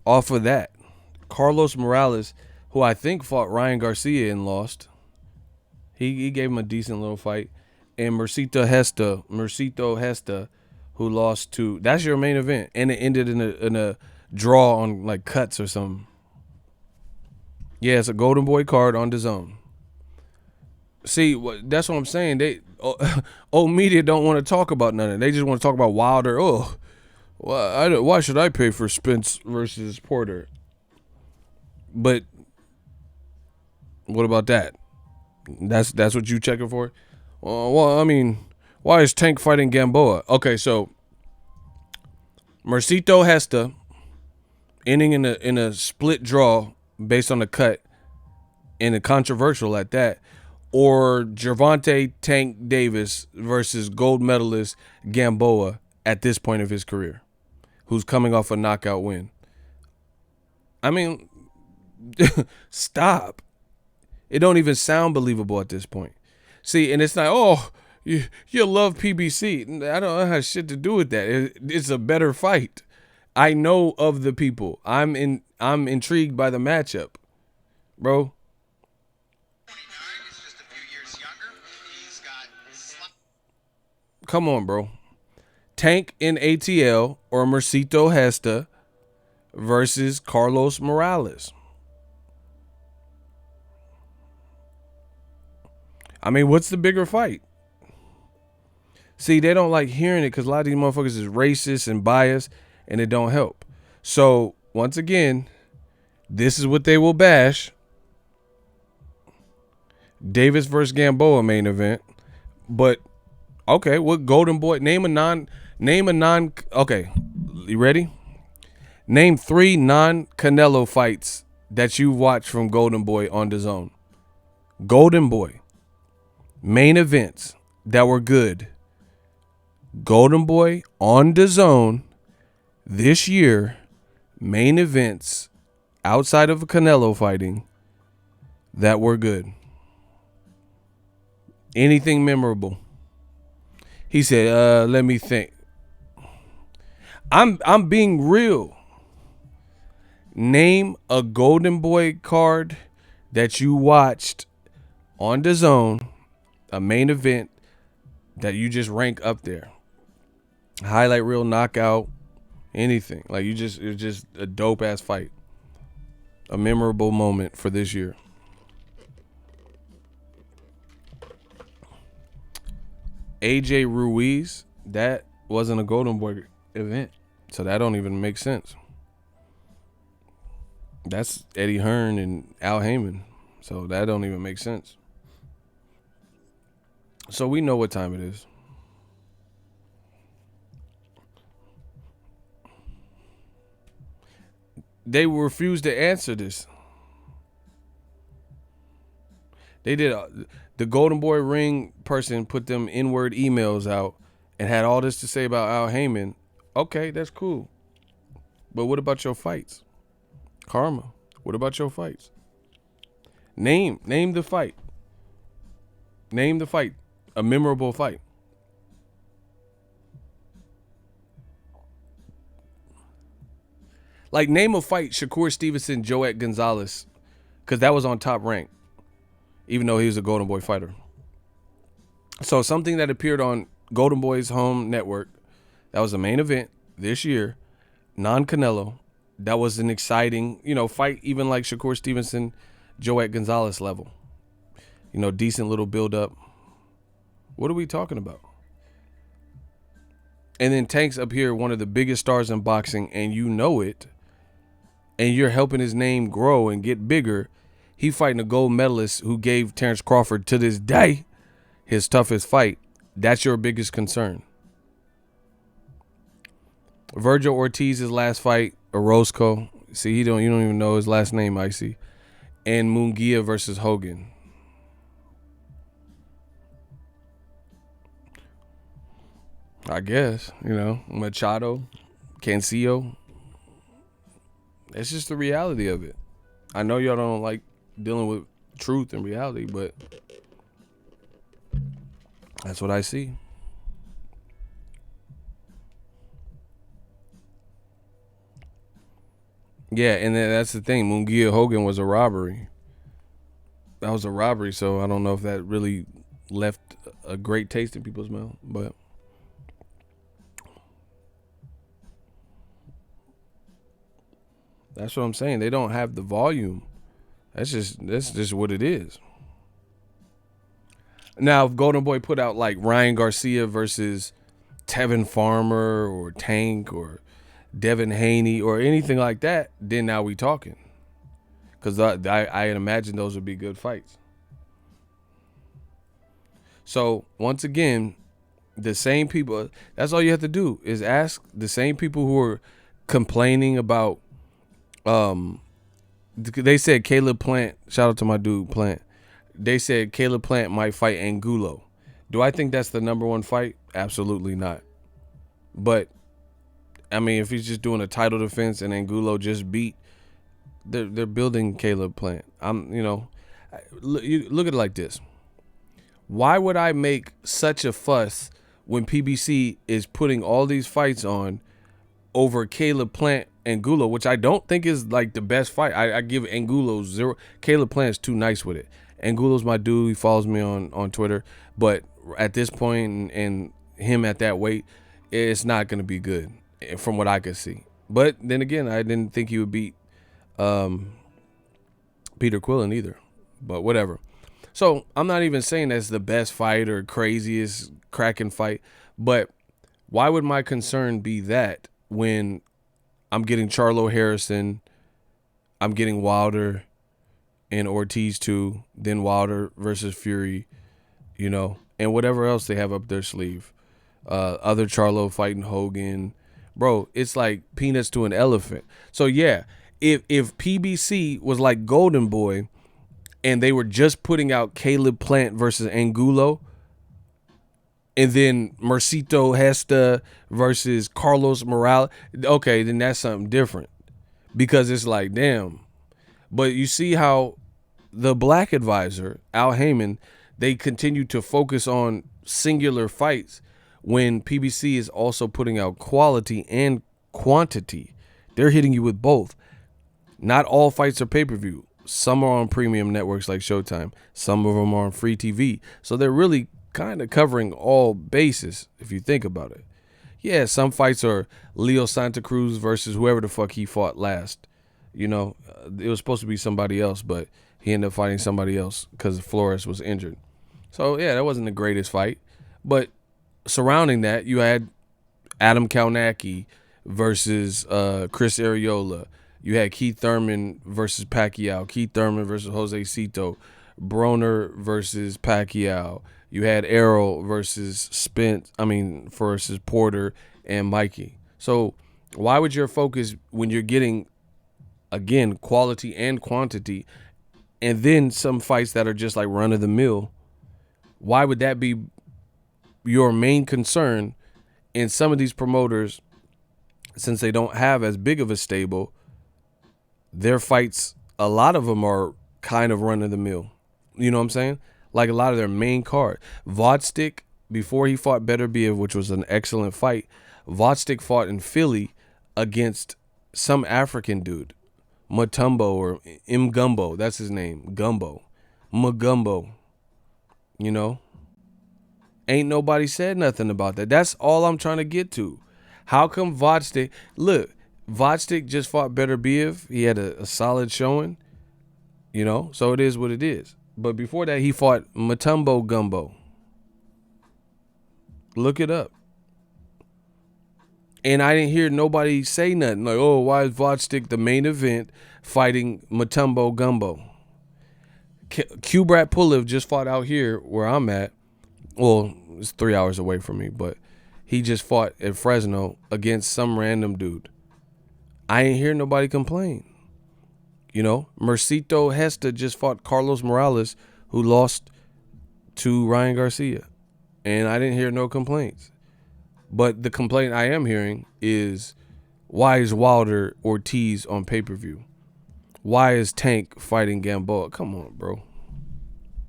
off of that? Carlos Morales, who I think fought Ryan Garcia and lost. He gave him a decent little fight. And Mercito Hesta, who lost to, that's your main event. And it ended in a draw on like cuts or something. Yeah, it's a Golden Boy card on DAZN. See, that's what I'm saying. They old media don't want to talk about nothing. They just want to talk about Wilder. Oh, why should I pay for Spence versus Porter? But what about that? That's what you checking for? Well, I mean, why is Tank fighting Gamboa? Okay, so Mercito Hesta ending in a split draw based on the cut and a controversial at that, or Gervonta Tank Davis versus gold medalist Gamboa at this point of his career, who's coming off a knockout win. I mean, stop. It don't even sound believable at this point. See, and it's like, oh, you love PBC. I don't have shit to do with that. It's a better fight. I know of the people. I'm intrigued by the matchup, bro. Come on, bro. Tank in ATL or Mercito Hesta versus Carlos Morales. I mean, what's the bigger fight? See, they don't like hearing it because a lot of these motherfuckers is racist and biased, and it don't help. So, once again, this is what they will bash. Davis versus Gamboa main event. But, okay, what Golden Boy? Name a non, okay, you ready? Name 3 non-Canelo fights that you watched from Golden Boy on DAZN. Golden Boy. Main events that were good. Golden Boy on DAZN this year. Main events outside of Canelo fighting that were good. Anything memorable? He said, let me think. I'm being real. Name a Golden Boy card that you watched on DAZN, a main event that you just rank up there. Highlight reel, knockout, anything. Like it's just a dope ass fight. A memorable moment for this year. AJ Ruiz, that wasn't a Golden Boy event. So that don't even make sense. That's Eddie Hearn and Al Heyman. So that don't even make sense. So we know what time it is. They refused to answer this. They did. The Golden Boy ring person put them inward emails out and had all this to say about Al Heyman. Okay, that's cool. But what about your fights? Karma, what about your fights? Name the fight. Name the fight. A memorable fight. Like, name a fight, Shakur Stevenson, Joet Gonzalez, because that was on Top Rank, even though he was a Golden Boy fighter. So something that appeared on Golden Boy's home network, that was the main event this year, non-Canelo, that was an exciting, fight, even like Shakur Stevenson, Joet Gonzalez level. Decent little build-up. What are we talking about? And then Tank's up here, one of the biggest stars in boxing, and you know it, and you're helping his name grow and get bigger. He fighting a gold medalist who gave Terrence Crawford, to this day, his toughest fight. That's your biggest concern. Virgil Ortiz's last fight, Orozco. See, you don't even know his last name, Icy. And Munguia versus Hogan. I guess, Machado, Cancillo. It's just the reality of it. I know y'all don't like dealing with truth and reality, but that's what I see. Yeah, and then that's the thing. Munguia Hogan was a robbery. That was a robbery, so I don't know if that really left a great taste in people's mouth, but that's what I'm saying. They don't have the volume. That's just what it is. Now, if Golden Boy put out like Ryan Garcia versus Tevin Farmer or Tank or Devin Haney or anything like that, then now we talking. Because I imagine those would be good fights. So, once again, the same people, that's all you have to do is ask the same people who are complaining about, they said Caleb Plant, shout out to my dude Plant, they said Caleb Plant might fight Angulo. Do I think that's the number one fight? Absolutely not. But, I mean, if he's just doing a title defense and Angulo just beat, they're building Caleb Plant. Look at it like this. Why would I make such a fuss when PBC is putting all these fights on over Caleb Plant Angulo, which I don't think is like the best fight. I give Angulo 0. Caleb Plant's too nice with it. Angulo's my dude. He follows me on Twitter. But at this point and him at that weight, it's not going to be good from what I could see. But then again, I didn't think he would beat Peter Quillen either. But whatever. So I'm not even saying that's the best fight or craziest cracking fight. But why would my concern be that when I'm getting Charlo Harrison, I'm getting Wilder and Ortiz too, then Wilder versus Fury, and whatever else they have up their sleeve. Other Charlo fighting Hogan. Bro, it's like peanuts to an elephant. So yeah, if PBC was like Golden Boy and they were just putting out Caleb Plant versus Angulo, and then Mercito Hesta versus Carlos Morales, okay, then that's something different. Because it's like, damn. But you see how the black advisor, Al Heyman, they continue to focus on singular fights when PBC is also putting out quality and quantity. They're hitting you with both. Not all fights are pay-per-view. Some are on premium networks like Showtime. Some of them are on free TV. So they're really kind of covering all bases if you think about it. Yeah, some fights are Leo Santa Cruz versus whoever the fuck he fought last. It was supposed to be somebody else, but he ended up fighting somebody else because Flores was injured. So, yeah, that wasn't the greatest fight. But surrounding that, you had Adam Kaunacki versus Chris Arreola. You had Keith Thurman versus Pacquiao. Keith Thurman versus Jose Cito. Broner versus Pacquiao. You had Errol versus versus Porter and Mikey. So why would your focus, when you're getting, again, quality and quantity, and then some fights that are just like run of the mill, why would that be your main concern? In some of these promoters, since they don't have as big of a stable, their fights, a lot of them are kind of run of the mill. You know what I'm saying? Like a lot of their main card. Vodstick, before he fought Beterbiev, which was an excellent fight, Vodstick fought in Philly against some African dude, Mutombo or Mgumbo, that's his name, Gumbo, Mugumbo, you know? Ain't nobody said nothing about that. That's all I'm trying to get to. How come Vodstik, look, Vodstik just fought Better Biev. He had a solid showing, you know? So it is what it is. But before that, he fought Mutombo Gumbo. Look it up. And I didn't hear nobody say nothing. Like, oh, why is Vodstik the main event fighting Mutombo Gumbo? Kubrat Pulev just fought out here where I'm at. Well, it's 3 hours away from me, but he just fought at Fresno against some random dude. I ain't hear nobody complain. You know, Mercito Hesta just fought Carlos Morales, who lost to Ryan Garcia. And I didn't hear no complaints. But the complaint I am hearing is, why is Wilder Ortiz on pay-per-view? Why is Tank fighting Gamboa? Come on, bro.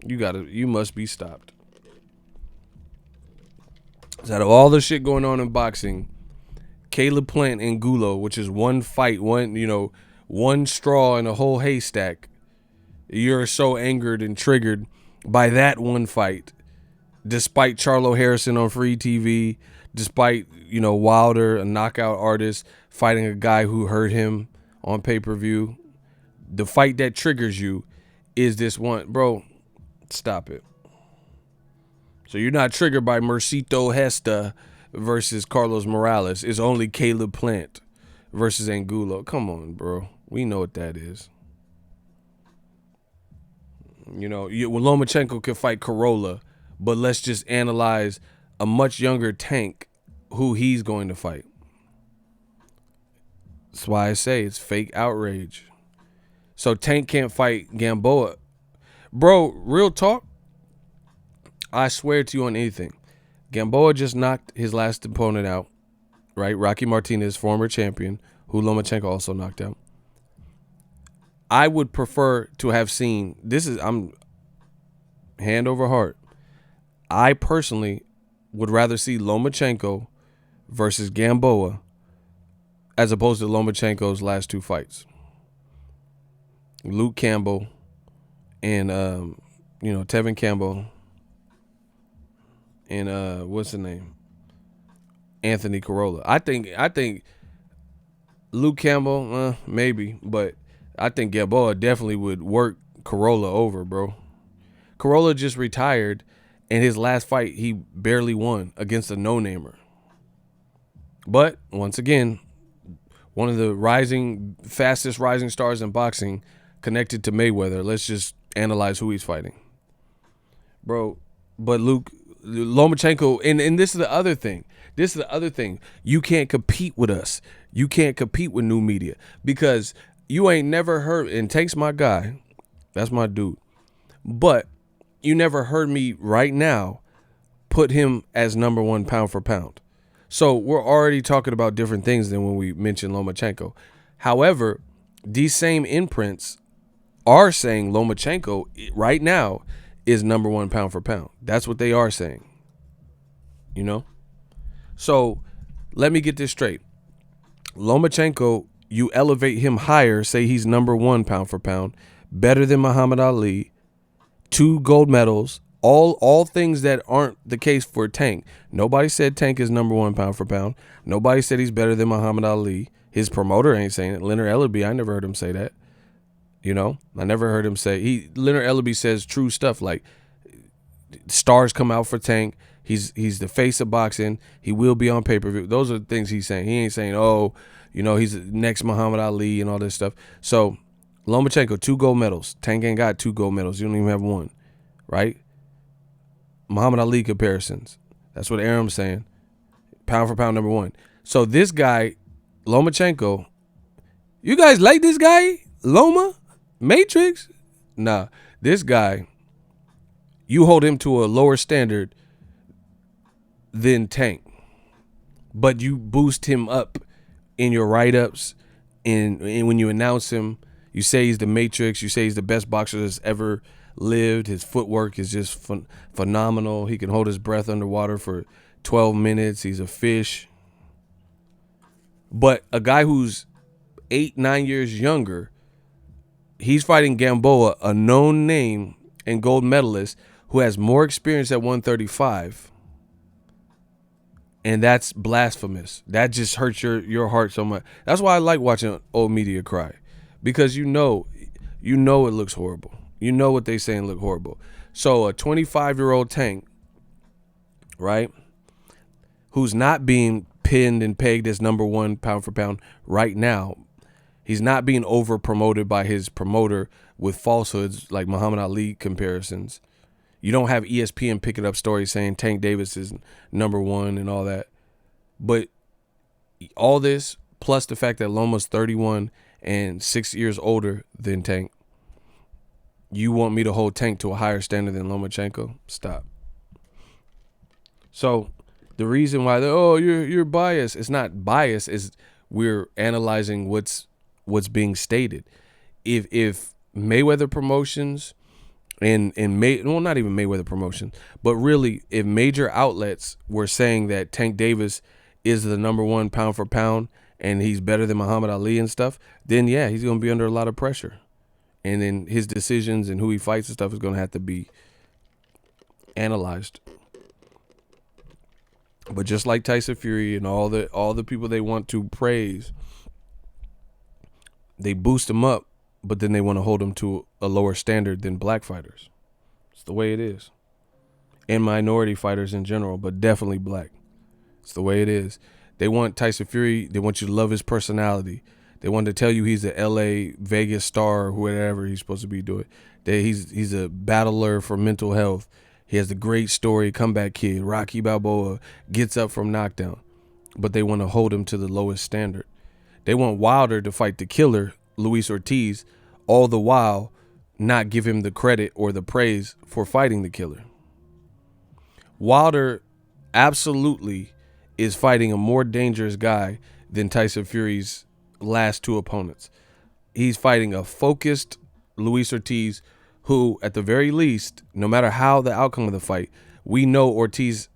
You must be stopped. Out of all the shit going on in boxing, Caleb Plant and Gulo, which is one fight, one straw in a whole haystack, you're so angered and triggered by that one fight, despite Charlo Harrison on free TV, despite, Wilder, a knockout artist, fighting a guy who hurt him on pay-per-view. The fight that triggers you is this one. Bro, stop it. So you're not triggered by Mercito Hesta versus Carlos Morales. It's only Caleb Plant versus Angulo. Come on, bro. We know what that is. Lomachenko can fight Corolla, but let's just analyze a much younger Tank who he's going to fight. That's why I say it's fake outrage. So Tank can't fight Gamboa. Bro, real talk, I swear to you on anything, Gamboa just knocked his last opponent out, right? Rocky Martinez, former champion, who Lomachenko also knocked out. I would prefer to have seen, I'm hand over heart, I personally would rather see Lomachenko versus Gamboa as opposed to Lomachenko's last two fights. Luke Campbell and, Tevin Campbell and what's the name? Anthony Corolla. I think Luke Campbell, maybe, but I think Gamboa definitely would work Corolla over, bro. Corolla just retired, and his last fight he barely won against a no-namer. But once again, one of the fastest rising stars in boxing, connected to Mayweather. Let's just analyze who he's fighting, bro. But Lomachenko, and this is the other thing. You can't compete with us. You can't compete with new media because you ain't never heard, and Tank's my guy. That's my dude. But you never heard me right now put him as number one pound for pound. So we're already talking about different things than when we mention Lomachenko. However, these same imprints are saying Lomachenko right now is number one pound for pound. That's what they are saying. So let me get this straight. Lomachenko, you elevate him higher, say he's number one pound for pound, better than Muhammad Ali, 2 gold medals, all things that aren't the case for Tank. Nobody said Tank is number one pound for pound. Nobody said he's better than Muhammad Ali. His promoter ain't saying it. Leonard Ellerby, I never heard him say that. I never heard him say, Leonard Ellerby says true stuff like stars come out for Tank. He's the face of boxing. He will be on pay-per-view. Those are the things he's saying. He ain't saying, he's the next Muhammad Ali and all this stuff. So Lomachenko, 2 gold medals. Tank ain't got 2 gold medals. You don't even have 1, right? Muhammad Ali comparisons. That's what Aram's saying. Pound for pound number 1. So this guy, Lomachenko, you guys like this guy? Loma? Matrix? Nah, this guy, you hold him to a lower standard than Tank. But you boost him up in your write-ups, and when you announce him, you say he's the Matrix, you say he's the best boxer that's ever lived. His footwork is just phenomenal. He can hold his breath underwater for 12 minutes. He's a fish. But a guy who's 8-9 years younger. He's fighting Gamboa, a known name and gold medalist who has more experience at 135. And that's blasphemous. That just hurts your heart so much. That's why I like watching old media cry. Because you know it looks horrible. You know what they saying look horrible. So a 25-year-old Tank, right, who's not being pinned and pegged as number one pound for pound right now. He's not being over promoted by his promoter with falsehoods like Muhammad Ali comparisons. You don't have ESPN picking up stories saying Tank Davis is number one and all that. But all this, plus the fact that Loma's 31 and 6 years older than Tank, you want me to hold Tank to a higher standard than Lomachenko? Stop. So the reason why you're biased, it's not bias, it's we're analyzing what's being stated. If Mayweather Promotions and not even Mayweather Promotions, but really if major outlets were saying that Tank Davis is the number one pound for pound and he's better than Muhammad Ali and stuff, then yeah, he's going to be under a lot of pressure. And then his decisions and who he fights and stuff is going to have to be analyzed. But just like Tyson Fury and all the people they want to praise, they boost him up, but then they want to hold him to a lower standard than black fighters. It's the way it is. And minority fighters in general, but definitely black. It's the way it is. They want Tyson Fury, they want you to love his personality. They want to tell you he's a LA Vegas star or whatever he's supposed to be doing. That he's a battler for mental health. He has a great story, comeback kid. Rocky Balboa gets up from knockdown. But they want to hold him to the lowest standard. They want Wilder to fight the killer, Luis Ortiz, all the while not give him the credit or the praise for fighting the killer. Wilder absolutely is fighting a more dangerous guy than Tyson Fury's last two opponents. He's fighting a focused Luis Ortiz who, at the very least, no matter how the outcome of the fight, we know Ortiz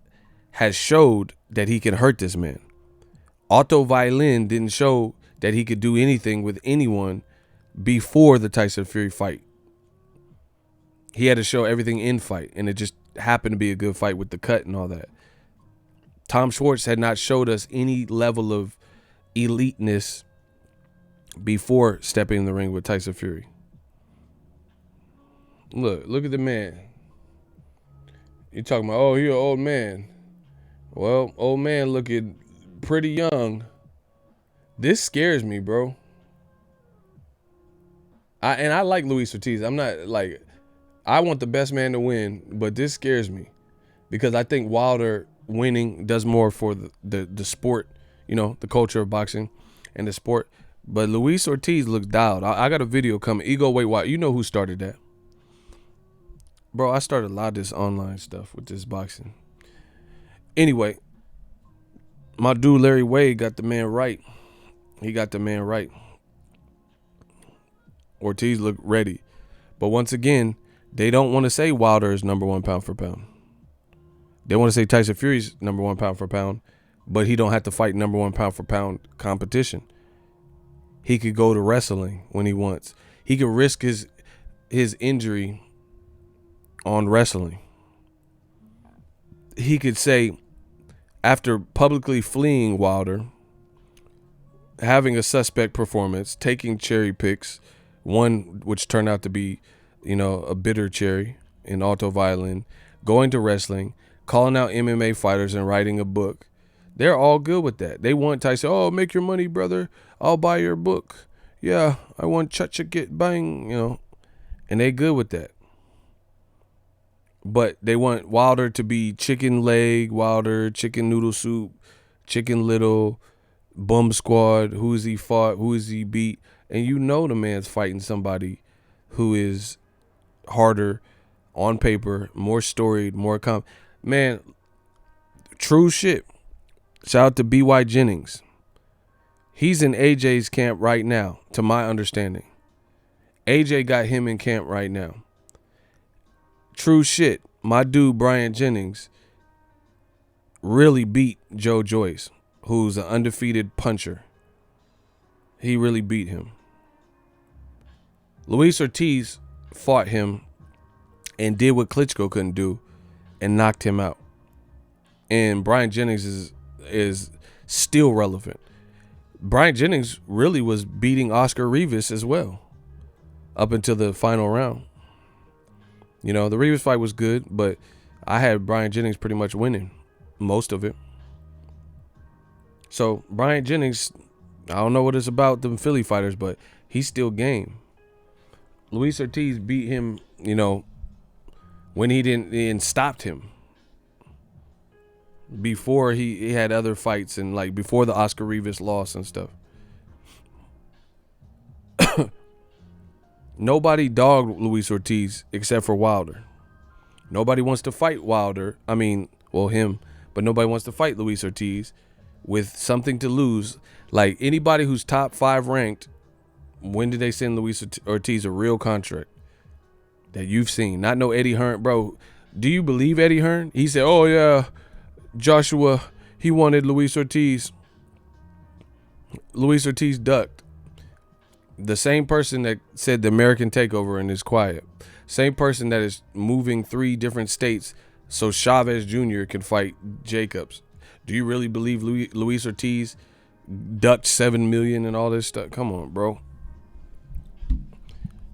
has showed that he can hurt this man. Otto Violin didn't show that he could do anything with anyone before the Tyson Fury fight. He had to show everything in fight, and it just happened to be a good fight with the cut and all that. Tom Schwartz had not showed us any level of eliteness before stepping in the ring with Tyson Fury. Look at the man. You're talking about, oh, you're an old man. Well, old man looking pretty young. This scares me, bro. I like Luis Ortiz. I'm not like, I want the best man to win, but this scares me because I think Wilder winning does more for the sport, you know, the culture of boxing and the sport. But Luis Ortiz looks dialed. I got a video coming. Ego Weight Watch. You know who started that? Bro, I started a lot of this online stuff with this boxing. Anyway, my dude Larry Wade got the man right. He got the man right. Ortiz looked ready. But once again, they don't want to say Wilder is number one pound for pound. They want to say Tyson Fury's number one pound for pound, but he don't have to fight number one pound for pound competition. He could go to wrestling when he wants. He could risk his injury on wrestling. He could say, after publicly fleeing Wilder, having a suspect performance, taking cherry picks, one which turned out to be, you know, a bitter cherry in Otto Violin, going to wrestling, calling out MMA fighters and writing a book. They're all good with that. They want Tyson, oh, make your money, brother. I'll buy your book. Yeah, I want cha-cha get bang, you know. And they good with that. But they want Wilder to be chicken leg Wilder, chicken noodle soup, chicken little, bum squad, who is he fought, who is he beat. And you know the man's fighting somebody who is harder on paper, more storied, more man, true shit. Shout out to B.Y. Jennings. He's in AJ's camp right now, to my understanding. AJ got him in camp right now. True shit. My dude, Brian Jennings, really beat Joe Joyce, who's an undefeated puncher. he really beat him. Luis Ortiz fought him and did what Klitschko couldn't do and knocked him out. And Brian Jennings is still relevant. Brian Jennings really was beating Oscar Rivas as well up until the final round. You know, the Rivas fight was good, but I had Brian Jennings pretty much winning most of it. So Brian Jennings, I don't know what it's about them Philly fighters, but he's still game. Luis Ortiz beat him, you know, when he didn't and stopped him before he had other fights and like before the Oscar Rivas loss and stuff. Nobody dogged Luis Ortiz except for Wilder. Nobody wants to fight Wilder. I mean, well, him, but nobody wants to fight Luis Ortiz with something to lose. Like anybody who's top 5 ranked, when did they send Luis Ortiz a real contract that you've seen? Not no Eddie Hearn, bro. Do you believe Eddie Hearn? He said, "Oh yeah, Joshua, he wanted Luis Ortiz." Luis Ortiz ducked. The same person that said the American takeover and is quiet. Same person that is moving 3 different states so Chavez Jr. can fight Jacobs. Do you really believe Luis Ortiz ducked $7 million and all this stuff? Come on, bro.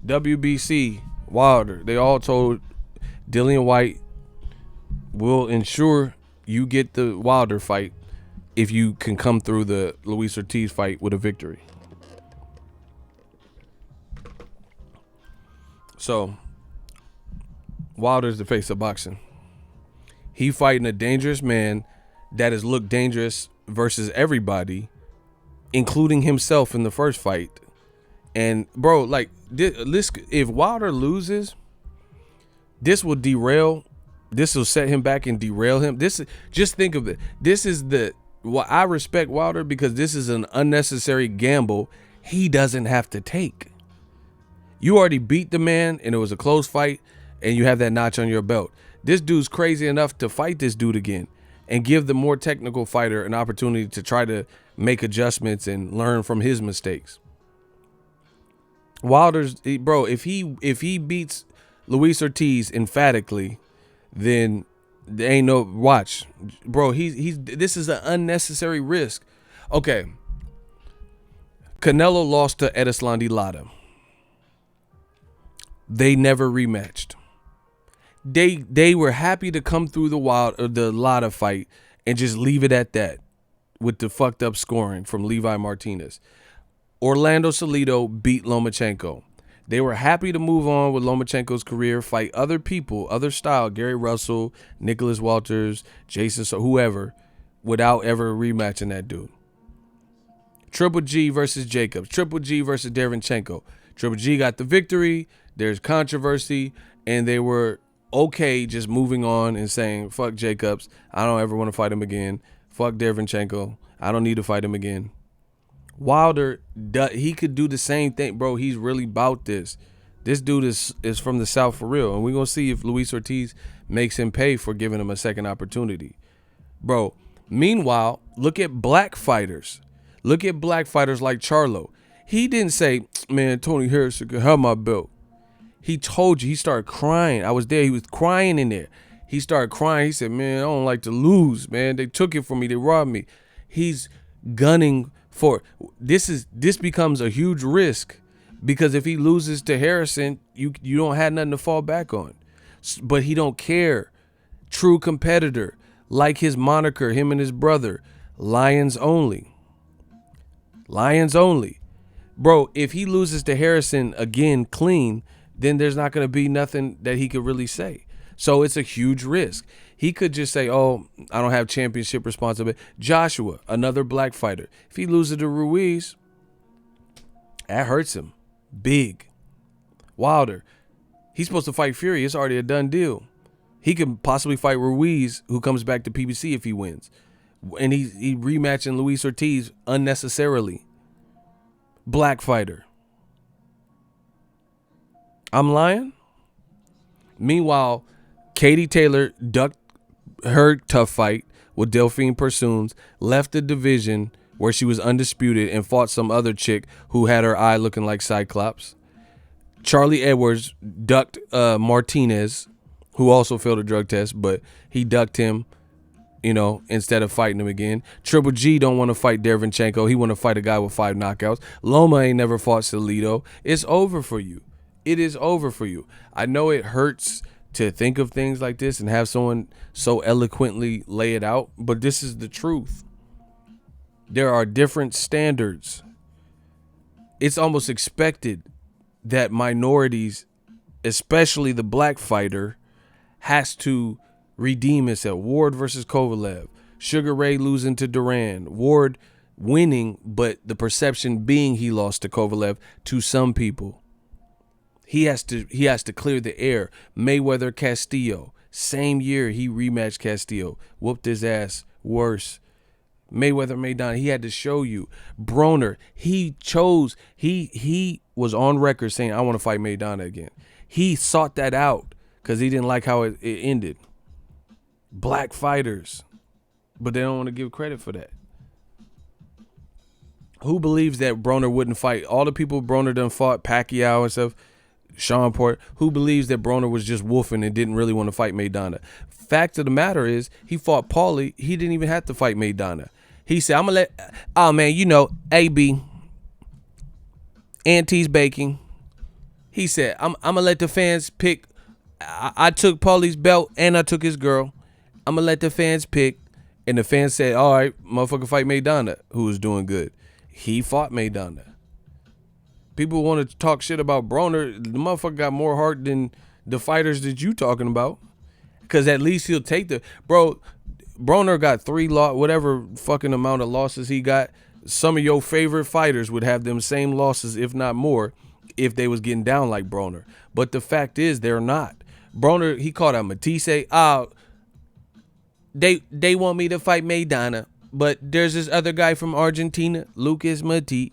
WBC, Wilder, they all told Dillian White, "We'll ensure you get the Wilder fight if you can come through the Luis Ortiz fight with a victory." So Wilder's the face of boxing. He fighting a dangerous man that has looked dangerous versus everybody, including himself in the first fight. And bro, like this, if Wilder loses, this will derail. This will set him back and derail him. Just think of it. This is I respect Wilder because this is an unnecessary gamble he doesn't have to take. You already beat the man and it was a close fight and you have that notch on your belt. This dude's crazy enough to fight this dude again and give the more technical fighter an opportunity to try to make adjustments and learn from his mistakes. Bro, if he beats Luis Ortiz emphatically, then there ain't no watch. Bro, this is an unnecessary risk. Okay. Canelo lost to Erislandy Lara. They never rematched. They were happy to come through the Lara fight and just leave it at that with the fucked up scoring from Levi Martinez. Orlando Salido beat Lomachenko. They were happy to move on with Lomachenko's career, fight other people, other style, Gary Russell, Nicholas Walters, Jason, so whoever, without ever rematching that dude. Triple G versus Jacobs. Triple G versus Derenchenko. Triple G got the victory. There's controversy, and they were okay just moving on and saying, fuck Jacobs. I don't ever want to fight him again. Fuck Derenchenko. I don't need to fight him again. Wilder, he could do the same thing. Bro, he's really about this. This dude is from the South for real, and we're going to see if Luis Ortiz makes him pay for giving him a second opportunity. Bro, meanwhile, look at black fighters. Look at black fighters like Charlo. He didn't say, man, Tony Harrison could have my belt. He told you. He started crying. I was there. He was crying in there. He started crying. He said, man, I don't like to lose, man. They took it from me. They robbed me. He's gunning for this becomes a huge risk because if he loses to Harrison, you don't have nothing to fall back on. But he don't care. True competitor, like his moniker, him and his brother, Lions only. Lions only. Bro, if he loses to Harrison again clean, then there's not going to be nothing that he could really say. So it's a huge risk. He could just say, oh, I don't have championship responsibility. Joshua, another black fighter. If he loses to Ruiz, that hurts him. Big. Wilder, he's supposed to fight Fury. It's already a done deal. He could possibly fight Ruiz, who comes back to PBC if he wins. And he rematching Luis Ortiz unnecessarily. Black fighter. I'm lying? Meanwhile, Katie Taylor ducked her tough fight with Delphine Pursunes, left the division where she was undisputed and fought some other chick who had her eye looking like Cyclops. Charlie Edwards ducked Martinez, who also failed a drug test, but he ducked him, instead of fighting him again. Triple G don't want to fight Derevchenko. He want to fight a guy with 5 knockouts. Loma ain't never fought Salido. It's over for you. It is over for you. I know it hurts to think of things like this and have someone so eloquently lay it out, but this is the truth. There are different standards. It's almost expected that minorities, especially the black fighter, has to redeem itself. Ward versus Kovalev, Sugar Ray losing to Duran, Ward winning, but the perception being he lost to Kovalev to some people. He has to clear the air. Mayweather Castillo, same year he rematched Castillo, whooped his ass worse. Mayweather Maidana, he had to show you. Broner, he was on record saying, I want to fight Maidana again. He sought that out because he didn't like how it ended. Black fighters, but they don't want to give credit for that. Who believes that Broner wouldn't fight? All the people Broner done fought, Pacquiao and stuff, Sean Porter, who believes that Broner was just woofing and didn't really want to fight Maidana? Fact of the matter is, he fought Paulie. He didn't even have to fight Maidana. He said, I'm going to let, AB, Auntie's baking. He said, I'm going to let the fans pick. I took Paulie's belt and I took his girl. I'm going to let the fans pick. And the fans said, all right, motherfucker, fight Maidana, who was doing good. He fought Maidana. People want to talk shit about Broner. The motherfucker got more heart than the fighters that you talking about. Because at least he'll take the... Bro, Broner got 3 whatever fucking amount of losses he got. Some of your favorite fighters would have them same losses, if not more, if they was getting down like Broner. But the fact is, they're not. Broner, he called out Matisse. They want me to fight Maidana, but there's this other guy from Argentina, Lucas Matisse.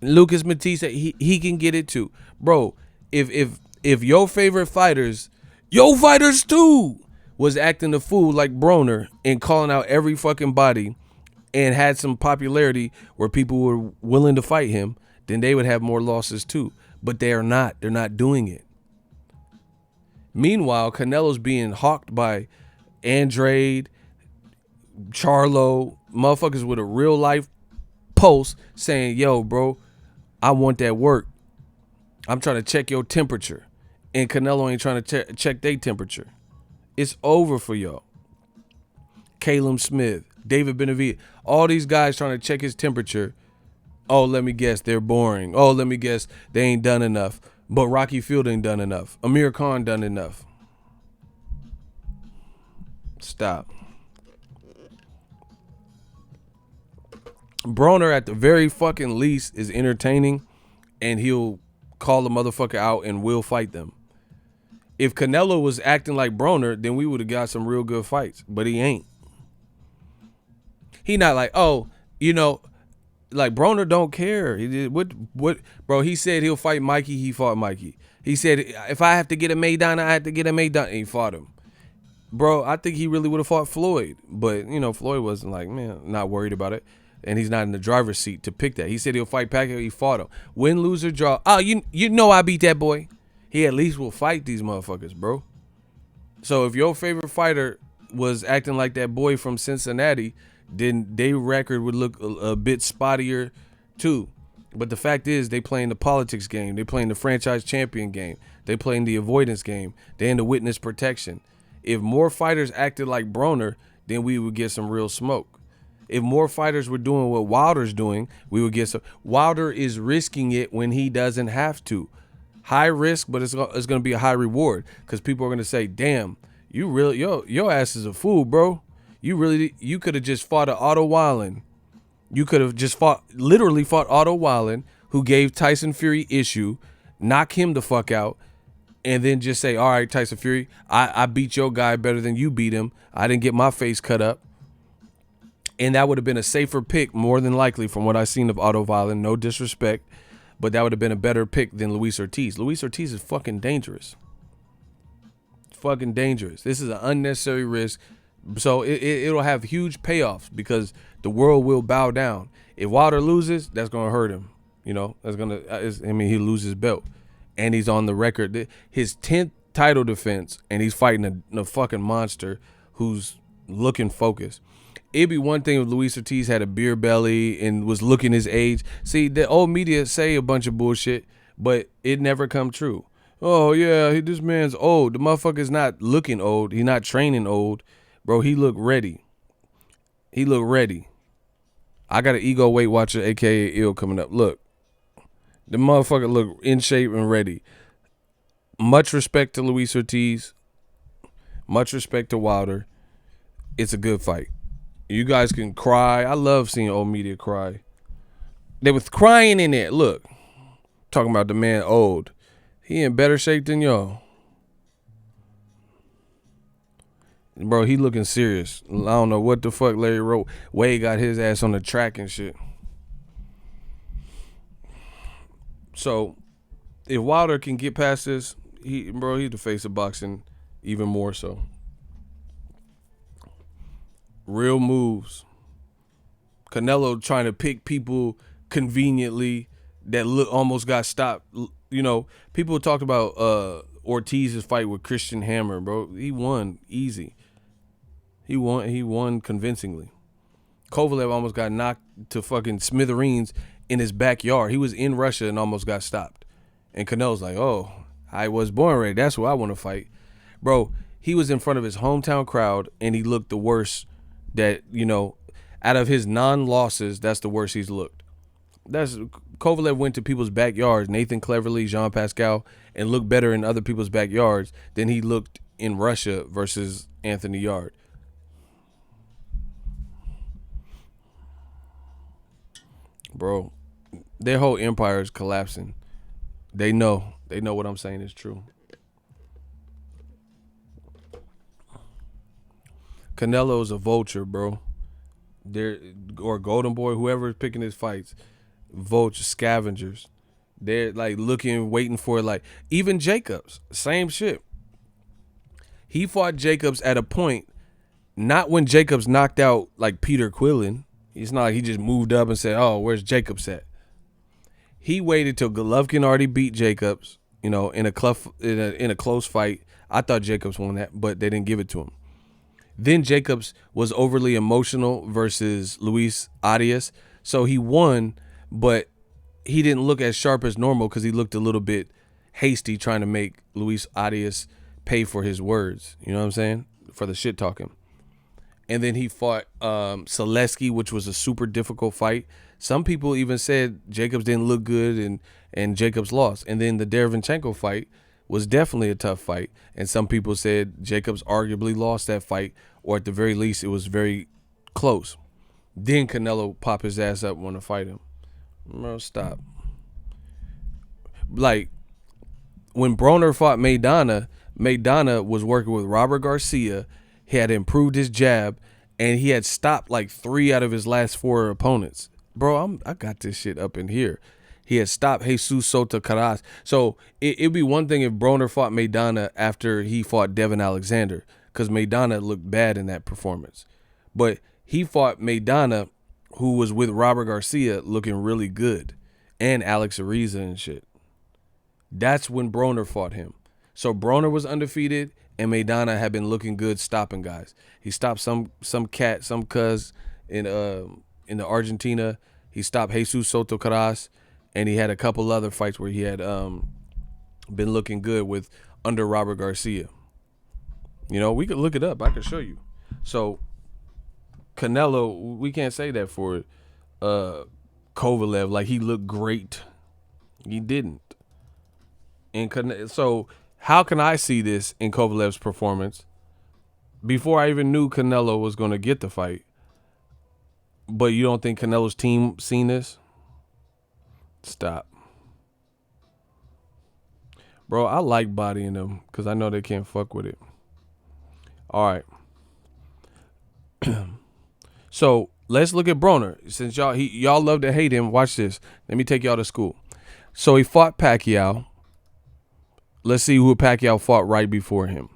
Lucas Matisse, he can get it too. Bro, if your favorite fighters, your fighters too, was acting a fool like Broner and calling out every fucking body and had some popularity where people were willing to fight him, then they would have more losses too. But they are not. They're not doing it. Meanwhile, Canelo's being hawked by Andrade, Charlo, motherfuckers with a real life pulse saying, yo, bro, I want that work. I'm trying to check your temperature. And Canelo ain't trying to check their temperature. It's over for y'all. Caleb Smith, David Benavidez, all these guys trying to check his temperature. Oh, let me guess, they're boring. Oh, let me guess, they ain't done enough. But Rocky Field ain't done enough. Amir Khan done enough. Stop. Broner, at the very fucking least, is entertaining, and he'll call the motherfucker out and will fight them. If Canelo was acting like Broner, then we would have got some real good fights, but he ain't. He not like, like Broner don't care. He did what bro, he said he'll fight Mikey, he fought Mikey. He said if I have to get a Maidana, I have to get a Maidana, and he fought him. Bro, I think he really would have fought Floyd, but Floyd wasn't like, man, not worried about it. And he's not in the driver's seat to pick that. He said he'll fight Pacquiao, he fought him. Win, lose, or draw. Oh, you know I beat that boy. He at least will fight these motherfuckers, bro. So if your favorite fighter was acting like that boy from Cincinnati, then their record would look a bit spottier too. But the fact is, they playing the politics game. They playing the franchise champion game. They playing the avoidance game. They in the witness protection. If more fighters acted like Broner, then we would get some real smoke. If more fighters were doing what Wilder's doing, we would get some. Wilder is risking it when he doesn't have to. High risk, but it's going to be a high reward because people are going to say, damn, you really, your ass is a fool, bro. You could have just fought an Otto Wallin. You could have just literally fought Otto Wallin, who gave Tyson Fury issue, knock him the fuck out, and then just say, all right, Tyson Fury, I beat your guy better than you beat him. I didn't get my face cut up. And that would have been a safer pick, more than likely, from what I've seen of Otto Wallin. No disrespect, but that would have been a better pick than Luis Ortiz. Luis Ortiz is fucking dangerous. Fucking dangerous. This is an unnecessary risk. So it'll have huge payoffs because the world will bow down. If Wilder loses, that's gonna hurt him. You know, that's gonna. He loses his belt, and he's on the record. His 10th title defense, and he's fighting a fucking monster who's looking focused. It'd be one thing if Luis Ortiz had a beer belly and was looking his age. See, the old media say a bunch of bullshit, but it never come true. Oh yeah, this man's old. The motherfucker's not looking old. He's not training old. Bro, he looked ready. He looked ready. I got an ego Weight Watcher, aka Ill, coming up. Look, the motherfucker look in shape and ready. Much respect to Luis Ortiz. Much respect to Wilder. It's a good fight. You guys can cry. I love seeing old media cry. They was crying in there. Look, talking about the man old. He in better shape than y'all. Bro, he looking serious. I don't know what the fuck Larry wrote. Wade got his ass on the track and shit. So, if Wilder can get past this, he's the face of boxing even more so. Real moves. Canelo trying to pick people conveniently that almost got stopped. You know, people talked about Ortiz's fight with Christian Hammer, bro. He won easy. He won convincingly. Kovalev almost got knocked to fucking smithereens in his backyard. He was in Russia and almost got stopped. And Canelo's like, oh, I was born ready. That's who I want to fight. Bro, he was in front of his hometown crowd and he looked the worst that, you know, out of his non-losses, that's the worst he's looked. Kovalev went to people's backyards, Nathan Cleverly, Jean Pascal, and looked better in other people's backyards than he looked in Russia versus Anthony Yard. Bro, their whole empire is collapsing. They know what I'm saying is true. Canelo's a vulture, bro. Or Golden Boy, whoever is picking his fights, vulture scavengers. They're like looking, waiting for like even Jacobs, same shit. He fought Jacobs at a point, not when Jacobs knocked out like Peter Quillen. It's not like he just moved up and said, "Oh, where's Jacobs at?" He waited till Golovkin already beat Jacobs, you know, in a close fight. I thought Jacobs won that, but they didn't give it to him. Then Jacobs was overly emotional versus Luis Arias, so he won, but he didn't look as sharp as normal because he looked a little bit hasty trying to make Luis Arias pay for his words. You know what I'm saying? For the shit talking. And then he fought Selesky, which was a super difficult fight. Some people even said Jacobs didn't look good and Jacobs lost. And then the Derevyanchenko fight was definitely a tough fight. And some people said Jacobs arguably lost that fight, or at the very least, it was very close. Then Canelo popped his ass up and want to fight him. Bro, stop. Like, when Broner fought Maidana was working with Robert Garcia. He had improved his jab, and he had stopped like 3 out of his last 4 opponents. Bro, I got this shit up in here. He had stopped Jesus Soto Caras. So it'd be one thing if Broner fought Maidana after he fought Devin Alexander, because Maidana looked bad in that performance. But he fought Maidana, who was with Robert Garcia, looking really good, and Alex Ariza and shit. That's when Broner fought him. So Broner was undefeated, and Maidana had been looking good stopping guys. He stopped some cuz in the Argentina. He stopped Jesus Soto Caras, and he had a couple other fights where he had been looking good with under Robert Garcia. You know, we could look it up. I could show you. So Canelo, we can't say that for Kovalev. Like, he looked great. He didn't. And so how can I see this in Kovalev's performance before I even knew Canelo was going to get the fight? But you don't think Canelo's team seen this? Stop. Bro, I like bodying them because I know they can't fuck with it. All right. So let's look at Broner. Since y'all love to hate him, watch this. Let me take y'all to school. So he fought Pacquiao. Let's see who Pacquiao fought right before him.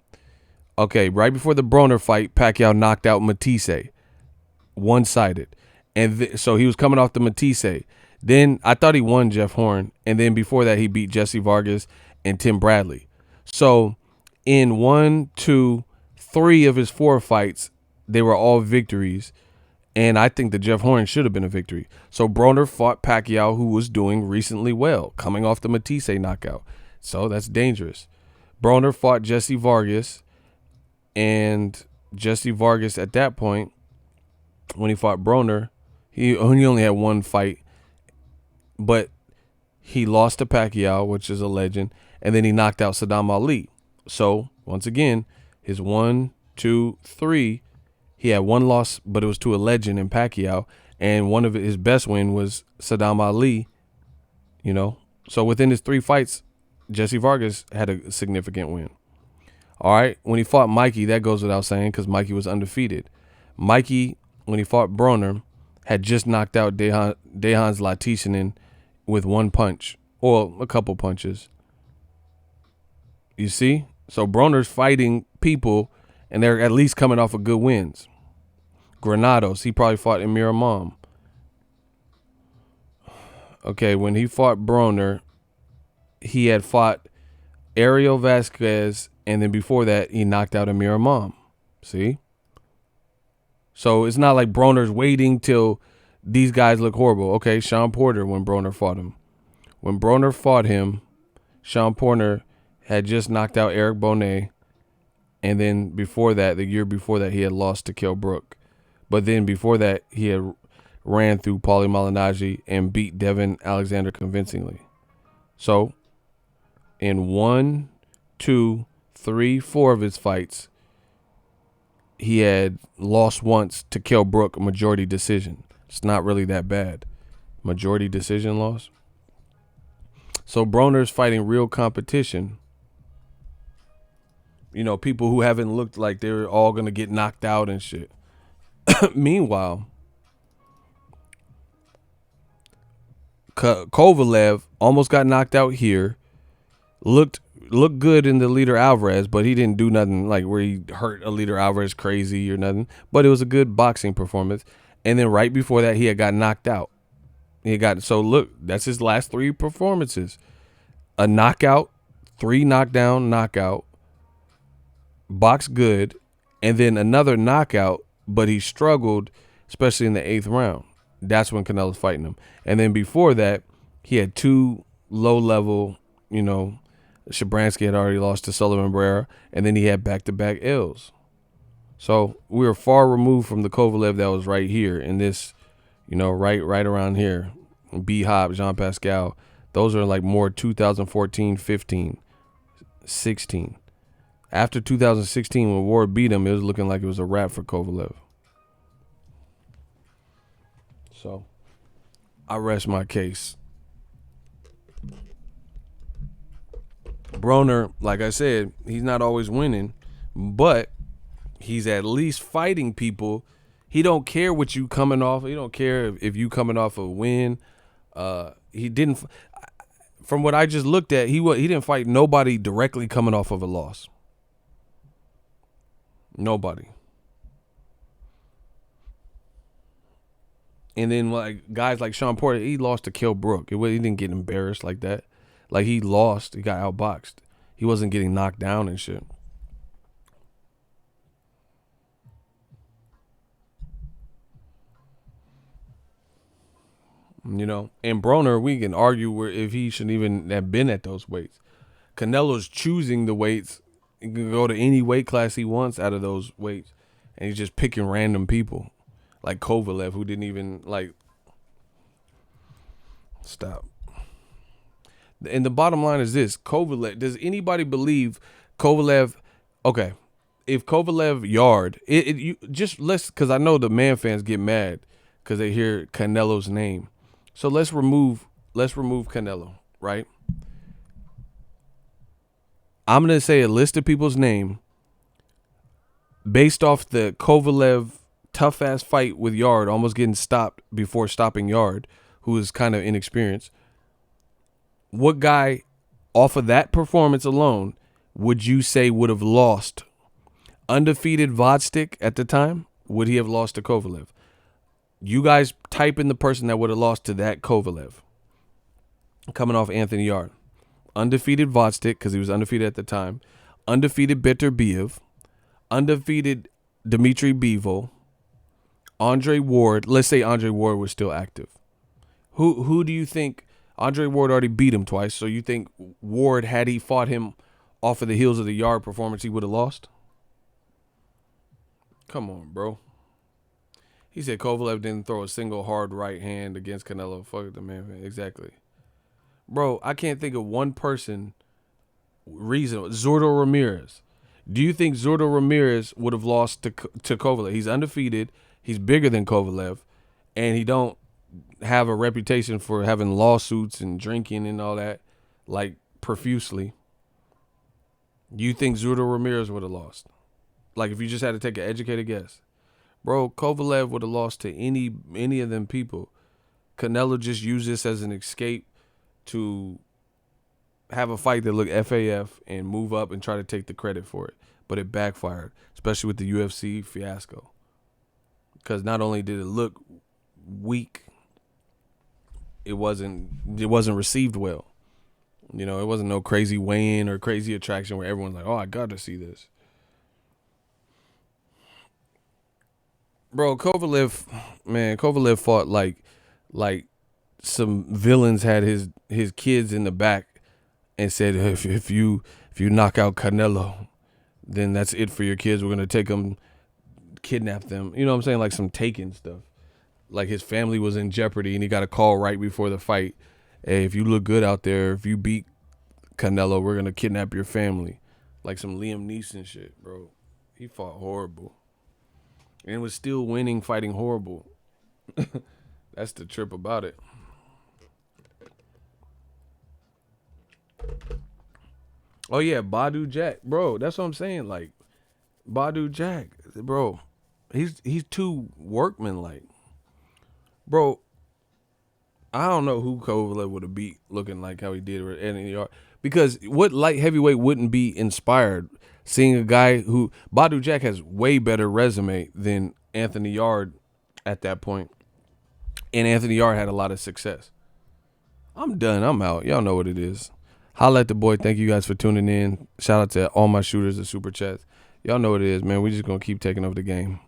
Okay, right before the Broner fight, Pacquiao knocked out Matisse, one-sided. And so he was coming off the Matisse. Then I thought he won Jeff Horn. And then before that, he beat Jesse Vargas and Tim Bradley. So in 1, 2, 3 of his 4 fights, they were all victories. And I think the Jeff Horn should have been a victory. So Broner fought Pacquiao, who was doing recently well, coming off the Matisse knockout. So that's dangerous. Broner fought Jesse Vargas. And Jesse Vargas at that point, when he fought Broner, he only had 1 fight. But he lost to Pacquiao, which is a legend. And then he knocked out Saddam Ali. So, once again, his 1, 2, 3, he had 1 loss, but it was to a legend in Pacquiao. And one of his best win was Saddam Ali, you know. So, within his 3 fights, Jesse Vargas had a significant win. All right, when he fought Mikey, that goes without saying because Mikey was undefeated. Mikey, when he fought Broner, had just knocked out Dejan Zlaticanin with 1 punch, or a couple punches. You see? So Broner's fighting people, and they're at least coming off of good wins. Granados, he probably fought Emir Imam. Okay, when he fought Broner, he had fought Ariel Vasquez, and then before that, he knocked out Emir Imam. See? So it's not like Broner's waiting till these guys look horrible. Okay, Sean Porter when Broner fought him. When Broner fought him, Sean Porter had just knocked out Eric Bonet. And then before that, the year before that, he had lost to Kell Brook. But then before that, he had ran through Paulie Malignaggi and beat Devin Alexander convincingly. So in 1, 2, 3, 4 of his fights, he had lost once to Kell Brook, a majority decision. It's not really that bad. Majority decision loss. So Broner's fighting real competition. You know, people who haven't looked like they're all going to get knocked out and shit. Meanwhile, Kovalev almost got knocked out here. Looked good in the Leader Alvarez, but he didn't do nothing like where he hurt a Leader Alvarez crazy or nothing. But it was a good boxing performance. And then right before that, he had got knocked out. So look, that's his last 3 performances. A knockout, 3 knockdown, knockout, box good, and then another knockout, but he struggled, especially in the 8th round. That's when Canelo's fighting him. And then before that, he had 2 low-level, you know, Shabransky had already lost to Sullivan Barrera, and then he had back-to-back L's. So we were far removed from the Kovalev that was right here in this, you know, right around here. B-Hop, Jean Pascal. Those are like more 2014, 15, 16. After 2016, when Ward beat him, it was looking like it was a wrap for Kovalev. So I rest my case. Broner, like I said, he's not always winning, but he's at least fighting people. He don't care what you coming off. He don't care if you coming off a win. He didn't. From what I just looked at, he didn't fight nobody directly coming off of a loss. Nobody. And then like guys like Sean Porter, he lost to Kell Brook. He didn't get embarrassed like that. Like he lost, he got outboxed. He wasn't getting knocked down and shit. You know, and Broner, we can argue if he shouldn't even have been at those weights. Canelo's choosing the weights. He can go to any weight class he wants out of those weights, and he's just picking random people, like Kovalev, who didn't even like. Stop. And the bottom line is this: Kovalev. Does anybody believe Kovalev? Okay, if Kovalev yard, because I know the man fans get mad because they hear Canelo's name. So let's remove Canelo, right? I'm going to say a list of people's name based off the Kovalev tough-ass fight with Yard, almost getting stopped before stopping Yard, who is kind of inexperienced. What guy off of that performance alone would you say would have lost? Undefeated Vodstick at the time, would he have lost to Kovalev? You guys type in the person that would have lost to that Kovalev. Coming off Anthony Yarde. Undefeated Vodstick, because he was undefeated at the time. Undefeated Beterbiev. Undefeated Dmitry Bivol. Andre Ward. Let's say Andre Ward was still active. Who do you think? Andre Ward already beat him twice, so you think Ward, had he fought him off of the heels of the Yarde performance, he would have lost? Come on, bro. He said Kovalev didn't throw a single hard right hand against Canelo. Fuck the man. Exactly. Bro, I can't think of one person reasonable. Zurdo Ramirez. Do you think Zurdo Ramirez would have lost to Kovalev? He's undefeated. He's bigger than Kovalev. And he don't have a reputation for having lawsuits and drinking and all that, like, profusely. Do you think Zurdo Ramirez would have lost? Like, if you just had to take an educated guess. Bro, Kovalev would have lost to any of them people. Canelo just used this as an escape to have a fight that looked FAF and move up and try to take the credit for it. But it backfired, especially with the UFC fiasco. Because not only did it look weak, it wasn't received well. You know, it wasn't no crazy weigh-in or crazy attraction where everyone's like, oh, I got to see this. Bro, Kovalev fought like some villains had his kids in the back and said, if you knock out Canelo, then that's it for your kids. We're gonna take them, kidnap them. You know what I'm saying? Like some Taken stuff. Like his family was in jeopardy and he got a call right before the fight. Hey, if you look good out there, if you beat Canelo, we're gonna kidnap your family. Like some Liam Neeson shit, bro. He fought horrible. And was still winning, fighting horrible. That's the trip about it. Oh, yeah, Badu Jack. Bro, that's what I'm saying. Like, Badu Jack, bro, he's too workmanlike. Bro, I don't know who Kovalev would have beat looking like how he did with Anthony Yarde. Because what light heavyweight wouldn't be inspired seeing a guy who Badu Jack has way better resume than Anthony Yarde at that point. And Anthony Yarde had a lot of success. I'm done. I'm out. Y'all know what it is. Holla at the boy. Thank you guys for tuning in. Shout out to all my shooters and super chats. Y'all know what it is, man. We just going to keep taking over the game.